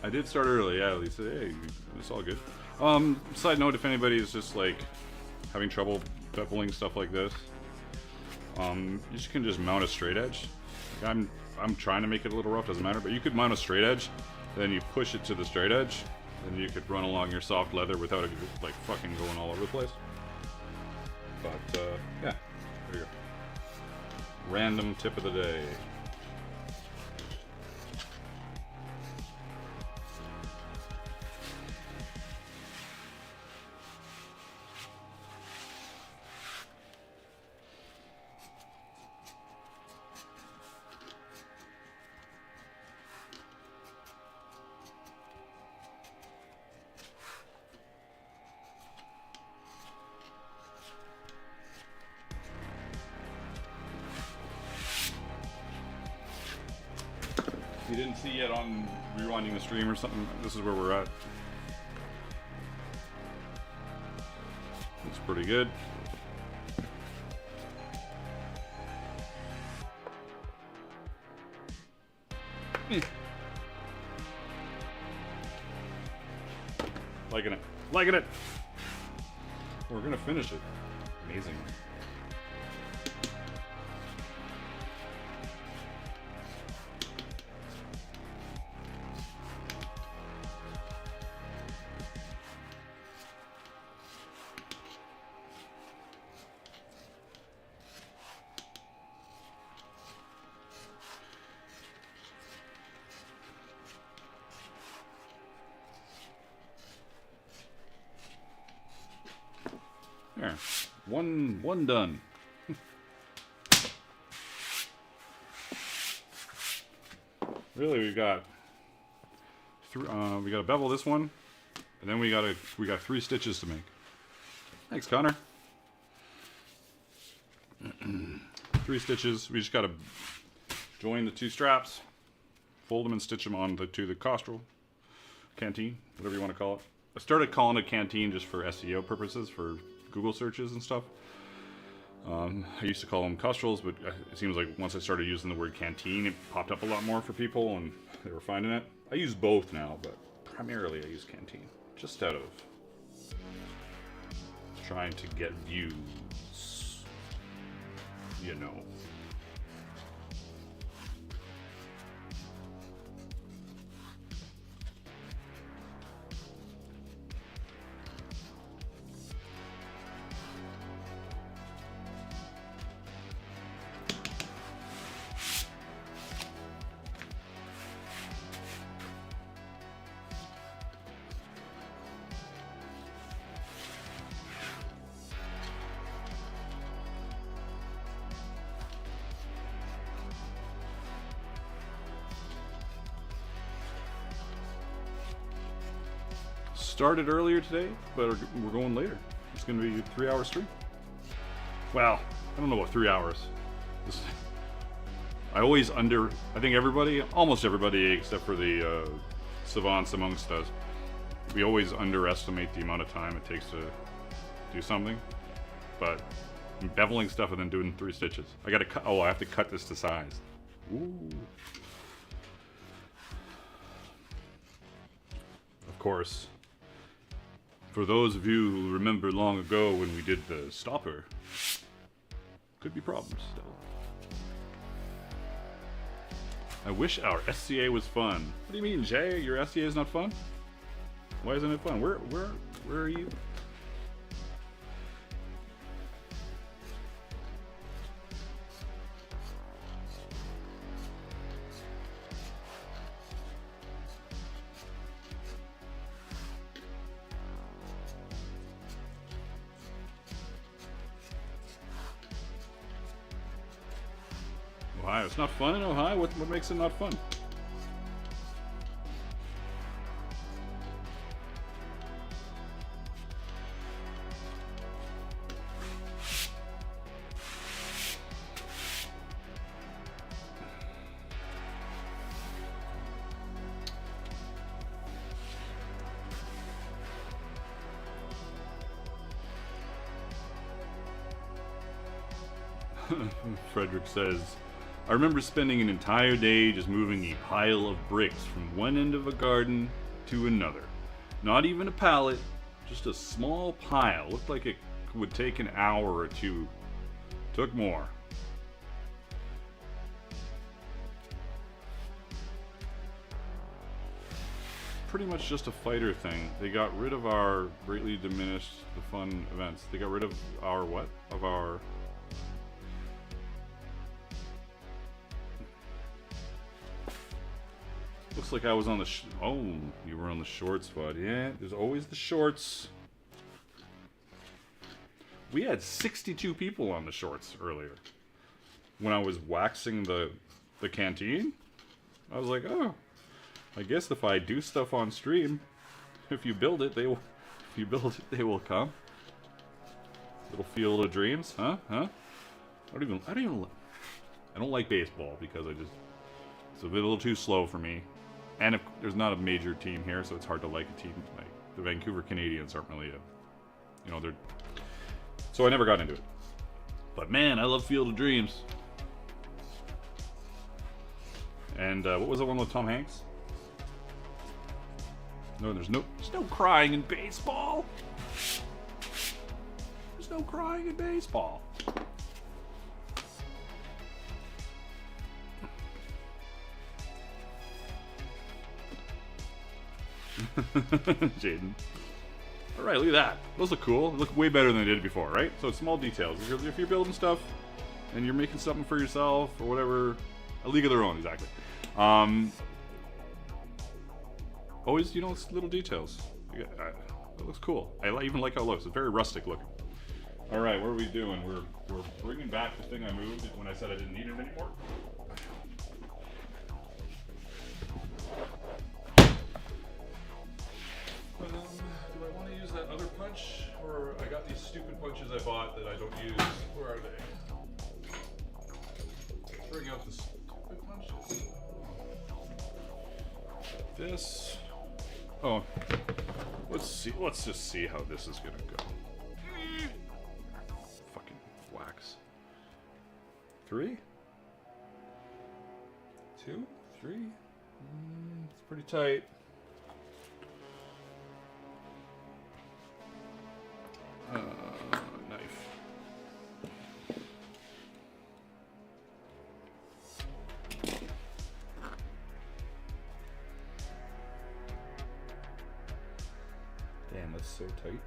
I did start early, yeah, Lisa. Hey, it's all good. Side note, if anybody is just like having trouble beveling stuff like this, you can just mount a straight edge. Like I'm trying to make it a little rough, doesn't matter, but you could mount a straight edge, then you push it to the straight edge, and you could run along your soft leather without it like fucking going all over the place. But yeah, there you go. Random tip of the day. You didn't see yet on rewinding the stream or something, this is where we're at. Looks pretty good. Liking it. Liking it! We're gonna finish it. Amazing. There, one done. Really, we got to bevel this one, and then we got 3 stitches to make. Thanks, Connor. 3 stitches. We just got to join the 2 straps, fold them, and stitch them on to the Costrel Canteen, whatever you want to call it. I started calling it Canteen just for SEO purposes, for Google searches and stuff. I used to call them Costrels, but it seems like once I started using the word Canteen, it popped up a lot more for people, and they were finding it. I use both now, but primarily I use Canteen, just out of trying to get views, you know. Started earlier today, but we're going later. It's going to be a 3-hour stream. Well, I don't know about 3 hours. I think almost everybody except for the savants amongst us, we always underestimate the amount of time it takes to do something. But I'm beveling stuff and then doing 3 stitches. I gotta cut. Oh, I have to cut this to size. Ooh. Of course, for those of you who remember long ago when we did the stopper, could be problems still. I wish our SCA was fun. What do you mean, Jay? Your SCA is not fun? Why isn't it fun? Where are you? Ohio. It's not fun in Ohio? What makes it not fun? Frederick says, I remember spending an entire day just moving a pile of bricks from one end of a garden to another. Not even a pallet, just a small pile. Looked like it would take an hour or 2. Took more. Pretty much just a fighter thing. They got rid of our greatly diminished the fun events. They got rid of our what? Of our... Looks like I was on the oh, you were on the short spot. Yeah, there's always the shorts. We had 62 people on the shorts earlier. When I was waxing the canteen, I was like, oh, I guess if I do stuff on stream, if you build it, they will. If you build it, they will come. Little field of dreams, huh? Huh? I don't like baseball because it's a little too slow for me. And if there's not a major team here, so it's hard to like a team. Like the Vancouver Canadians aren't really they're. So I never got into it. But man, I love Field of Dreams. And what was the one with Tom Hanks? No, there's no crying in baseball. There's no crying in baseball. Jaden. Alright, look at that. Those look cool. They look way better than they did before, right? So it's small details. If you're building stuff and you're making something for yourself or whatever, a league of their own, exactly. Always, it's little details. It looks cool. I even like how it looks. It's very rustic looking. Alright, what are we doing? We're bringing back the thing I moved when I said I didn't need it anymore. Do I want to use that other punch, or I got these stupid punches I bought that I don't use? Where are they? Let's bring out the stupid punches. This. Oh, let's see. Let's just see how this is gonna go. Fucking wax. 3, 2, 3. It's pretty tight. Knife. Damn, that's so tight.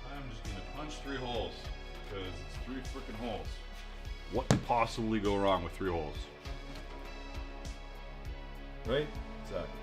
I'm just gonna punch 3 holes. Because it's 3 freaking holes. What could possibly go wrong with 3 holes? Right? Exactly.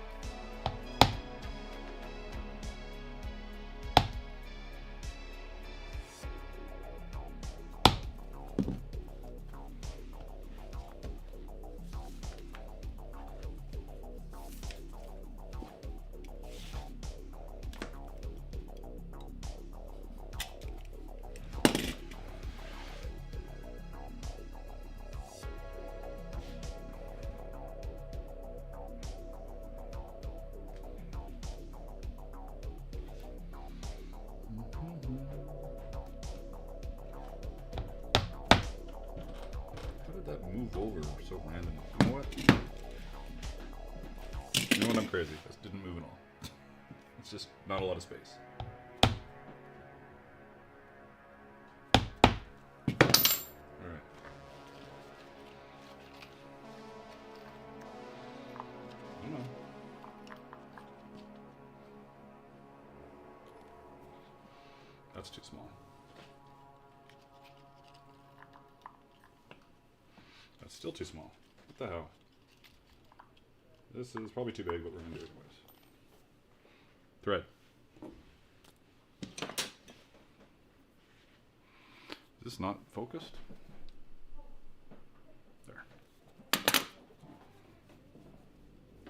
over so random. You know what? You know what? I'm crazy. This didn't move at all. It's just not a lot of space. Alright. I don't know. That's too small. That's still too small. What the hell? This is probably too big, but we're going to do it anyways. Thread. Is this not focused? There.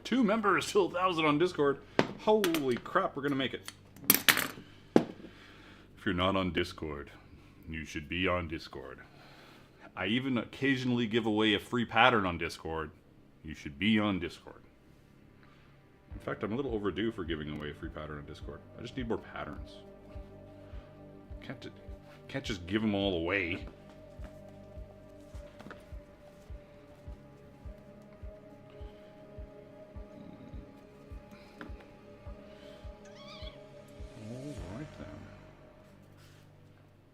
2 members till 1,000 on Discord. Holy crap, we're going to make it. If you're not on Discord, you should be on Discord. I even occasionally give away a free pattern on Discord. You should be on Discord. In fact, I'm a little overdue for giving away a free pattern on Discord. I just need more patterns. Can't just give them all away. Alright then.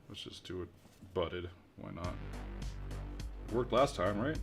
Let's just do it butted. Why not? It worked last time, right?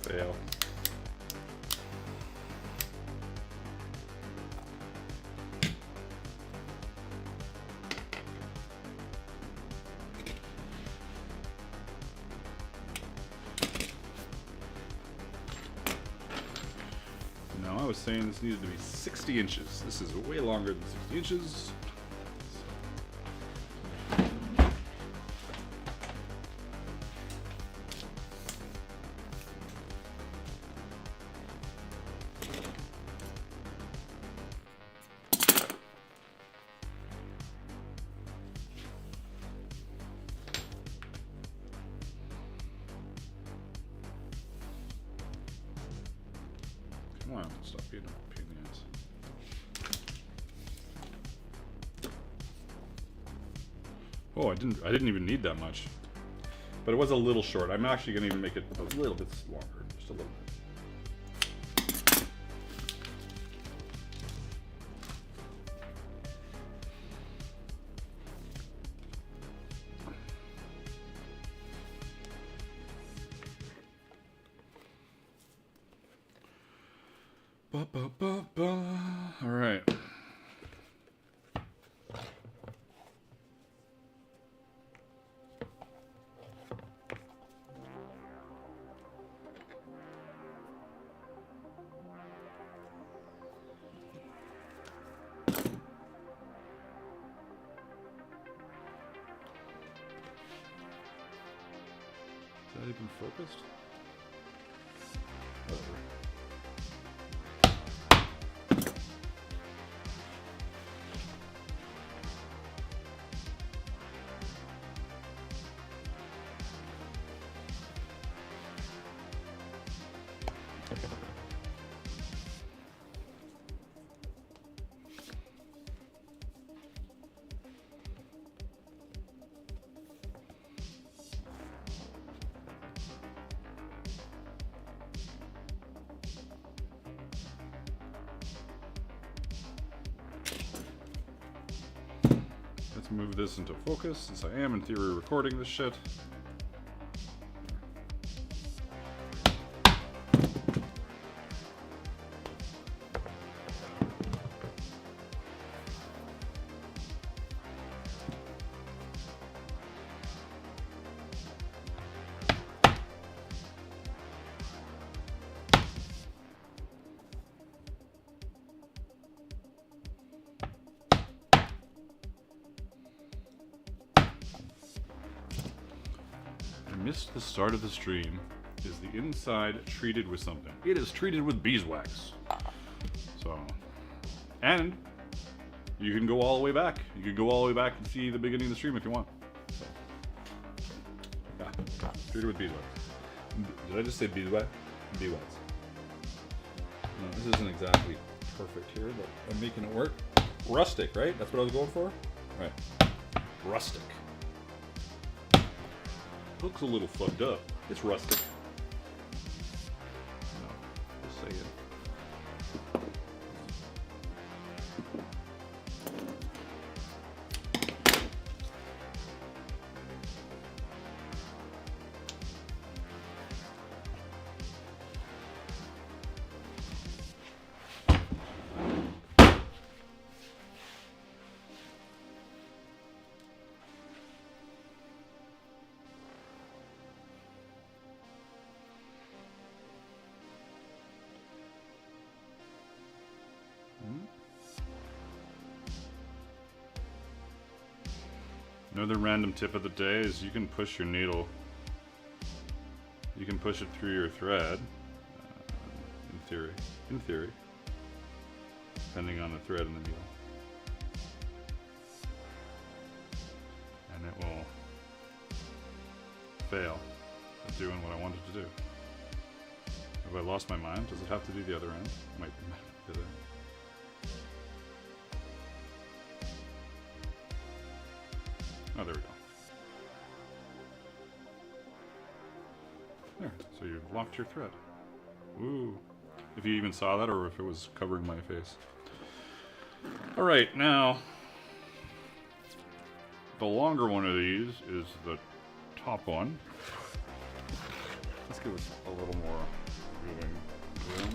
Fail. No, I was saying this needed to be 60 inches. This is way longer than 60 inches. Come on, stop being a pain in the ass. Oh, I didn't even need that much. But it was a little short. I'm actually gonna even make it a little bit longer. Just a little bit. All right. not even focused? Whatever. Let's move this into focus, since I am in theory recording this shit. Missed the start of the stream. Is the inside treated with something? It is treated with beeswax. So, and you can go all the way back. You can go all the way back and see the beginning of the stream if you want. So, yeah, treated with beeswax. Did I just say beeswax? Beeswax. No, this isn't exactly perfect here, but I'm making it work. Rustic, right? That's what I was going for? Right. Rustic. Looks a little fucked up. It's rustic. No, just saying. Another random tip of the day is you can push your needle. You can push it through your thread, in theory, depending on the thread and the needle. And it will fail at doing what I wanted to do. Have I lost my mind? Does it have to do the other end? Might be the other end. Oh, there we go. There, so you've locked your thread. Ooh. If you even saw that or if it was covering my face. Alright, now, the longer one of these is the top one. Let's give us a little more viewing room.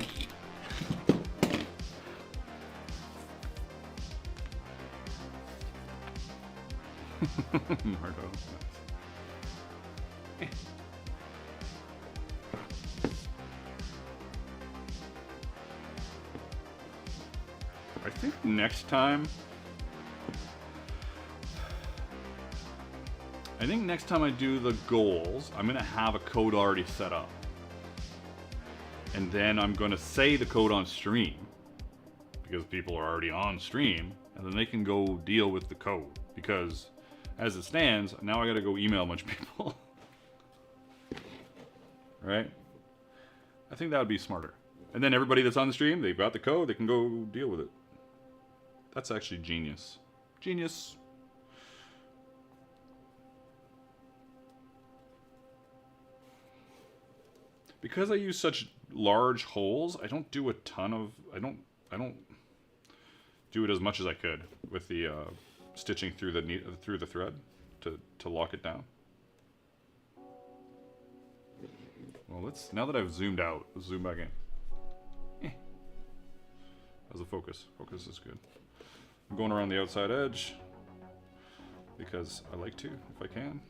Mardo. I think next time I do the goals, I'm gonna have a code already set up. And then I'm gonna say the code on stream. Because people are already on stream, and then they can go deal with the code. Because as it stands, now I gotta go email a bunch of people. Right? I think that would be smarter. And then everybody that's on the stream, they've got the code, they can go deal with it. That's actually genius. Genius. Because I use such large holes, I don't do a ton of, I don't do it as much as I could with the stitching through the thread to lock it down. Well, now that I've zoomed out, let's zoom back in. How's the focus? Focus is good. I'm going around the outside edge because I like to, if I can.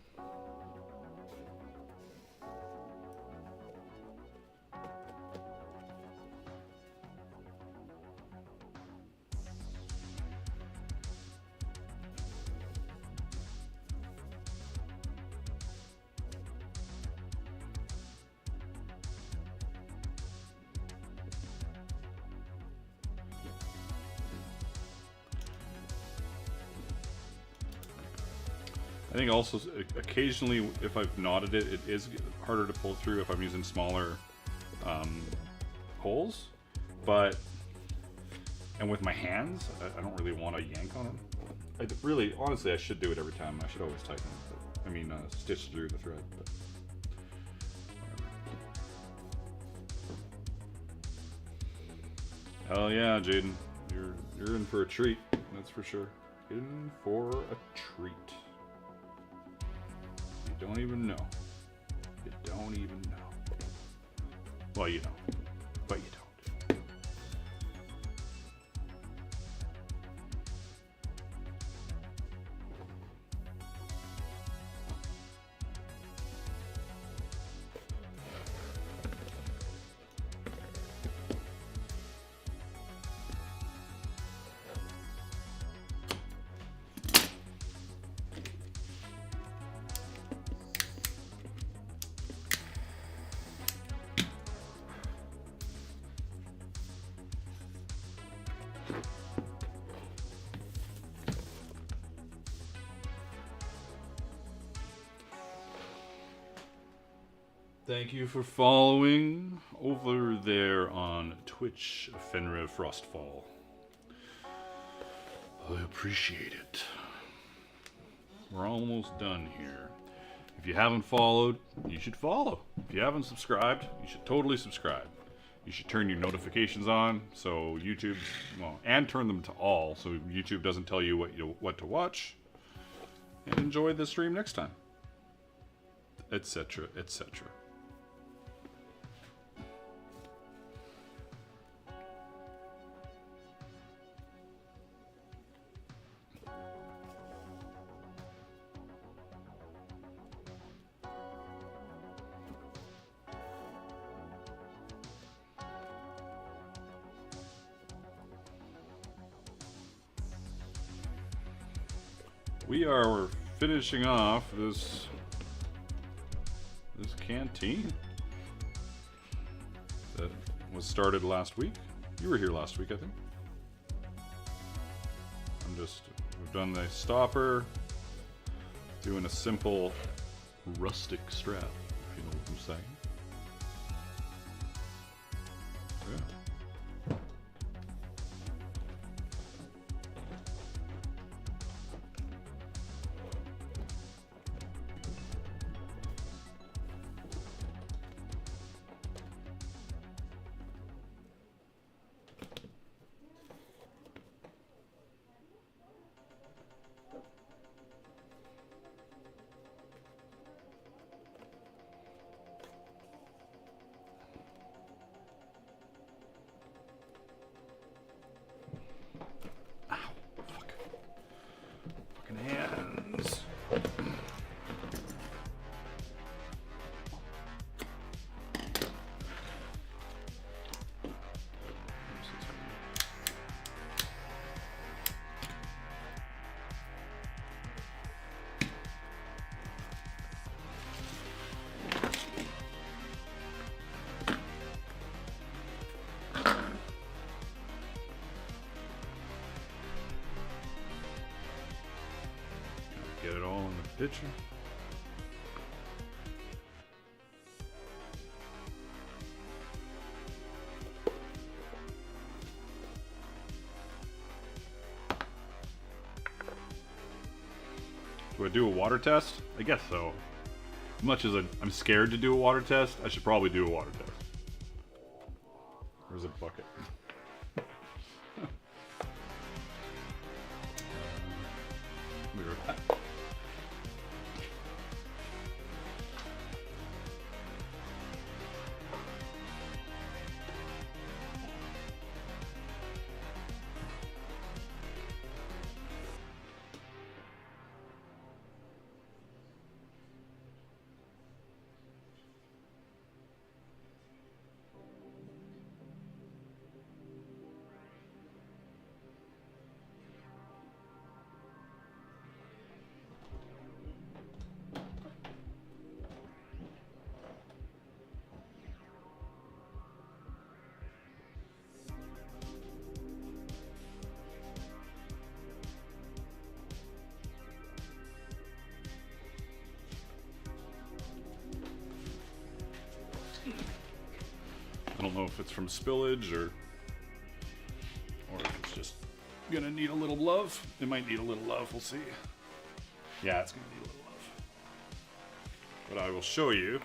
I think also occasionally if I've knotted it, it is harder to pull through if I'm using smaller holes. But, and with my hands, I don't really want to yank on them. Really, honestly, I should do it every time. I should always tighten it. But, I mean, stitch through the thread. But hell yeah, Jaden. You're in for a treat. That's for sure. In for a treat. You don't even know. You don't even know. Well, you know, but you don't. Thank you for following over there on Twitch, Fenrir Frostfall. I appreciate it. We're almost done here. If you haven't followed, you should follow. If you haven't subscribed, you should totally subscribe. You should turn your notifications on so YouTube, well, and turn them to all so YouTube doesn't tell you what to watch. And enjoy the stream next time, etc., etc. We are finishing off this canteen that was started last week. You were here last week, I think. We've done the stopper, doing a simple rustic strap, if you know what I'm saying. Yeah. Hands. Get it all in the picture. Do I do a water test? I guess so. As much as I'm scared to do a water test, I should probably do a water test. Where's a bucket? Be right back. I don't know if it's from spillage or if it's just gonna need a little love. It might need a little love, we'll see. Yeah, it's gonna need a little love. But I will show you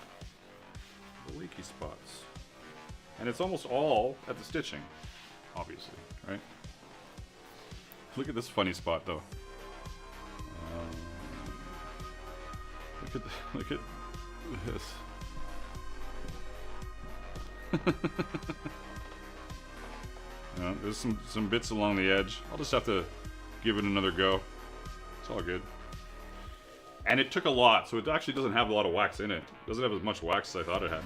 the leaky spots. And it's almost all at the stitching, obviously, right? Look at this funny spot though. Look at this. There's some bits along the edge. I'll just have to give it another go. It's all good. And it took a lot, so it actually doesn't have a lot of wax in it. It doesn't have as much wax as I thought it had.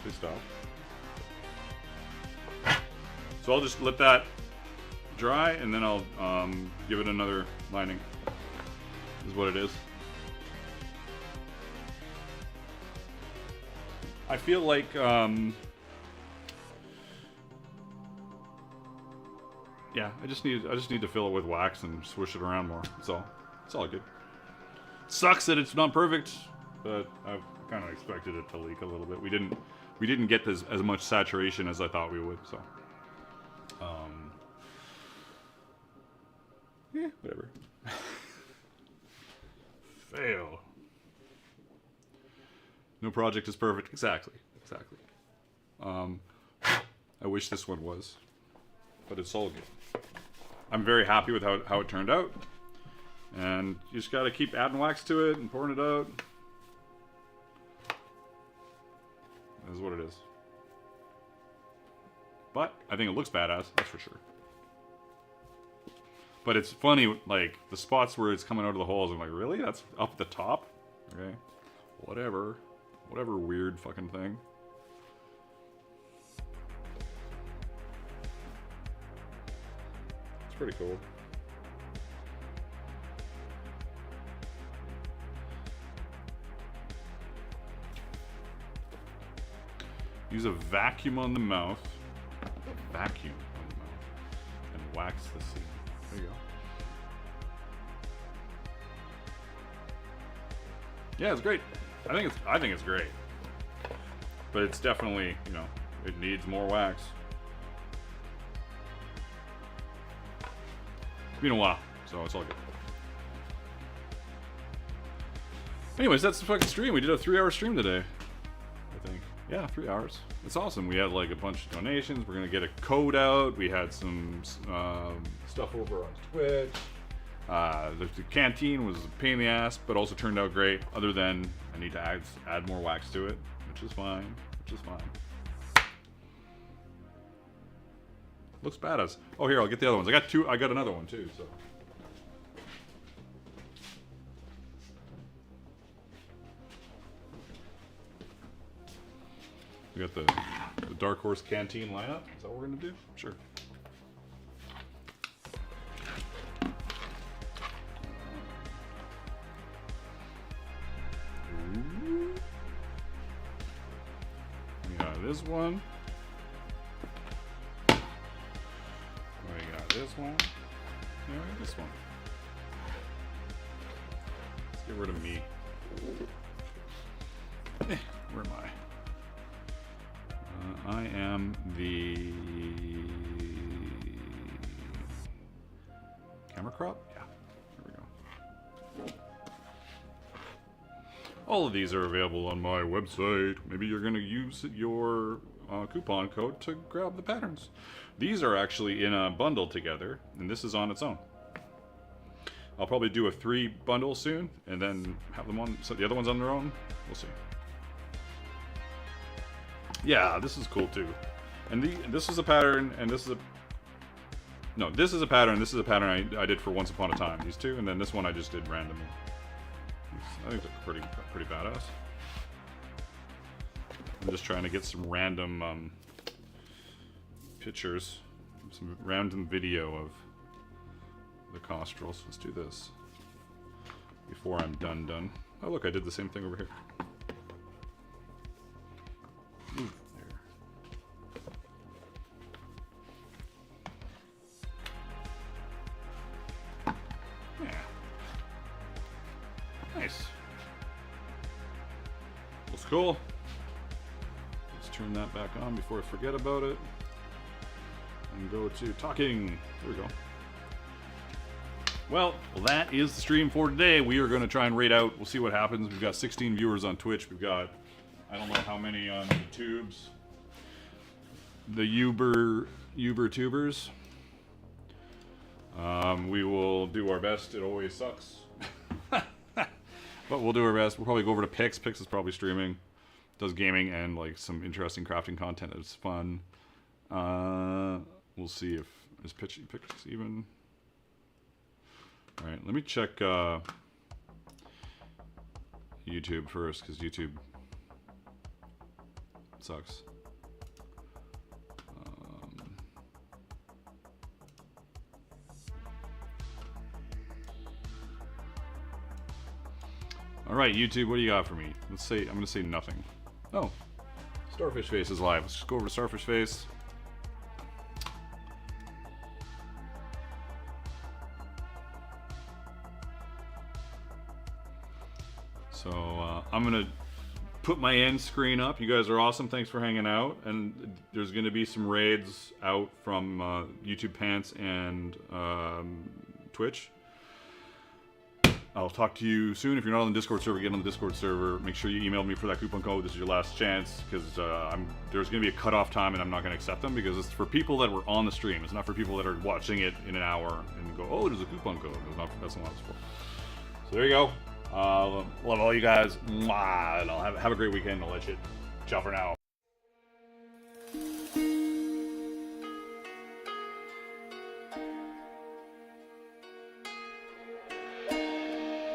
Please stop. So I'll just let that dry, and then I'll give it another lining. This is what it is. I feel like yeah, I just need to fill it with wax and swish it around more. It's all good. Sucks that it's not perfect, but I've kind of expected it to leak a little bit. We didn't get as much saturation as I thought we would, so yeah, whatever. Fail. No project is perfect. Exactly. I wish this one was, but it's all good. I'm very happy with how it turned out, and you just gotta keep adding wax to it and pouring it out. This is what it is. But I think it looks badass, that's for sure. But it's funny, like, the spots where it's coming out of the holes, I'm like, really? That's up the top? Okay. Whatever. Whatever weird fucking thing. It's pretty cool. Use a vacuum on the mouth. Vacuum on the mouth. And wax the seam. There you go. Yeah, it's great. I think it's great. But it's definitely, you know, it needs more wax. It's been a while, so it's all good. Anyways, that's the fucking stream. We did a 3-hour stream today, I think. Yeah, 3 hours. It's awesome. We had like a bunch of donations. We're gonna get a code out. We had some stuff over on Twitch. The canteen was a pain in the ass, but also turned out great. Other than I need to add more wax to it, which is fine. Looks badass. Oh, here, I'll get the other ones. I got two. I got another one too. So. We got the Dark Horse Canteen lineup. Is that what we're gonna do? Sure. Ooh. We got this one. We got this one. Yeah, we got this one. Let's get rid of me. Where am I? I am the camera crop? Yeah, there we go. All of these are available on my website. Maybe you're going to use your coupon code to grab the patterns. These are actually in a bundle together, and this is on its own. I'll probably do a 3 bundle soon, and then have them on, so the other one's on their own. We'll see. Yeah, this is cool too. And this is a pattern, and this is a... No, this is a pattern, this is a pattern I did for Once Upon a Time. These two, and then this one I just did randomly. I think they're pretty badass. I'm just trying to get some random pictures, some random video of the Costrels. Let's do this before I'm done. Oh look, I did the same thing over here. Looks cool. Let's turn that back on before I forget about it. And go to talking. There we go. Well, that is the stream for today. We are going to try and rate out. We'll see what happens. We've got 16 viewers on Twitch. We've got, I don't know how many on the tubes. The Uber tubers. We will do our best. It always sucks. But we'll do our best. We'll probably go over to Pix. Pix is probably streaming. Does gaming and like some interesting crafting content that's fun. We'll see if is Pix even. All right, let me check YouTube first because YouTube sucks. All right, YouTube, what do you got for me? Let's say I'm gonna say nothing. Oh, Starfish Face is live. Let's just go over to Starfish Face. So I'm gonna put my end screen up. You guys are awesome. Thanks for hanging out. And there's gonna be some raids out from YouTube Pants and Twitch. I'll talk to you soon. If you're not on the Discord server, get on the Discord server. Make sure you email me for that coupon code. This is your last chance because there's going to be a cutoff time, and I'm not going to accept them because it's for people that were on the stream. It's not for people that are watching it in an hour and go, "Oh, there's a coupon code." That's not what it's for. So there you go. Love all you guys. Mwah, and I'll have a great weekend. I'll let you. Ciao for now.